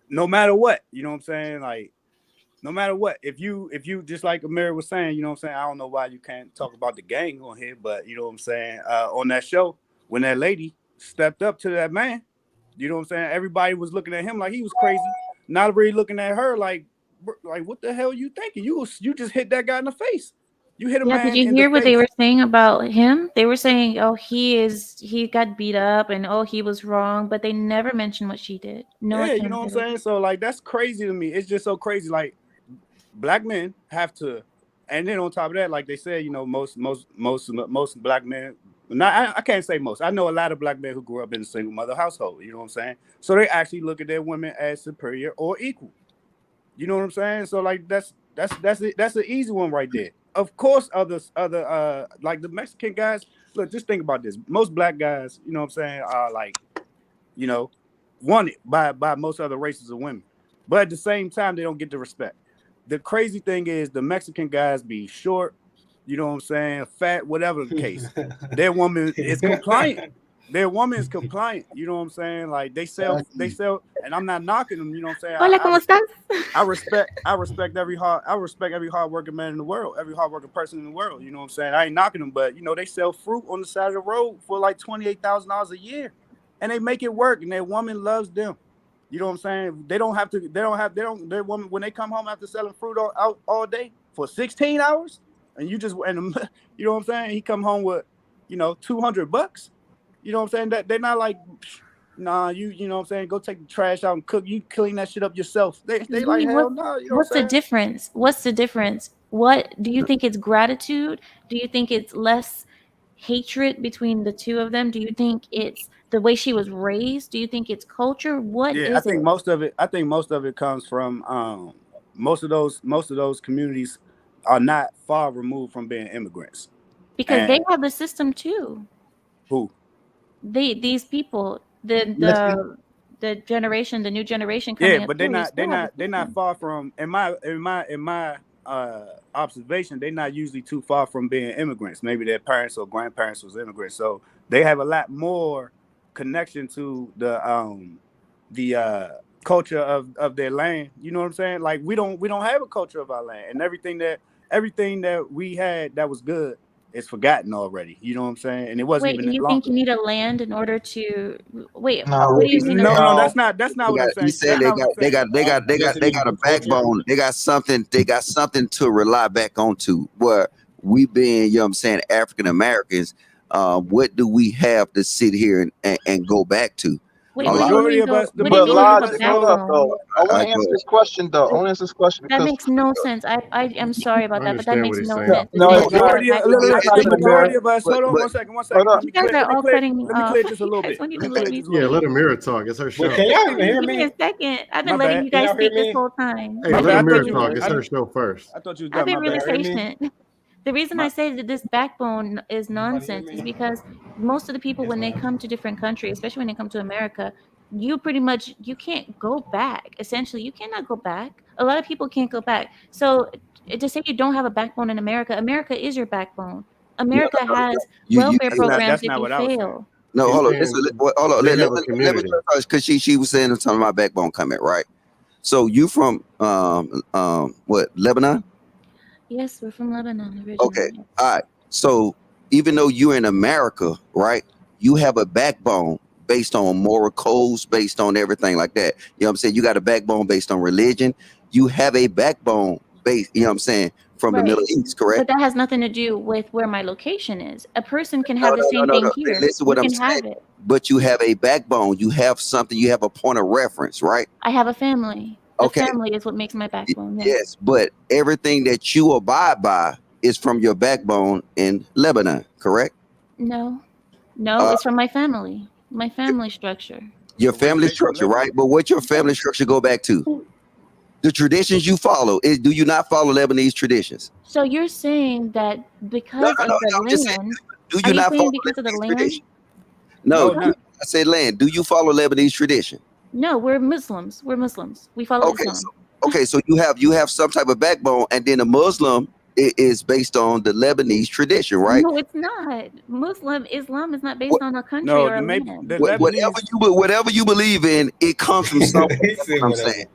no matter what, you know what I'm saying? Like, no matter what, if you just like Ameera was saying, you know what I'm saying? I don't know why you can't talk about the gang on here, but you know what I'm saying? On that show, when that lady stepped up to that man, you know what I'm saying? Everybody was looking at him like he was crazy. Not really looking at her like what the hell are you thinking? You just hit that guy in the face. You hit a man. Did you hear what they were saying about him? They were saying, "Oh, he got beat up, and oh, he was wrong," but they never mentioned what she did. No, yeah, you know what I'm saying. So like, that's crazy to me. It's just so crazy. Like, Black men have to, and then on top of that, like they said, you know, most Black men. I can't say most. I know a lot of Black men who grew up in a single mother household. You know what I'm saying? So they actually look at their women as superior or equal. You know what I'm saying? So like that's an easy one right there. Of course, other like the Mexican guys. Look, just think about this. Most Black guys, you know what I'm saying, are like, you know, wanted by most other races of women, but at the same time, they don't get the respect. The crazy thing is the Mexican guys be short, you know what I'm saying, fat, whatever the case. Their woman is compliant. Their woman is compliant. You know what I'm saying? Like they sell, and I'm not knocking them. You know what I'm saying? Hola, ¿cómo estás? I respect every hardworking man in the world, every hardworking person in the world. You know what I'm saying? I ain't knocking them, but you know they sell fruit on the side of the road for like $28,000 a year, and they make it work, and their woman loves them. You know what I'm saying? Their woman, when they come home after selling fruit out all day for 16 hours, and you know what I'm saying? He come home with, you know, $200. You know what I'm saying? That they're not like, nah, you know what I'm saying? Go take the trash out and cook. You clean that shit up yourself. They like, hell no. You know what's the difference? What's the difference? What do you think it's gratitude? Do you think it's less hatred between the two of them? Do you think it's the way she was raised? Do you think it's culture? What is it? I think most of it comes from most of those communities are not far removed from being immigrants. Because they have the system too. Who? These people, the new generation coming up. Yeah, but they're not far from in my observation, they're not usually too far from being immigrants. Maybe their parents or grandparents was immigrants, so they have a lot more connection to the culture of their land. You know what I'm saying? Like we don't have a culture of our land, and everything that we had that was good is forgotten already. You know what I'm saying? And it wasn't Wait, even and that you long think you ago. need a land in order to wait? No, What do you mean? No, that's not They what I'm got, saying. he's saying That's not what I'm saying. they got a backbone. They got something to rely back onto. Where we being, you know what I'm saying, African Americans, what do we have to sit here and go back to? Wait, A what do lot you of mean? us, What do you But mean you have a Logic, hold up backbone? though. I want to answer this question though. I want to answer this question That because makes no sense. I am sorry about I that, but that understand makes what he's no saying. sense. To no, say it's that you have not. a The backbone. majority of us. Hold on, but one second. Hold up. Let me You guys clear. are all cutting me Let me off. clear just a You little guys bit. won't Let me even clear let me just a Yeah, little let bit. Ameera talk. It's her show. But can y'all even hear Give me a me? second. I've My been letting bad. you Can guys y'all hear speak this me? whole time. Hey, My I've let bad. been I thought Ameera really you. talk. It's I, her patient. show first. I thought you was I've done. been My really bad. Y'all hear me? patient. The reason I My, say that this backbone is Anybody hear nonsense is me? because most of the people, Yes, when they ma'am. come to different countries, especially when they come to America, you pretty much you can't go back. Essentially, you cannot go back. A lot of people can't go back. So to say you don't have a backbone in America, America is your backbone. America has You welfare that's not. programs That's if not you what I was saying. fail. no, He's hold on. saying Hold on. they Let have a me community. because she was saying something about backbone comment, right? So you from what, Lebanon? Yes, we're from Lebanon Okay. originally. All Yes. right. So even though you're in America, right, you have a backbone based on moral codes, based on everything like that. You know what I'm saying? You got a backbone based on religion. You have a backbone based, you know what I'm saying, from the Middle Right. East, But correct? that has nothing to do with where my location is. A person can No, have the no, no, same no, thing no. here. Listen to You what I'm can saying. have it. But you have a backbone. You have something. You have a point of reference, right? I have a family. The Okay. family is what makes my backbone. Yes. Yes. But everything that you abide by is from your backbone in Lebanon, correct? No. No, Uh, it's from my family. My family structure. your So we family based in structure, Lebanon. right? But what your family structure go back to? The traditions you follow. Do you not follow Lebanese traditions? So you're saying that No, because no, no. of the I'm just saying, land, do are you you not follow saying because of the Lebanese land? tradition? No, No, What? not. I said land. Do you follow Lebanese tradition? No, we're Muslims. We're Muslims. We follow Okay, Islam. so you have some type of backbone, and then a Muslim is based on the Lebanese tradition, right? No, it's not. Islam is not based What, on a country No, or a maybe land. the Lebanese. whatever you believe in, it comes from somewhere. He That's said what I'm whatever. saying.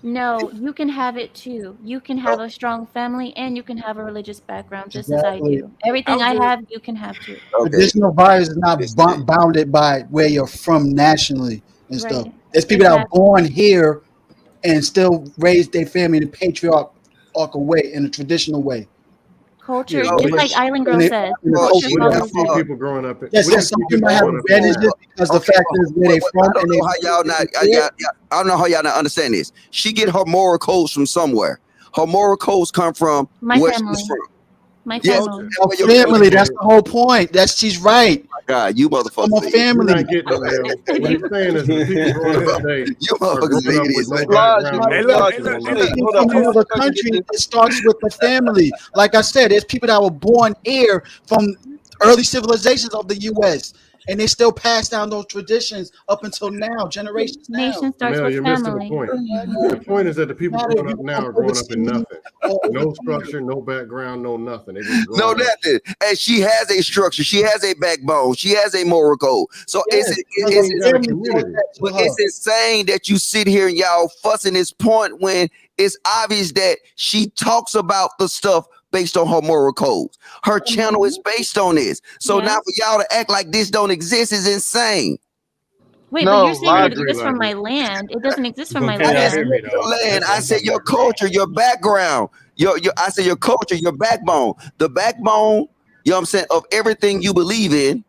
No, you can have it too. You can have a strong family and you can have a religious background just as I Exactly. do. I Everything was I just. have, you can have too. Okay, Traditional values is not listen. bounded by where you're from nationally and stuff. Right. There's people that are Exactly. born here and still raise their family in a patriarchal way, in a traditional way. Yeah, Culture, but just we like Island Girl And, says, and the culture culture what do they you have. follows see it. people growing up in? Yes, What do you yes, see some people people might have growing up in advantages now? because the Okay, fact is where they I from don't and know how y'all not. I don't know how y'all not understand this. She get her moral codes from somewhere. Her moral codes come from My where she's family. from. My Yes, family. Her where your family, Okay, that's the whole point. She's right. God, you From motherfuckers her are idiots. you're family. not getting it, Mel. What he's saying is the people growing up today You are motherfuckers growing are up with idiots, no man. Logic, background, no Hey, look, hey, culture, look, no hey, nothing. look. Anything hold Let up, from me just. another hold up. country, it starts with the family. Like I said, there's people that were born here from early civilizations of the U.S. and they still pass down those traditions up until now, generations now. Nation starts Mel, with you're missing the family. point. The point is that the people Matter if growing you up now come are growing up in overseas nothing. or over No here. structure, no background, no nothing. They just No, growing up. nothing. And she has a structure. She has a backbone. She has a moral code. So Yes, because She her ain't got a family taught community. that to but her. it's insane that you sit here and y'all fussing this point when it's obvious that she talks about the stuff based on her moral codes. Her channel is based on this. So now Yes. for y'all to act like this don't exist is insane. Wait, but No, you're saying I that it Logic. agree, exists from my Logic. land. It doesn't exist from my Can I y'all didn't say hear land. me your though? land. I That's said my your background. culture, your background. I said your culture, your backbone. The backbone, you know what I'm saying, of everything you believe in.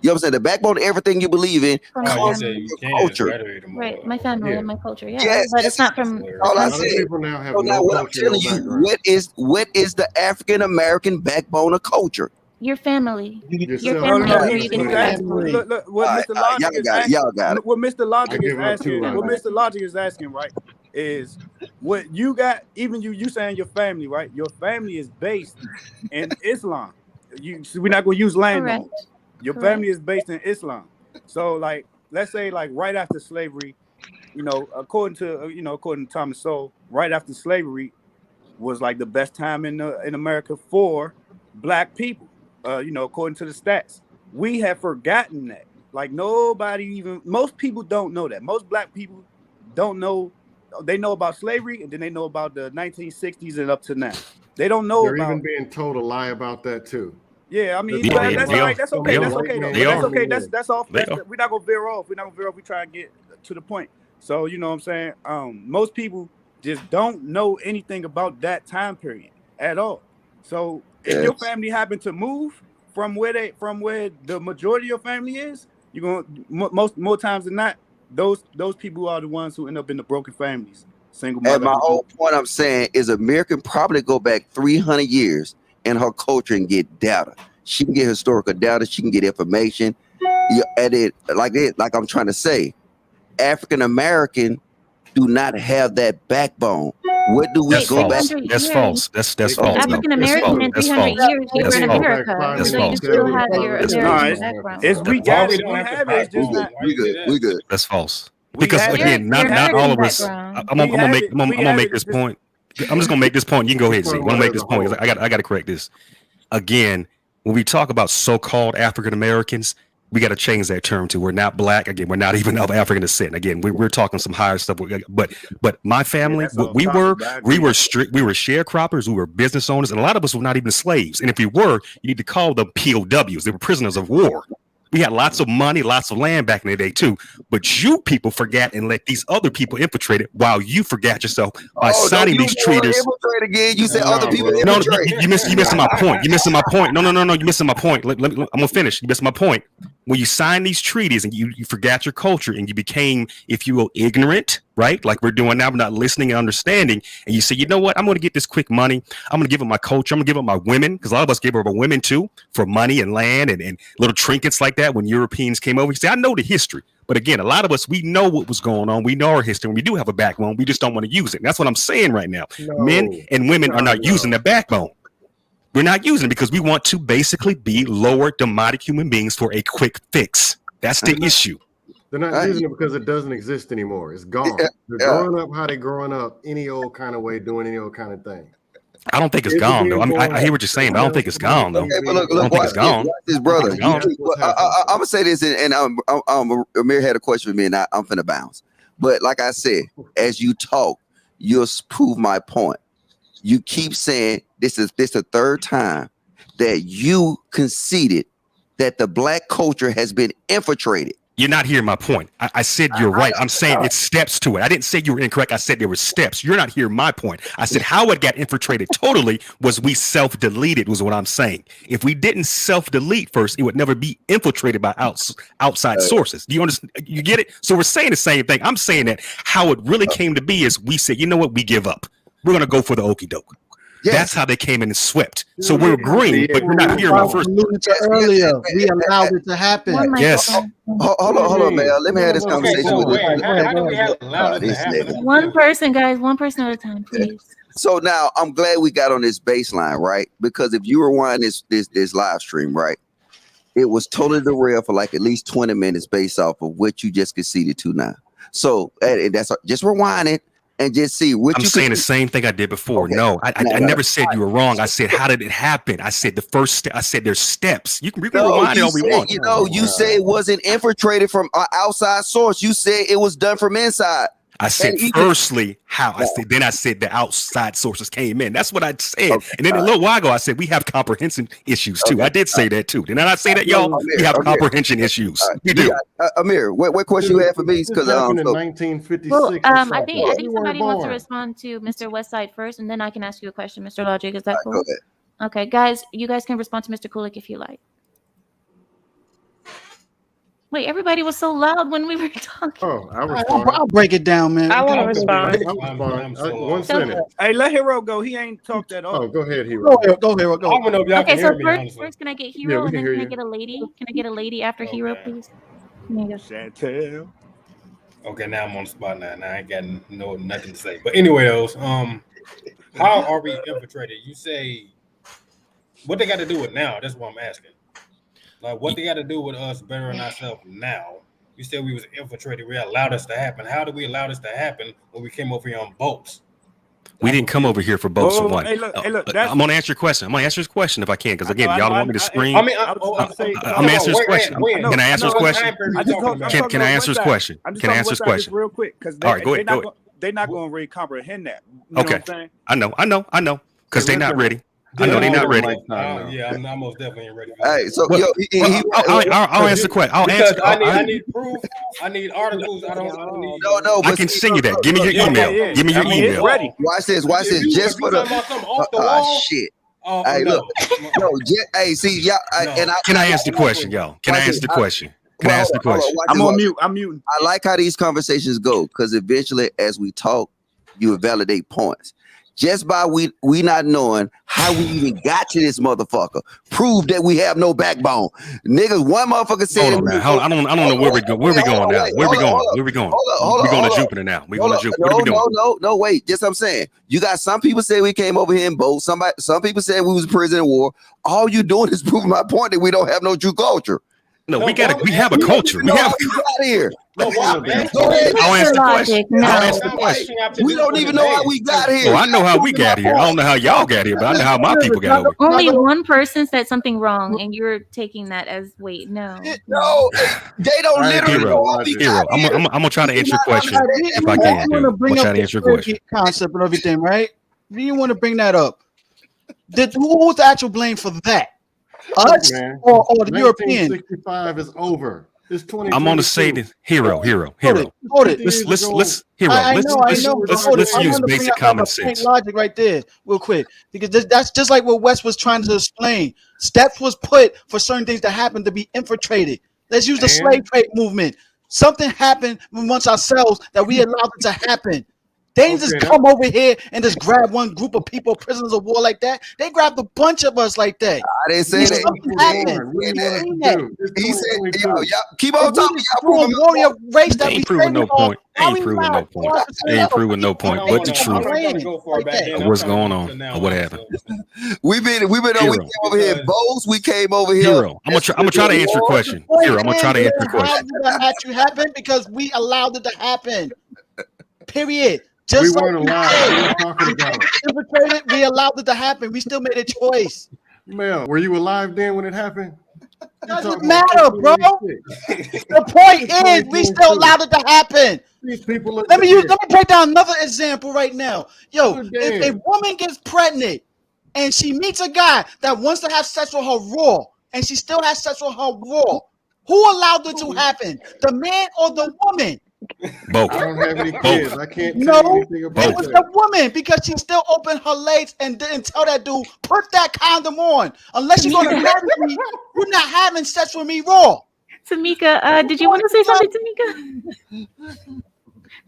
You know what I'm saying? The backbone of everything you believe in From Oh, my you comes said from family. you your can culture. graduate them Right. My all. family Yeah. and my culture. Yeah. Yes, But it's that's not from the all A I lot of country. said. people now have So now no what I'm culture, no telling you, background. what is the African American backbone of culture? Your family. Your Yourself No, family no, is no. where first, you He's get your then asking. you. backbone. Look, what All Mr. right, y'all Logic is got it. asking. Y'all got it. What Mr. I Logic is give up too, asking. What Logic. Mr. Logic is asking, right, is what you got. Even you saying your family, right? Your family is based in Islam. We're not gonna use land no more. Correct. Your Correct. family is based in Islam. So, like, let's say, like, right after slavery, according to according to Thomas Sowell, right after slavery, was like the best time in America for Black people. According to the stats, we have forgotten that. Like most people don't know that. Most Black people don't know. They know about slavery, and then they know about the 1960s and up to now. They don't know They're about. even being told a lie about that too. Yeah, I mean, but that's all right. That's okay. That's okay though. But that's okay. That's off. We're not gonna veer off. We're not gonna veer off. We try and get to the point. So you know what I'm saying. Most people just don't know anything about that time period at all. So if your family happen to move from where the majority of your family is, you're gonna more times than not, those people are the ones who end up in the broken families, single mother. And my whole point I'm saying is America can probably go back 300 years in her culture and get data. She can get historical data. She can get information. Like I'm trying to say, African American do not have that backbone. What do we go back? That's false. That's false. African American in 300 years, you were in America, so you still have your American background. We got it. We have it. It's just not. We good. That's false. Because again, not all of us. I'm gonna make this point. I'm just gonna make this point. You can go ahead, Z. I'm gonna make this point. I got to correct this. Again, when we talk about so-called African Americans, we got to change that term to we're not Black. Again, we're not even of African descent. Again, we're talking some higher stuff. But my family, we were sharecroppers, we were business owners, and a lot of us were not even slaves. And if we were, you need to call them POWs. They were prisoners of war. We had lots of money, lots of land back in the day too. But you people forgot and let these other people infiltrate it while you forgot yourself by signing these treaties. Again, you said other people infiltrate. You missing my point. You're missing my point. No. You're missing my point. I'm gonna finish. You missing my point. When you sign these treaties and you forgot your culture and you became, if you will, ignorant, right? Like we're doing now, we're not listening and understanding. And you say, you know what? I'm going to get this quick money. I'm going to give up my culture. I'm going to give up my women, because a lot of us gave up our women too for money and land and little trinkets like that when Europeans came over. You say, I know the history. But again, a lot of us, we know what was going on. We know our history. And we do have a backbone. We just don't want to use it. And that's what I'm saying right now. Men and women are not using their backbone. We're not using it because we want to basically be lower demonic human beings for a quick fix. That's the issue. They're not using it because it doesn't exist anymore. It's gone. They're growing up how they're growing up, any old kind of way, doing any old kind of thing. I don't think it's gone though. I hear what you're saying, but I don't think it's gone though. Okay, but look, I don't think it's gone. This brother. I'm gonna say this, and Amir had a question for me, and I'm finna bounce. But like I said, as you talk, you'll prove my point. You keep saying this is the third time that you conceded that the Black culture has been infiltrated. You're not hearing my point. I said you're right. I'm saying it's steps to it. I didn't say you were incorrect. I said there were steps. You're not hearing my point. I said how it got infiltrated totally was we self-deleted was what I'm saying. If we didn't self-delete first, it would never be infiltrated by outside sources. Do you understand? You get it? So we're saying the same thing. I'm saying that how it really came to be is we said, you know what? We give up. We're going to go for the okie doke. Yes. That's how they came in and swept. So we're agreeing, but you're not hearing my first. Earlier, we allowed it to happen. Yes. Hold on, man. Let me have this conversation with you. How do we have allowed it to happen? One person, guys. One person at a time, please. So now I'm glad we got on this baseline, right? Because if you rewind this live stream, right, it was totally derailed for like at least 20 minutes based off of what you just conceded to now. So that's just rewind it. And just see what I'm saying the same thing I did before. Okay. No, I never said you were wrong. I said, how did it happen? I said the first step. I said there's steps. You can rewind it all we want. You say it wasn't infiltrated from an outside source. You said it was done from inside. I said firstly how. I said the outside sources came in. That's what I said. Okay. And then a little while ago I said we have comprehension issues too. I did say that too. Did I not say that, y'all? We have comprehension issues. You do. Amir, what question you have for me? Because in 1956. Well, I think somebody wants to respond to Mr. Westside first, and then I can ask you a question, Mr. Logic. Is that cool? Okay, guys, you guys can respond to Mr. Kulik if you like. Wait, everybody was so loud when we were talking. Oh, I'll break it down, man. I want to respond. One sentence. Hey, let Hero go. He ain't talked at all. Oh, go ahead, Hero. Go, Hero. Go. I don't know if y'all okay, can so hear me, first, can I get Hero, and then can I get a lady? Can I get a lady after Hero, please? Chantel. Okay, now I'm on the spot now. Now I ain't got nothing to say. But anyway, how are we infiltrated? You say what they got to do with now? That's what I'm asking. Like what they got to do with us bettering ourselves now? You said we was infiltrated. We allowed us to happen. How did we allow this to happen when we came over here on boats? We didn't come over here for both of one. Hey, look, I'm gonna answer your question. I'm gonna answer this question if I can, because again, y'all don't want me to scream. I'm answering this question. Can I answer this question? Can I answer this question? Can I answer this question? Real quick, because all right, go ahead. They're not going to really comprehend that. You know what I'm saying? I know, because they're not ready. I know they're not ready. Yeah, I'm most definitely ready. Hey, so I'll answer the question. I need proof. I need articles. I don't need. No. I can send you that. Give me your email. Give me your email. Ready. Watch this. Just for the shit. Hey, look. Hey, see, y'all. Can I answer the question, y'all? Can I answer the question? Can I ask the question? I'm on mute. I'm muting. I like how these conversations go, because eventually, as we talk, you will validate points. Just by we not knowing how we even got to this motherfucker, prove that we have no backbone. Niggas, one motherfucker said, hold on, man. I don't know where we go. Where we going now? Where we going? Where we going? We're going to Jupiter now. We're going to Jupiter. What are we doing? No, wait. Just what I'm saying. You got some people say we came over here in boats. Some people said we was a prisoner of war. All you doing is proving my point that we don't have no true culture. No, we have a culture. We have out here. I'll answer the question. We don't even know how we got here. I know how we got here. I don't know how y'all got here, but I know how my people got over. Only one person said something wrong, and you're taking that as wait, no. No, they don't literally know. Hero. I'm gonna try to answer your question if I can. I'm gonna try to answer your question. Concept and everything, right? Do you want to bring that up? Who was the actual blame for that? Us or the European? 1965 is over. It's 20. I'm gonna say this, hero. Hold it. Let's use basic common sense. Logic right there, real quick, because that's just like what Wes was trying to explain. Steps was put for certain things to happen to be infiltrated. Let's use the slave trade movement. Something happened amongst ourselves that we allowed it to happen. They didn't just come over here and just grab one group of people, prisoners of war like that. They grabbed a bunch of us like that. I didn't say that. He said, y'all keep on talking. Y'all warrior race that ain't proving no point. Ain't proving no point. But the truth. What's going on? Or what happened? We came over here bows. We came over here. Hero. I'm gonna try to answer your question. Hero. I'm gonna try to answer your question. How did that actually happen? Because we allowed it to happen. Period. Just we weren't alive. What are you talking about? We allowed it to happen. We still made a choice. Mel, were you alive then when it happened? Doesn't matter, bro. The point is, we still allowed it to happen. These people. Let me break down another example right now. Yo, if a woman gets pregnant and she meets a guy that wants to have sex with her raw, and she still has sex with her raw, who allowed it to happen? The man or the woman? Both. I don't have any kids. I can't tell you anything about it was the woman, because she still opened her legs and didn't tell that dude, put that condom on. Unless you're going to marry me, you're not having sex with me raw. Tamika, did you want to say something, Tamika?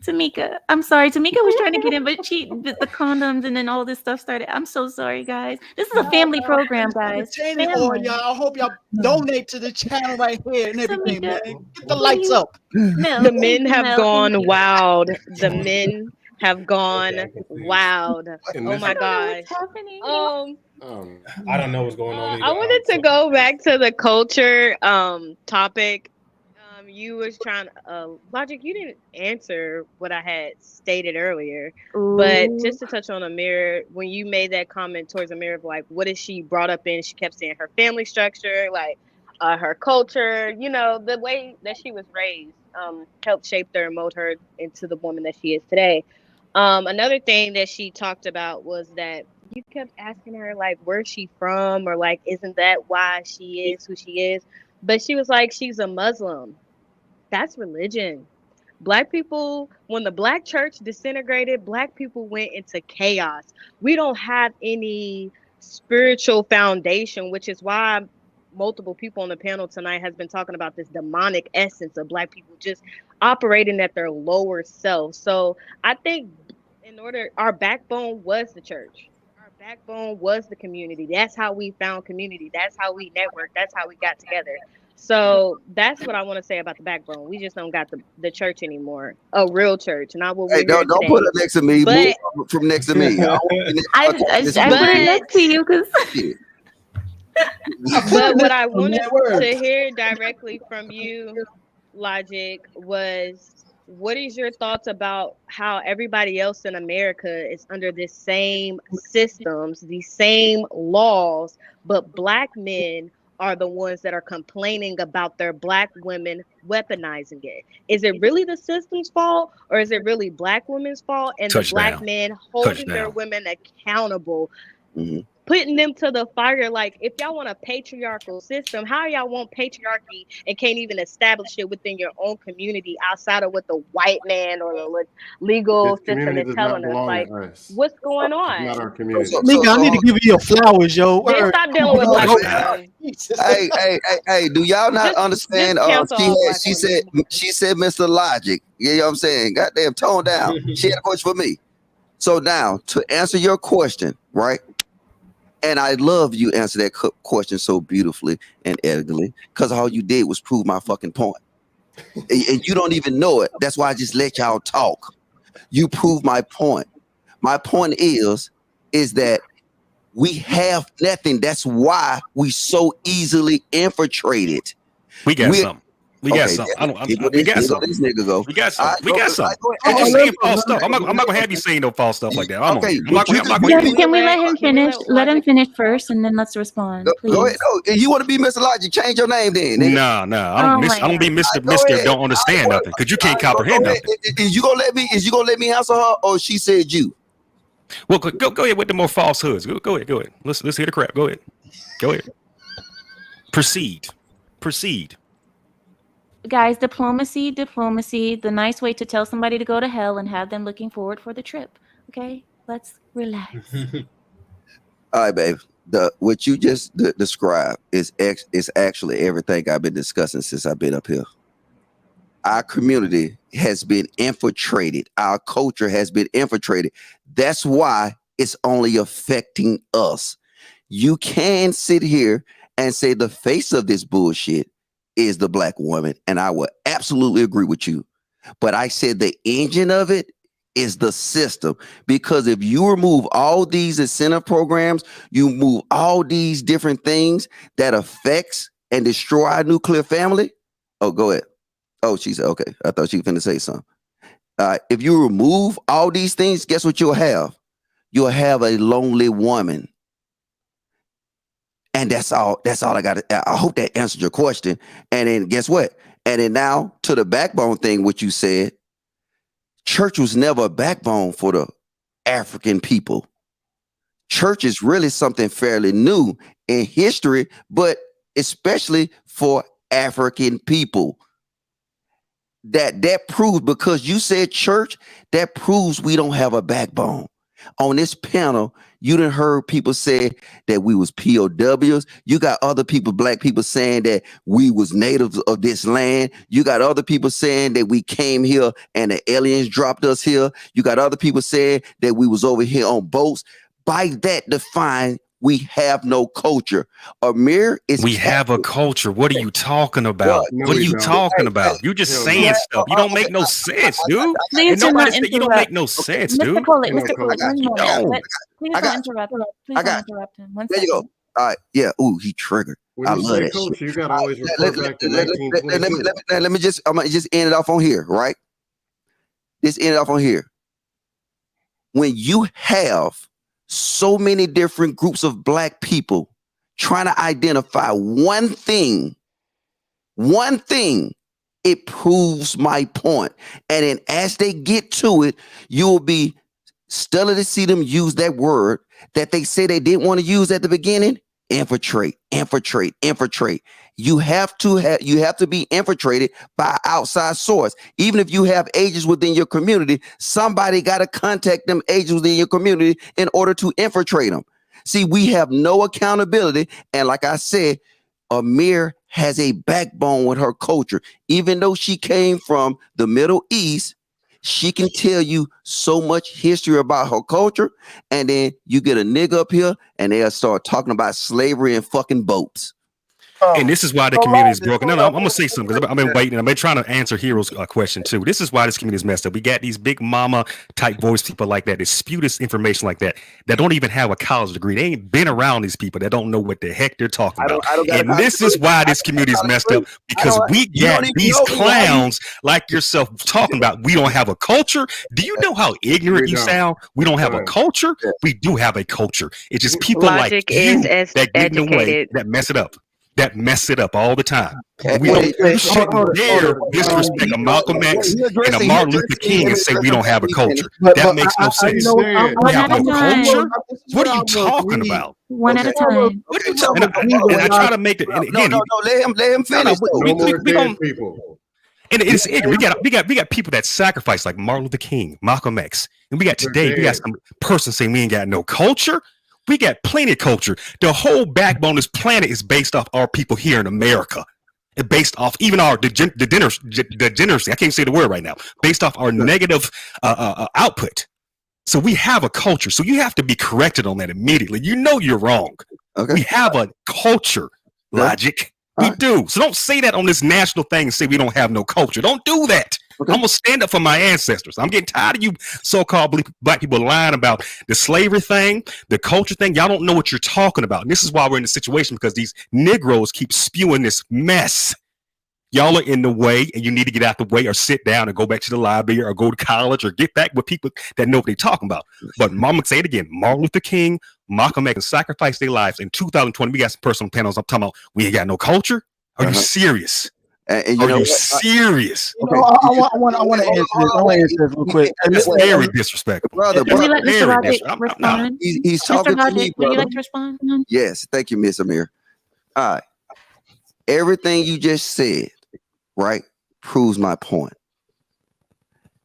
Tamika, I'm sorry. Tamika was trying to get in, but the condoms and then all this stuff started. I'm so sorry, guys. This is a family program, guys. Y'all. I hope y'all donate to the channel right here and everything, man. Get the lights up. The men have gone wild. The men have gone wild. Oh my gosh. I don't know what's going on. I wanted to go back to the culture topic. You was trying Logic, you didn't answer what I had stated earlier. Ooh. But just to touch on Ameera, when you made that comment towards Ameera of like, what is she brought up in? She kept saying her family structure, like her culture, the way that she was raised helped shape her and mold her into the woman that she is today. Another thing that she talked about was that you kept asking her like, where's she from? Or like, isn't that why she is who she is? But she was like, she's a Muslim. That's religion. Black people, when the Black church disintegrated, Black people went into chaos. We don't have any spiritual foundation, which is why multiple people on the panel tonight has been talking about this demonic essence of Black people just operating at their lower self. So I think our backbone was the church. Our backbone was the community. That's how we found community. That's how we networked. That's how we got together. So that's what I want to say about the backbone. We just don't got the church anymore, a real church, not what we're don't put it next to me. Move from next to me. I put it next to you because. But what I wanted to hear directly from you, Logic, was what is your thoughts about how everybody else in America is under the same systems, the same laws, but black men are the ones that are complaining about their black women weaponizing it? Is it really the system's fault, or is it really black women's fault and the black men holding their women accountable, putting them to the fire? Like, if y'all want a patriarchal system, how y'all want patriarchy and can't even establish it within your own community outside of what the white man or the legal This system community is does not telling us? belong Like, to us. what's going It's not our on? community. Mika, I need to give you your flowers, yo. Then stop dealing with black women. Hey, do y'all not understand? cancel all black She said, Mr. Logic. You know what I'm saying? Goddamn, tone down. She had a question for me. So now, to answer your question, right? And I love you answer that question so beautifully and elegantly, because all you did was prove my fucking point. And you don't even know it. That's why I just let y'all talk. You prove my point. My point is that we have nothing. That's why we so easily infiltrated. We got something. We got something. We got something. This nigga go. We got something. We got something. I'm You're just saying false stuff. I'm not gonna have you saying no false stuff like that. I'm not gonna. Can we let him finish? Let him finish first, and then let's respond, please. Go ahead. No, you want to be Mr. Logic? Change your name then. Nigga. Nah. I don't be Mr. Don't understand nothing because you can't comprehend nothing. Is you gonna let me answer her, or she said you? Well, go ahead with the more falsehoods. Go ahead. Let's hear the crap. Go ahead. Proceed. Guys, diplomacy. The nice way to tell somebody to go to hell and have them looking forward for the trip. Okay, let's relax. All right, babe. What you just described is actually everything I've been discussing since I've been up here. Our community has been infiltrated. Our culture has been infiltrated. That's why it's only affecting us. You can sit here and say the face of this bullshit is the black woman, and I will absolutely agree with you. But I said the engine of it is the system, because if you remove all these incentive programs, you move all these different things that affects and destroy our nuclear family. Oh, go ahead. Oh, she said, okay. I thought she was finna say something. If you remove all these things, guess what you'll have? You'll have a lonely woman. And that's all I got. I hope that answered your question. And then guess what? And then now to the backbone thing, what you said, church was never a backbone for the African people. Church is really something fairly new in history, but especially for African people. That proves, because you said church, that proves we don't have a backbone. On this panel, you done heard people say that we was POWs. You got other people, black people, saying that we was natives of this land. You got other people saying that we came here and the aliens dropped us here. You got other people saying that we was over here on boats. By that define, we have no culture. Amir is. We have a culture. What are you talking about? What are you talking about? You just saying stuff. You don't make no sense, dude. Please And do not nobody said you don't make no sense, dude. Mr. Collet, Mr. Collet, one moment. Please I don't got- interrupt. Please I don't got- interrupt him. One There you second. go. All right. Yeah. Ooh, he triggered. When I you love say that culture, shit. you gotta always refer back to I'm 1922. gonna just end it off on here, right? Just end it off on here. When you have so many different groups of black people trying to identify one thing, it proves my point. And then as they get to it, you'll be stunned to see them use that word that they say they didn't want to use at the beginning. Infiltrate. You have to be infiltrated by an outside source. Even if you have agents within your community, somebody got to contact them agents within your community in order to infiltrate them. See, we have no accountability. And like I said, Amir has a backbone with her culture. Even though she came from the Middle East, she can tell you so much history about her culture. And then you get a nigga up here and they'll start talking about slavery and fucking boats. And this is why the community is broken. No, I'm gonna say something because I've been waiting. I've been trying to answer Hero's question too. This is why this community is messed up. We got these big mama type voice people like that spew this information like that don't even have a college degree. They ain't been around these people that don't know what the heck they're talking about. And this is why this community is messed up because we got these clowns like yourself talking about we don't have a culture. Do you know how ignorant you sound? We don't have a culture. We do have a culture. It's just people Logic like you is as that get in the way educated. that mess it up. That mess it up all the time. Okay, We don't you shouldn't dare disrespect a Malcolm X and a Martin Luther King and say we don't have a culture. That makes no sense. We have no culture. What are you talking about? One at a time. What are you talking about? And I try to make it. And again, No, let him finish. we don't. And it's ignorant. We got people that sacrifice like Martin Luther King, Malcolm X, and we got some person saying we ain't got no culture. We got plenty of culture. The whole backbone of this planet is based off our people here in America. It's based off even our degeneracy. I can't say the word right now. Based off our negative output. So we have a culture. So you have to be corrected on that immediately. You know you're wrong. Okay. We have a culture, Logic. We do. So don't say that on this national thing and say we don't have no culture. Don't do that. Okay. I'm gonna stand up for my ancestors. I'm getting tired of you so-called black people lying about the slavery thing, the culture thing. Y'all don't know what you're talking about. And this is why we're in the situation because these Negroes keep spewing this mess. Y'all are in the way and you need to get out the way or sit down and go back to the library or go to college or get back with people that know what they're talking about. But Mama, say it again, Martin Luther King, Malcolm X sacrificed their lives. In 2020, we got some personal panels. I'm talking about we ain't got no culture. Are you serious? And are you serious? Okay. I want to answer this. I want to answer this real quick. It's very disrespectful. Brother, Can we let Mr. Logic respond? He's Mr. talking to Logic, me, would you brother. like to respond? Yes, thank you, Miss Ameera. All right. Everything you just said, right, proves my point.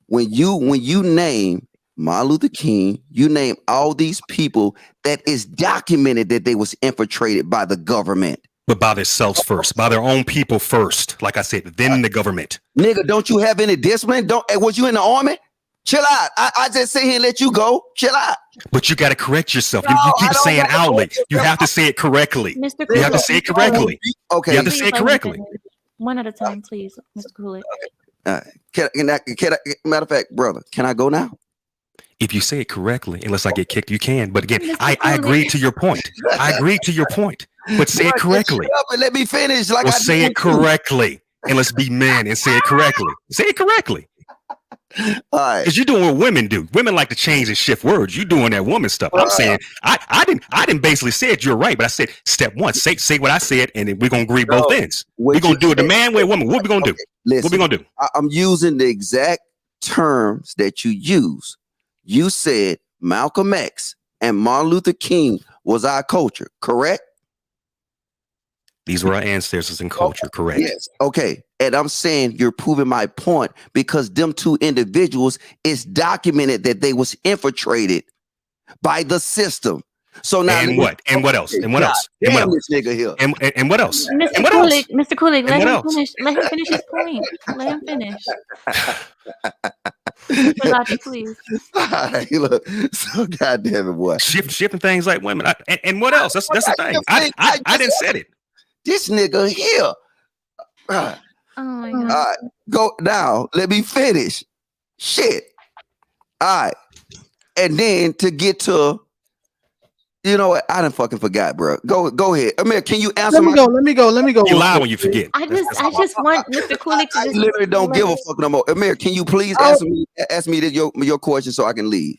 When you name Martin Luther King, you name all these people that is documented that they was infiltrated by the government. But by themselves first, by their own people first. Like I said, then the government. Nigga, don't you have any discipline? Was you in the army? Chill out. I just sit here and let you go. Chill out. But you got to correct yourself. You keep saying outly. You have to say it correctly. Mr. You have to say it correctly. Okay. You have to say it correctly. One at a time, please, Mr. Coolidge. Can I, matter of fact, brother, can I go now? If you say it correctly, unless I get kicked, you can. But again, I agree to your point. I agree to your point. But say it correctly. Let me finish. Well, say it correctly. And let's be men and say it correctly. Say it correctly. All right. Because you're doing what women do. Women like to change and shift words. You doing that woman stuff. I'm saying I didn't basically say it. You're right, but I said step one. Say what I said, and then we're gonna agree both ends. We're gonna do it the man way, woman. What we gonna do? Listen, what we gonna do? I'm using the exact terms that you use. You said Malcolm X and Martin Luther King was our culture, correct? These were our ancestors in culture, correct? Yes. Okay. And I'm saying you're proving my point because them two individuals, it's documented that they was infiltrated by the system. So now and what? And what else? And what else? And what else? This nigga here. And what else? Mr. Coolidge, Mr. Coolidge, let him finish. Let him finish his point. Let him finish. Logic, please. Right, look, so goddamn it, boy. Shifting things like women. And what else? That's the thing. I didn't say it. This nigga here. Oh my God. All right, go now. Let me finish. Shit. All right. And then to get to, you know what? I done fucking forgot, bro. Go ahead. Ameera, can you answer Let me go. You lie when you forget. I just want Mr. Coolidge to I just literally don't give a fuck no more. Ameera, can you please ask me your question so I can leave?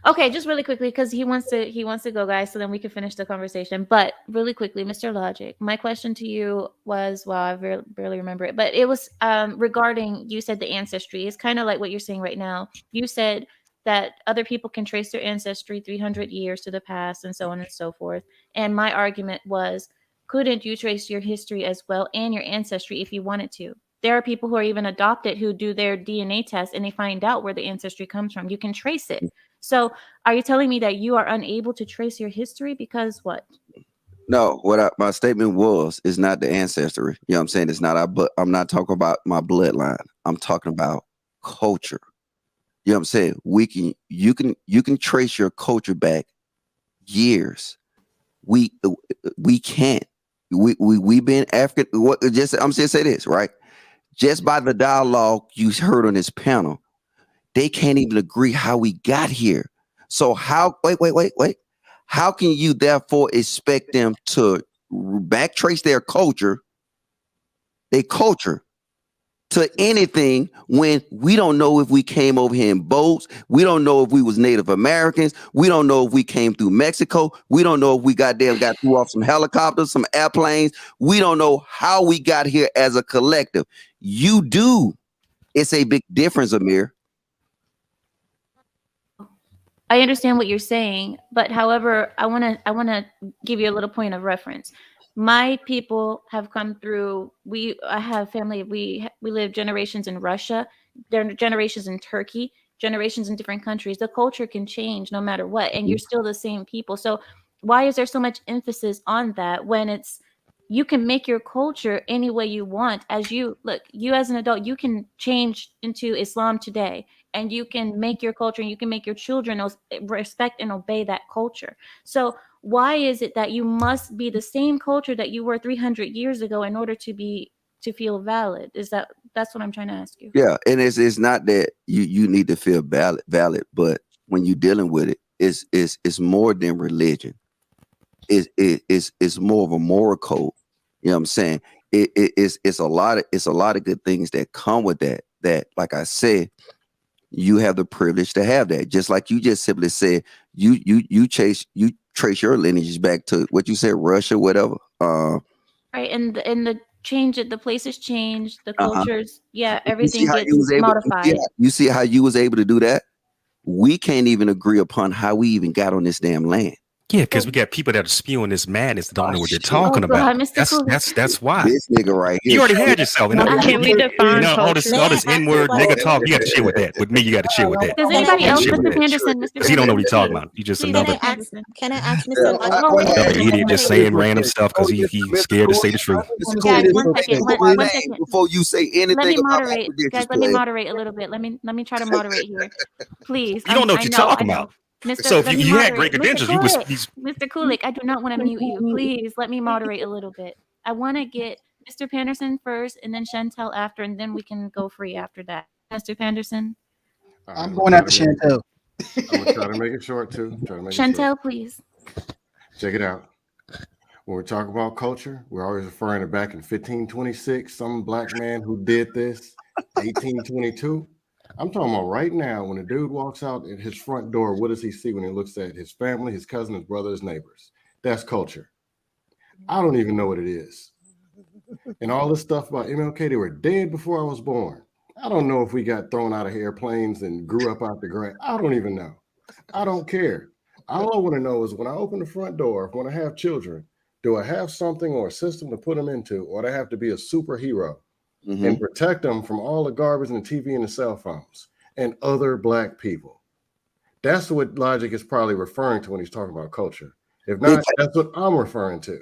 Okay, just really quickly because he wants to go, guys, so then we can finish the conversation. But really quickly, Mr. Logic, my question to you was, well, I barely remember it, but it was regarding, you said the ancestry. It's kind of like what you're saying right now. You said that other people can trace their ancestry 300 years to the past and so on and so forth. And my argument was, couldn't you trace your history as well and your ancestry if you wanted to? There are people who are even adopted who do their DNA test and they find out where the ancestry comes from. You can trace it. So are you telling me that you are unable to trace your history because what? No, my statement is not the ancestry. You know what I'm saying? It's not but I'm not talking about my bloodline. I'm talking about culture. You know what I'm saying? You can trace your culture back years. We can't. we've been African. What? I'm just say this, right? Just by the dialogue you heard on this panel, they can't even agree how we got here. So how? Wait. How can you therefore expect them to backtrace their culture to anything when we don't know if we came over here in boats? We don't know if we was Native Americans. We don't know if we came through Mexico. We don't know if we got through off some helicopters, some airplanes. We don't know how we got here as a collective. You do. It's a big difference, Amir. I understand what you're saying, but however, I want to give you a little point of reference. My people have come through. I have family. We live generations in Russia. There are generations in Turkey. Generations in different countries. The culture can change no matter what, and you're still the same people. So why is there so much emphasis on that when you can make your culture any way you want? As you as an adult, you can change into Islam today, and you can make your culture, and you can make your children respect and obey that culture. So why is it that you must be the same culture that you were 300 years ago in order to feel valid? That's what I'm trying to ask you. Yeah, and it's not that you need to feel valid, but when you're dealing with it, it's more than religion. It's more of a moral code. You know what I'm saying? It's a lot of good things that come with that. That, like I said, you have the privilege to have that. Just like you just simply said, you trace your lineages back to what you said, Russia, whatever. Right, and the places change, the cultures, everything You see how gets modified. you see how you was able to do that? We can't even agree upon how we even got on this damn land. Yeah, because we got people that are spewing this madness that don't know what they're talking about. That's why. This nigga right here. You already had yourself. Can we define all culture? this N-word nigga talk, you got to chill with that. With me, you got to chill with that. Does anybody else, Mr. Anderson? Because you don't know what he's talking about. You just another Can I ask Mr. idiot just saying random stuff because he's scared to say the truth. Guys, one second. Before you say anything, Let me about moderate. Guys, let me moderate a little bit. Let me try to moderate here, please. You don't know what you're talking about. So if you had great credentials, you was Mr. Kulik, I do not want to mute you. Please let me moderate a little bit. I want to get Mr. Panderson first, and then Chantel after, and then we can go free after that. Mr. Panderson. I'm going after Chantel. I'm gonna try to make it short too. Chantel, please. Check it out. When we're talking about culture, we're always referring to back in 1526, some black man who did this, 1822. I'm talking about right now, when a dude walks out at his front door, what does he see when he looks at his family, his cousin, his brother, his neighbors? That's culture. I don't even know what it is. And all this stuff about MLK, they were dead before I was born. I don't know if we got thrown out of airplanes and grew up out the ground. I don't even know. I don't care. All I want to know is when I open the front door, when I have children, do I have something or a system to put them into, or do I have to be a superhero? And protect them from all the garbage and the TV and the cell phones and other black people. That's what Logic is probably referring to when he's talking about culture. If not, that's what I'm referring to.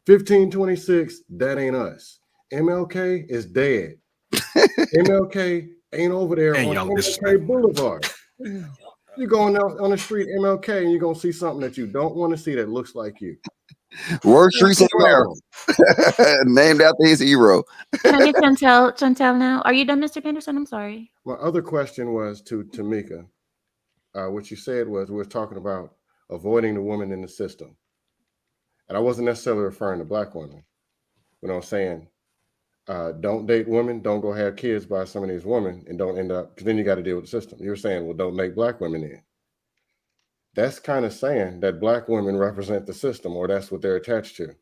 1526, that ain't us. MLK is dead. MLK ain't over there on MLK Boulevard. You're going out on the street, MLK, and you're going to see something that you don't want to see that looks like you. Worst streets in America. Named after his hero. Can I get Chantel now? Are you done, Mr. Panderson? I'm sorry. My other question was to Tamika. What you said was we were talking about avoiding the woman in the system. And I wasn't necessarily referring to black women. But I'm saying don't date women, don't go have kids by some of these women, and don't end up, because then you got to deal with the system. You were saying, well, don't make black women in. That's kind of saying that black women represent the system, or that's what they're attached to.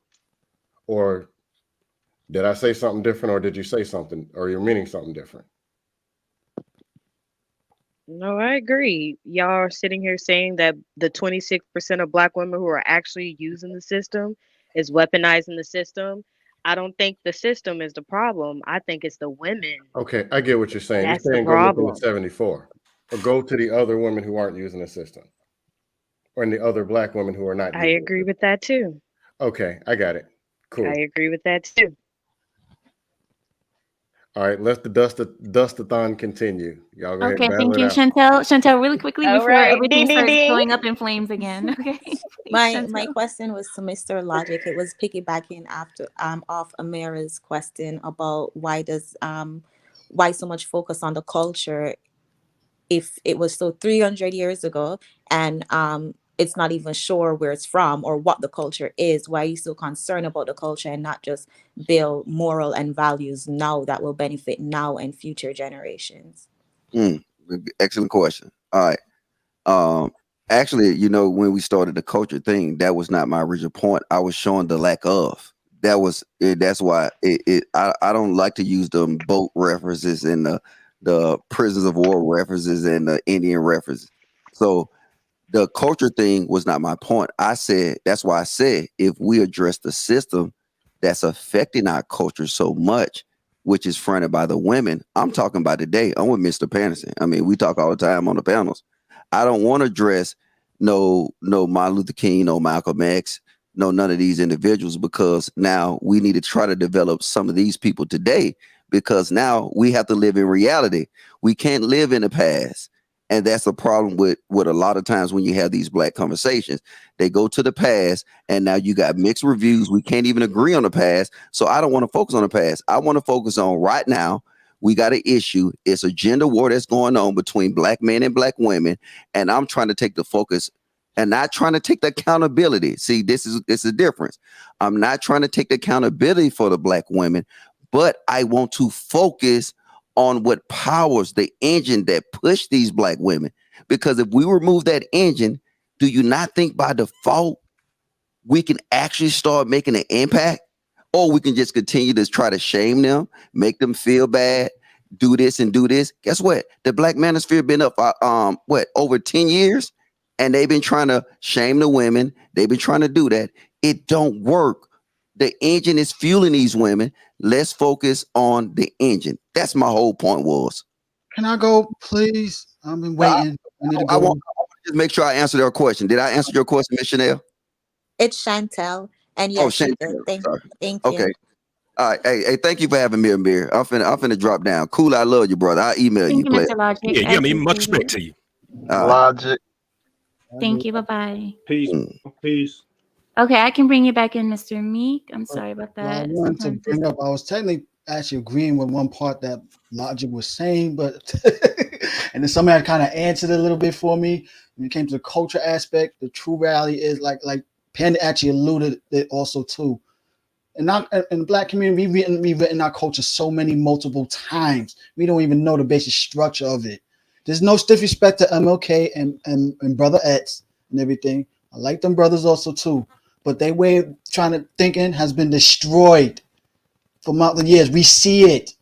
Or did I say something different, or did you say something, or you're meaning something different? No, I agree. Y'all are sitting here saying that the 26% of black women who are actually using the system is weaponizing the system. I don't think the system is the problem. I think it's the women. Okay, I get what you're saying. That's You're saying the go look problem. at 74, or go to the other women who aren't using the system, or the other black women who are not. I agree with that too. Okay, I got it. Cool. I agree with that too. All right, let the dustathon continue. Y'all go ahead Okay, and battle thank it you, out. Chantel. Chantel, really quickly All before right. everything Ding, ding, starts ding. going up in flames again. Okay. Please, My Chantel. question was to Mr. Logic. It was piggybacking after off Ameera's question about why so much focus on the culture if it was so 300 years ago and it's not even sure where it's from or what the culture is. Why are you so concerned about the culture and not just build moral and values now that will benefit now and future generations? Excellent question. All right. Actually, when we started the culture thing, that was not my original point. I was showing the lack of. That's why I don't like to use the boat references and the prisoners of war references and the Indian references. So the culture thing was not my point. That's why I said if we address the system that's affecting our culture so much, which is fronted by the women. I'm talking about today. I'm with Mr. Patterson. I mean, we talk all the time on the panels. I don't want to address no Martin Luther King, no Malcolm X, no none of these individuals, because now we need to try to develop some of these people today, because now we have to live in reality. We can't live in the past. And that's a problem with a lot of times when you have these black conversations. They go to the past and now you got mixed reviews. We can't even agree on the past. So I don't want to focus on the past. I want to focus on right now. We got an issue. It's a gender war that's going on between black men and black women. And I'm trying to take the focus and not trying to take the accountability. See, this is a difference. I'm not trying to take the accountability for the black women, but I want to focus on what powers the engine that push these black women. Because if we remove that engine, do you not think by default we can actually start making an impact? Or we can just continue to try to shame them, make them feel bad, do this and do this. Guess what? The black manosphere been up over 10 years, and they've been trying to shame the women. They've been trying to do that. It don't work. The engine is fueling these women. Let's focus on the engine. That's my whole point was. Can I go, please? I've been waiting. I need to I go. want to just make sure I answered your question. Did I answer your question, Miss Chanel? It's Chantel. And yes, you did. Thank you. Okay. All right. Hey, thank you for having me, Ameera. I'm finna drop down. Cool, I love you, brother. I'll email Thank you, you, player. Mr. Logic. Yeah, I mean, much respect to you. Logic. Thank you. Bye-bye. Peace. Peace. Okay, I can bring you back in, Mr. Meek. I'm sorry about Well, I that. wanted to Sometimes bring up, I was technically actually agreeing with one part that Logic was saying, but and then somebody kind of answered it a little bit for me. When it came to the culture aspect, the true reality is like Panda actually alluded it also too. And not in the black community, we've written our culture so many multiple times. We don't even know the basic structure of it. There's no disrespect to MLK and Brother X and everything. I like them brothers also too. But their way of trying to thinking has been destroyed for months of years. We see it.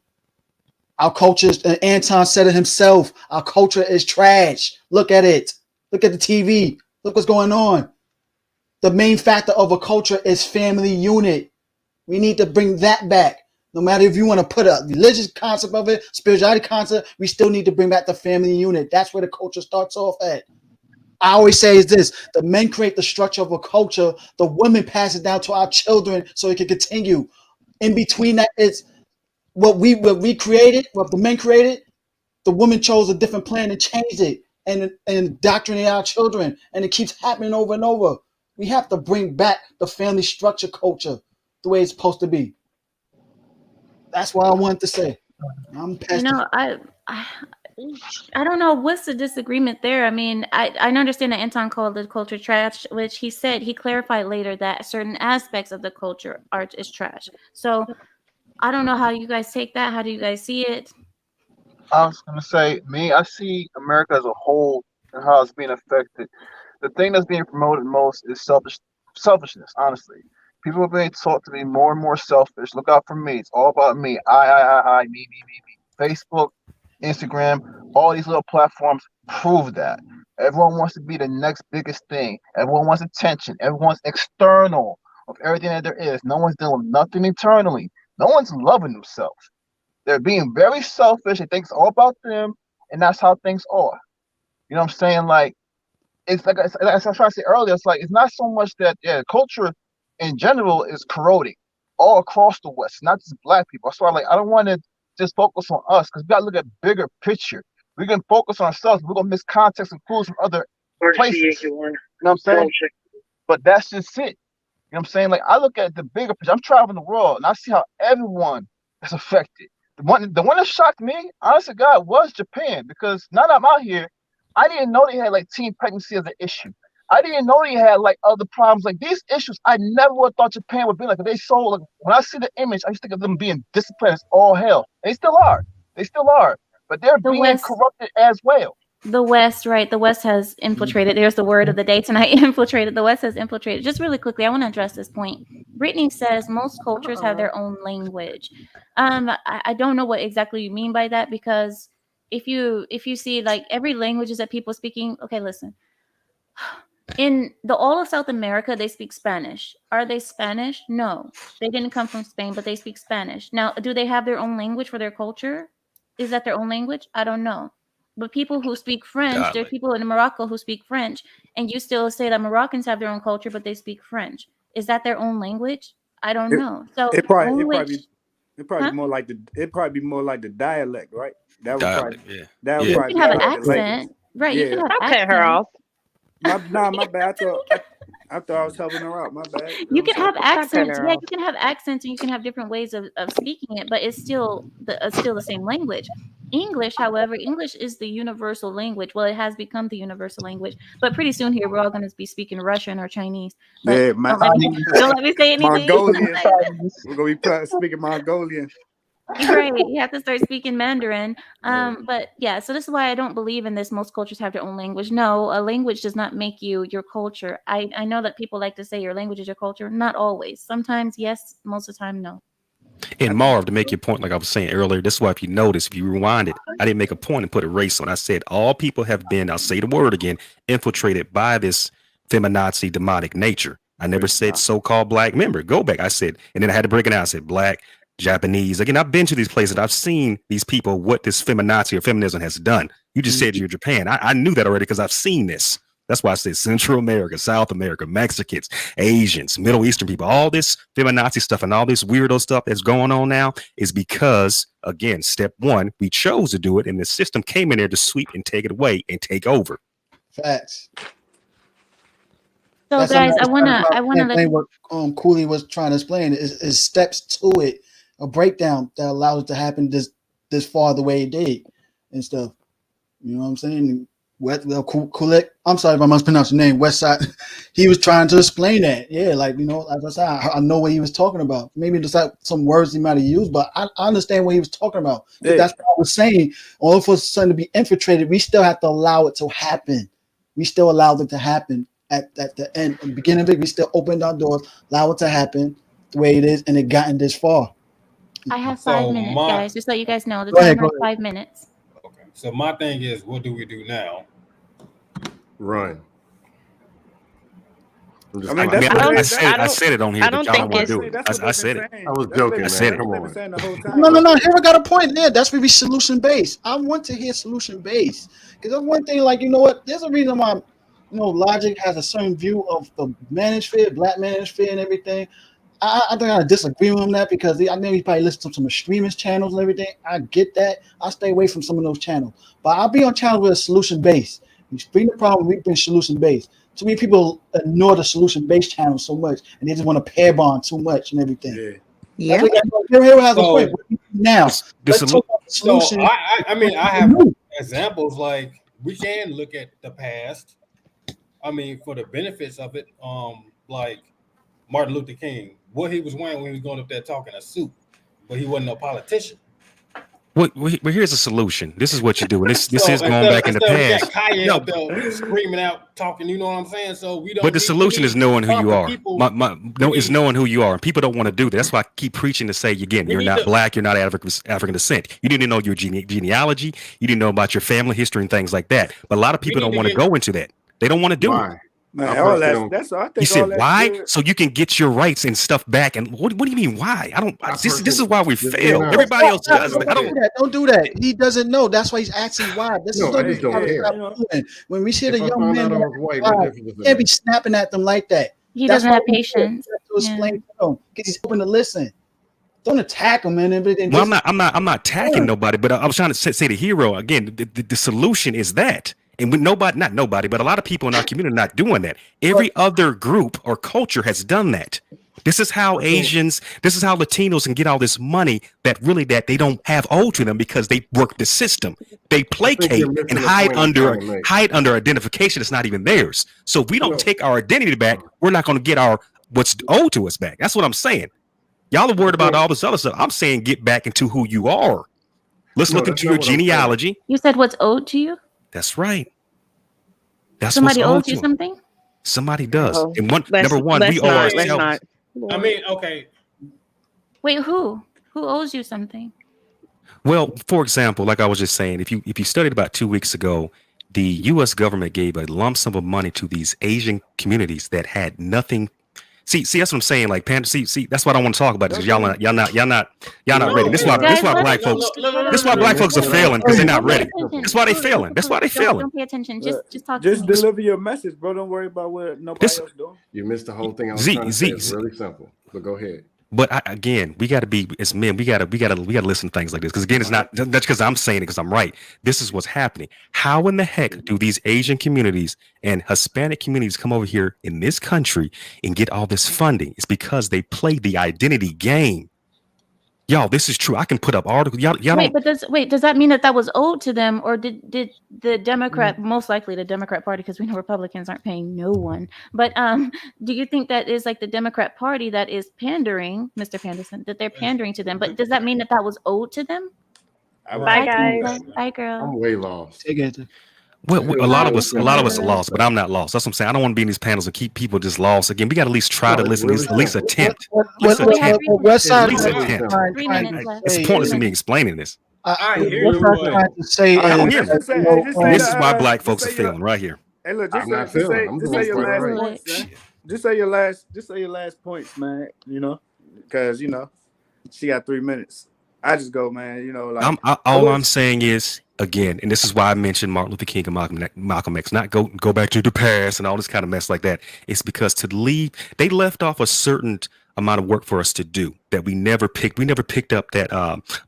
Our culture, and Anton said it himself, our culture is trash. Look at it. Look at the TV. Look what's going on. The main factor of a culture is family unit. We need to bring that back. No matter if you want to put a religious concept of it, spirituality concept, we still need to bring back the family unit. That's where the culture starts off at. I always say is this: the men create the structure of a culture, the women pass it down to our children so it can continue. In between that is what we created, what the men created, the woman chose a different plan and changed it and indoctrinate our children, and it keeps happening over and over. We have to bring back the family structure culture the way it's supposed to be. That's what I wanted to say. I'm past I don't know what's the disagreement there. I mean, I understand that Anton called the culture trash, which he said he clarified later that certain aspects of the culture art is trash. So I don't know how you guys take that. How do you guys see it? I was gonna say, I see America as a whole and how it's being affected. The thing that's being promoted most is selfishness. Honestly, people are being taught to be more and more selfish. Look out for me. It's all about me. I, me. Facebook, Instagram, all these little platforms prove that. Everyone wants to be the next biggest thing. Everyone wants attention. Everyone's external of everything that there is. No one's doing nothing internally. No one's loving themselves. They're being very selfish. They think it's all about them, and that's how things are. You know what I'm saying? Like it's like as I was trying to say earlier, it's like it's not so much that culture in general is corroding all across the West, not just black people. That's why I don't want to just focus on us because we gotta look at bigger picture. We can focus on ourselves. We're gonna miss context and clues from other places. You know what I'm saying? But that's just it. You know what I'm saying? Like I look at the bigger picture. I'm traveling the world and I see how everyone is affected. The one that shocked me, honestly, God, was Japan because now that I'm out here, I didn't know they had like teen pregnancy as an issue. I didn't know they had like other problems like these issues. I never would have thought Japan would be like. They so like when I see the image, I just think of them being disciplined as all hell. They still are. They still are. But they're being corrupted as well. The West, right? The West has infiltrated. There's the word of the day tonight. Infiltrated. The West has infiltrated. Just really quickly, I want to address this point. Brittany says most cultures have their own language. I don't know what exactly you mean by that because if you see like every languages that people speaking, okay, listen. In the all of South America, they speak Spanish. Are they Spanish? No, they didn't come from Spain, but they speak Spanish. Now, do they have their own language for their culture? Is that their own language? I don't know. But people who speak French, there are people in Morocco who speak French, and you still say that Moroccans have their own culture, but they speak French. Is that their own language? I don't know. So it probably more like the dialect, right? That would Dialect, probably yeah. that would you probably can have an be like the accent, language. right? Yeah. You can have I'll accent. cut her off. My bad. I thought I was helping her out. My bad. You can have accents. her Yeah, off. you can have accents and you can have different ways of speaking it, but it's still the same language. English, however, English is the universal language. Well, it has become the universal language, but pretty soon here we're all going to be speaking Russian or Chinese. But Yeah, don't let me say anything. Mongolian. We're gonna be speaking Mongolian. Right, you have to start speaking Mandarin. But yeah, so this is why I don't believe in this. Most cultures have their own language. No, a language does not make you your culture. I know that people like to say your language is your culture. Not always. Sometimes yes, most of the time no. And Marv, to make your point, like I was saying earlier, this is why if you notice, if you rewind it, I didn't make a point and put a race on. I said all people have been, I'll say the word again, infiltrated by this feminazi demonic nature. I never said so-called black member. Go back. I said, and then I had to break it out. I said black, Japanese. Again, I've been to these places. I've seen these people, what this feminazi or feminism has done. You just said you're Japan. I knew that already because I've seen this. That's why I said Central America, South America, Mexicans, Asians, Middle Eastern people, all this feminazi stuff and all this weirdo stuff that's going on now is because, again, step one, we chose to do it and the system came in there to sweep and take it away and take over. Facts. So guys, I wanna let what Cooley was trying to explain is steps to it, a breakdown that allows it to happen this far the way it did and stuff. You know what I'm saying? Kulik, I'm sorry if I mispronounce your name, Westside. He was trying to explain that. Yeah, like, you know, as I said, I know what he was talking about. Maybe just like some words he might have used, but I understand what he was talking about. Yeah. That's what I was saying. All for something to be infiltrated, we still have to allow it to happen. We still allowed it to happen at the end. At the beginning of it, we still opened our doors, allow it to happen the way it is, and it gotten this far. I have 5 minutes, guys, just so you guys know. The Go ahead, timer is 5 minutes. So my thing is, what do we do now? Run. I said it on here, but y'all don't want to do it. I said it. I was joking, I said man. it. Come on. No. Here I got a point there. That's where we solution based. I want to hear solution based because that's one thing. Like, you know what? There's a reason why, you know, Logic has a certain view of the manosphere, black manosphere, and everything. I think I disagree with him that because I know he probably listens to some extremist channels and everything. I get that. I stay away from some of those channels, but I'll be on channels with a solution based. We bring the problem, we bring solution based. Too many people ignore the solution based channel so much, and they just want to pair bond too much and everything. Yeah. Here has a point. Now, let's talk about the solution. So I mean, I have examples like we can look at the past. I mean, for the benefits of it, like Martin Luther King, what he was wearing when he was going up there talking a suit, but he wasn't a politician. Well, here's a solution. This is what you do. And this is going back in the past. We got Kanye up there screaming out, talking. You know what I'm saying? So we don't. But the solution is knowing who you are. It's knowing who you are, and people don't want to do that. That's why I keep preaching to say again, you're not black, you're not African descent. You didn't know your genealogy, you didn't know about your family history and things like that. But a lot of people don't want to go into that. They don't want to do it. Man, all that's I think. You said why? Good. So you can get your rights and stuff back. And what do you mean why? This is why we fail. Everybody else does. Don't do that. He doesn't know. That's why he's asking why. This is what we stop. When we see the young men, you can't be snapping at them like that. He doesn't have patience to explain to them because he's hoping to listen. don't attack them, man. And well, I'm not attacking nobody, but I was trying to say the hero again. The solution is that, and with not nobody, but a lot of people in our community are not doing that. Every other group or culture has done that. This is how Asians, this is how Latinos can get all this money that they don't have owed to them because they work the system. They placate and hide under identification that's not even theirs. So if we don't take our identity back, we're not going to get what's owed to us back. That's what I'm saying. Y'all are worried about all this other stuff. I'm saying get back into who you are. Let's look into your genealogy. You said what's owed to you? That's right. That's somebody owes you something? Somebody does. And number one, we owe ourselves. I mean, okay. Wait, who? Who owes you something? Well, for example, like I was just saying, if you studied about 2 weeks ago, the U.S. government gave a lump sum of money to these Asian communities that had nothing. See, that's what I'm saying. Like, see, that's what I want to talk about. Is y'all not ready. This is why black folks. This is why black folks are failing because they're not ready. That's why they failing. That's why they failing. Don't pay attention. Just talk. Just deliver your message, bro. Don't worry about what nobody else doing. You missed the whole thing. I was trying to say. It's really simple. But go ahead. But again, we got to be as men. We got to listen to things like this because again, it's not that's because I'm saying it because I'm right. This is what's happening. How in the heck do these Asian communities and Hispanic communities come over here in this country and get all this funding? It's because they play the identity game. Y'all, this is true. I can put up articles. Y'all does that mean that was owed to them, or did the Democrat, most likely the Democrat Party, because we know Republicans aren't paying no one, but do you think that is like the Democrat Party that is pandering, Mr. Panderson, that they're pandering to them? But does that mean that was owed to them? Bye, guys. Bye, girl. I'm way lost. Well, a lot of us are lost, but I'm not lost. That's what I'm saying. I don't want to be in these panels and keep people just lost. Again, we got to at least try to listen, at least attempt. It's pointless in me explaining this. This is why black folks are failing right here. Hey, look, just say your last points, man. Just say your last points, man. You know, because she got 3 minutes. I just go, man. You know, like all I'm saying is, again, and this is why I mentioned Martin Luther King and Malcolm X, not go back to the past and all this kind of mess like that. It's because they left off a certain amount of work for us to do that we never picked. We never picked up that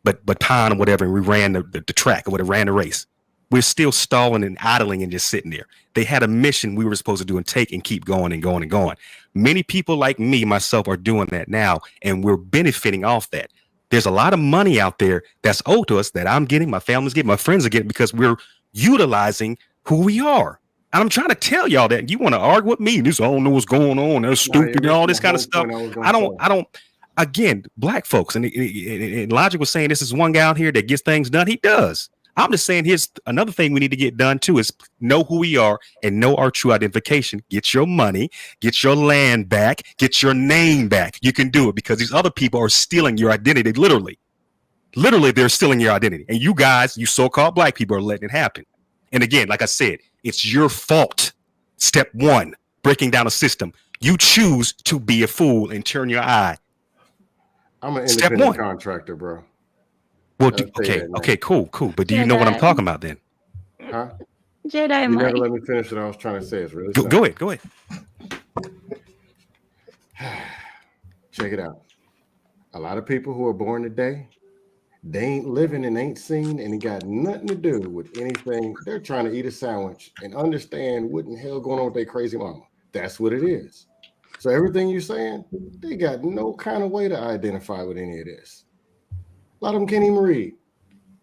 baton or whatever, and we ran the track or whatever, ran the race. We're still stalling and idling and just sitting there. They had a mission we were supposed to do and take and keep going and going and going. Many people like me, myself, are doing that now, and we're benefiting off that. There's a lot of money out there that's owed to us that I'm getting, my family's getting, my friends are getting because we're utilizing who we are. And I'm trying to tell y'all that. You want to argue with me? This I don't know what's going on. That's stupid and all this kind of stuff. I don't. Again, black folks, and Logic was saying this is one guy out here that gets things done. He does. I'm just saying here's another thing we need to get done too is know who we are and know our true identification. Get your money, get your land back, get your name back. You can do it because these other people are stealing your identity. Literally, they're stealing your identity. And you guys, you so-called black people, are letting it happen. And again, like I said, it's your fault. Step one, breaking down a system. You choose to be a fool and turn your eye. I'm an independent contractor, bro. Well, okay, cool. But do you know what I'm talking about then? Huh? Jedi, you never let me finish what I was trying to say. It's really go ahead. Check it out. A lot of people who are born today, they ain't living and ain't seen and it got nothing to do with anything. They're trying to eat a sandwich and understand what in the hell going on with their crazy mama. That's what it is. So everything you're saying, they got no kind of way to identify with any of this. A lot of them can't even read.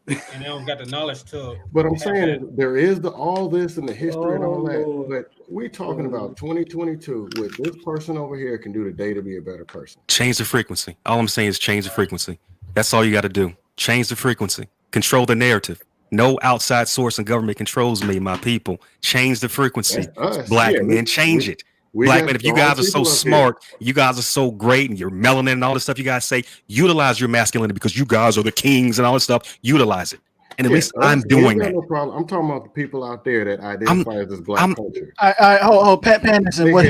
And they don't got the knowledge to. But I'm saying there is all this and the history and all that. But we're talking about 2022 with this person over here can do today to be a better person. Change the frequency. All I'm saying is change the frequency. That's all you got to do. Change the frequency. Control the narrative. No outside source and government controls me, my people. Change the frequency. Black men, change it. Black men, if you guys are so smart, you guys are so great, and you're melanin and all this stuff you guys say, utilize your masculinity because you guys are the kings and all this stuff. Utilize it. And at least I'm doing that. No problem. I'm talking about the people out there that identify as this black culture. Pat Panderson, what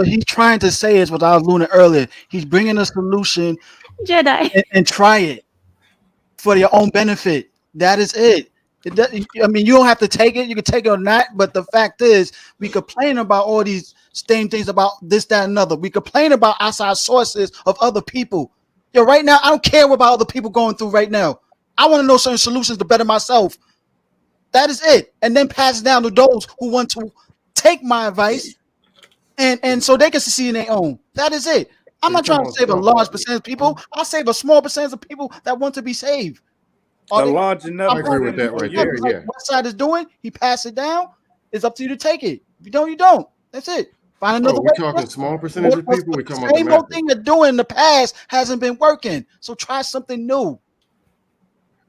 he's trying to say is what I was alluding earlier. He's bringing a solution, Jedi, and try it for your own benefit. That is it. I mean, you don't have to take it. You can take it or not. But the fact is, we complain about all these same things about this, that, and another. We complain about outside sources of other people. Yo, right now, I don't care about other people going through right now. I want to know certain solutions to better myself. That is it. And then pass it down to those who want to take my advice and so they can succeed in their own. That is it. I'm not trying to save a large percentage of people. I'll save a small percentage of people that want to be saved. A large enough. I agree with that right there. Like Yeah. what side is doing, he pass it down. It's up to you to take it. If you don't, you don't. That's it. Find another Oh, way. we talking small percentage of people. We talking about the Same old masses. thing they're doing in the past hasn't been working. So try something new.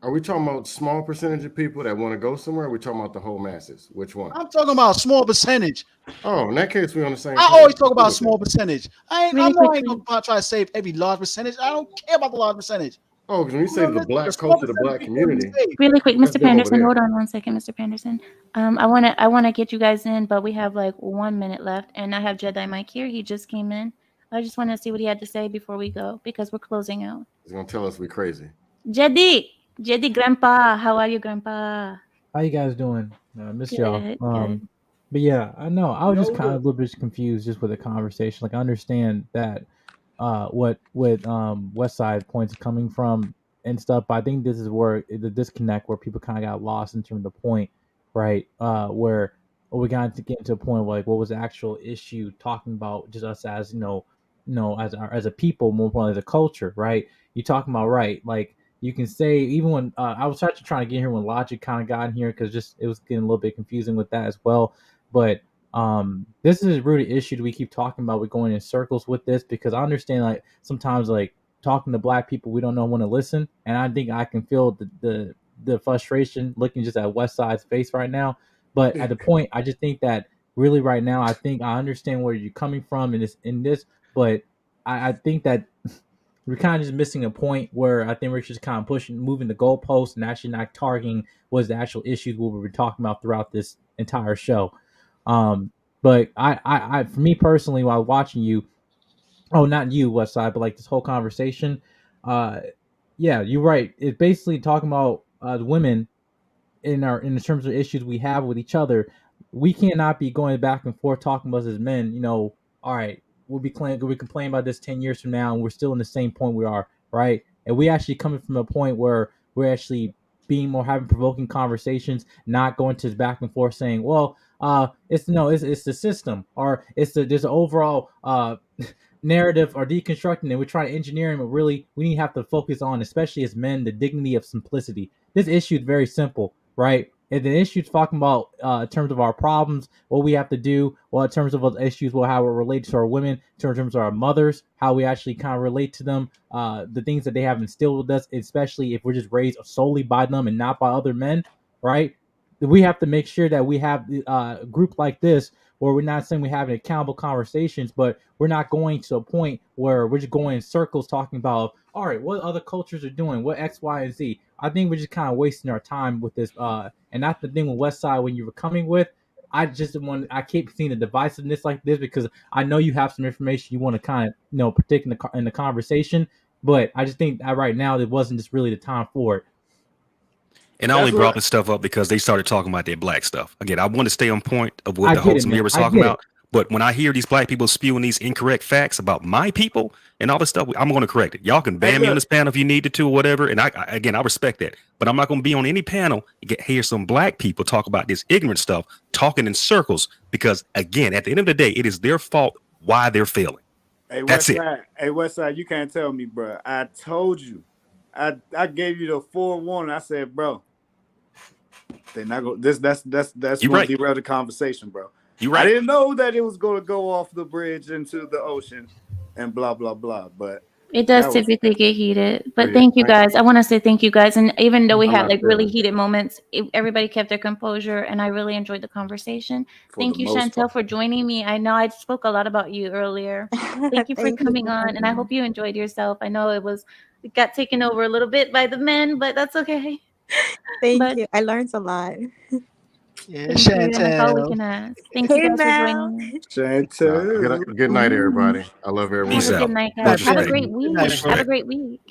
Are we talking about small percentage of people that want to go somewhere? Or are we talking about the whole masses? Which one? I'm talking about a small percentage. Oh, in that case, we're on the same I page. always talk about a small percentage. I Really know I ain't quickly. gonna try to save every large percentage. I don't care about the large percentage. Oh, because when you say the black small culture, the percentage black people will be community, saved. Really quick, that's Mr. them over Panderson, there. hold on one second, Mr. Panderson. I wanna get you guys in, but we have like 1 minute left, and I have Jedi Mike here. He just came in. I just want to see what he had to say before we go because we're closing out. He's gonna tell us we're crazy. Jedi, Grandpa, how are you, Grandpa? How you guys doing? Miss y'all. Good, good. But yeah, I know I was just kind of a little bit confused just with the conversation. Like I understand that what West Side points coming from and stuff, but I think this is where the disconnect where people kind of got lost in terms of the point, right? Where we got to get to a point where, like what was the actual issue talking about just us as as a people, more importantly as a culture, right? You talking about right, like you can say even when I was actually trying to get here when Logic kind of got in here because just it was getting a little bit confusing with that as well. But this is a rooted issue that we keep talking about. We're going in circles with this because I understand like sometimes like talking to black people we don't know when to listen, and I think I can feel the frustration looking just at West Side's face right now. But at the point, I just think that really right now, I think I understand where you're coming from in this, but I think that we're kind of just missing a point where I think we're just kind of moving the goalposts and actually not targeting what's the actual issues we were talking about throughout this entire show. But I, for me personally, while watching you, oh, not you, Westside, but like this whole conversation, yeah, you're right. It's basically talking about the women in terms of issues we have with each other. We cannot be going back and forth talking about as men. All right, we complain about this 10 years from now, and we're still in the same point we are, right? And we actually coming from a point where we're actually being more having provoking conversations, not going to back and forth saying, well, it's the system or there's an overall narrative or deconstructing and we're trying to engineer them, but really we need to have to focus on, especially as men, the dignity of simplicity. This issue is very simple, right? And the issue is talking about in terms of our problems, what we have to do, well, in terms of issues, well, how we're related to our women, in terms of our mothers, how we actually kind of relate to them, the things that they have instilled with us, especially if we're just raised solely by them and not by other men, right? We have to make sure that we have a group like this where we're not saying we're having accountable conversations, but we're not going to a point where we're just going in circles talking about, all right, what other cultures are doing, what X, Y, and Z. I think we're just kind of wasting our time with this. And that's the thing with West Side when you were coming with. I keep seeing the divisiveness like this because I know you have some information you want to kind of predict in the conversation, but I just think that right now it wasn't just really the time for it. And I only brought this stuff up because they started talking about their black stuff. Again, I want to stay on point of what the host Ameera was talking about. But when I hear these black people spewing these incorrect facts about my people and all this stuff, I'm going to correct it. Y'all can ban me on this panel if you needed to or whatever. And I respect that. But I'm not going to be on any panel and hear some black people talk about this ignorant stuff, talking in circles. Because, again, at the end of the day, it is their fault why they're failing. Hey, That's it. Hey, Westside, you can't tell me, bro. I told you. I gave you the forewarning. I said, bro, they're not going. That's going to derail the conversation, bro. You're right. I didn't know that it was going to go off the bridge into the ocean and blah blah blah. But it does typically get heated. But thank you guys. I want to say thank you guys. And even though we had like really heated moments, everybody kept their composure, and I really enjoyed the conversation. Thank you, Chantel, for joining me. I know I spoke a lot about you earlier. Thank you for coming on, and I hope you enjoyed yourself. I know it got taken over a little bit by the men, but that's okay. Thank you. I learned a lot. Yeah, Chantel. That's all we can ask. Thank you guys for joining me. Chantel. Good night, everybody. I love everyone. Have a good night, guys. Have a great week. Have a great week.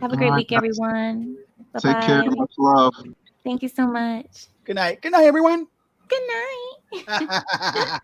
Have a great week, everyone. Bye-bye. Take care. Much love. Thank you so much. Good night. Good night, everyone. Good night.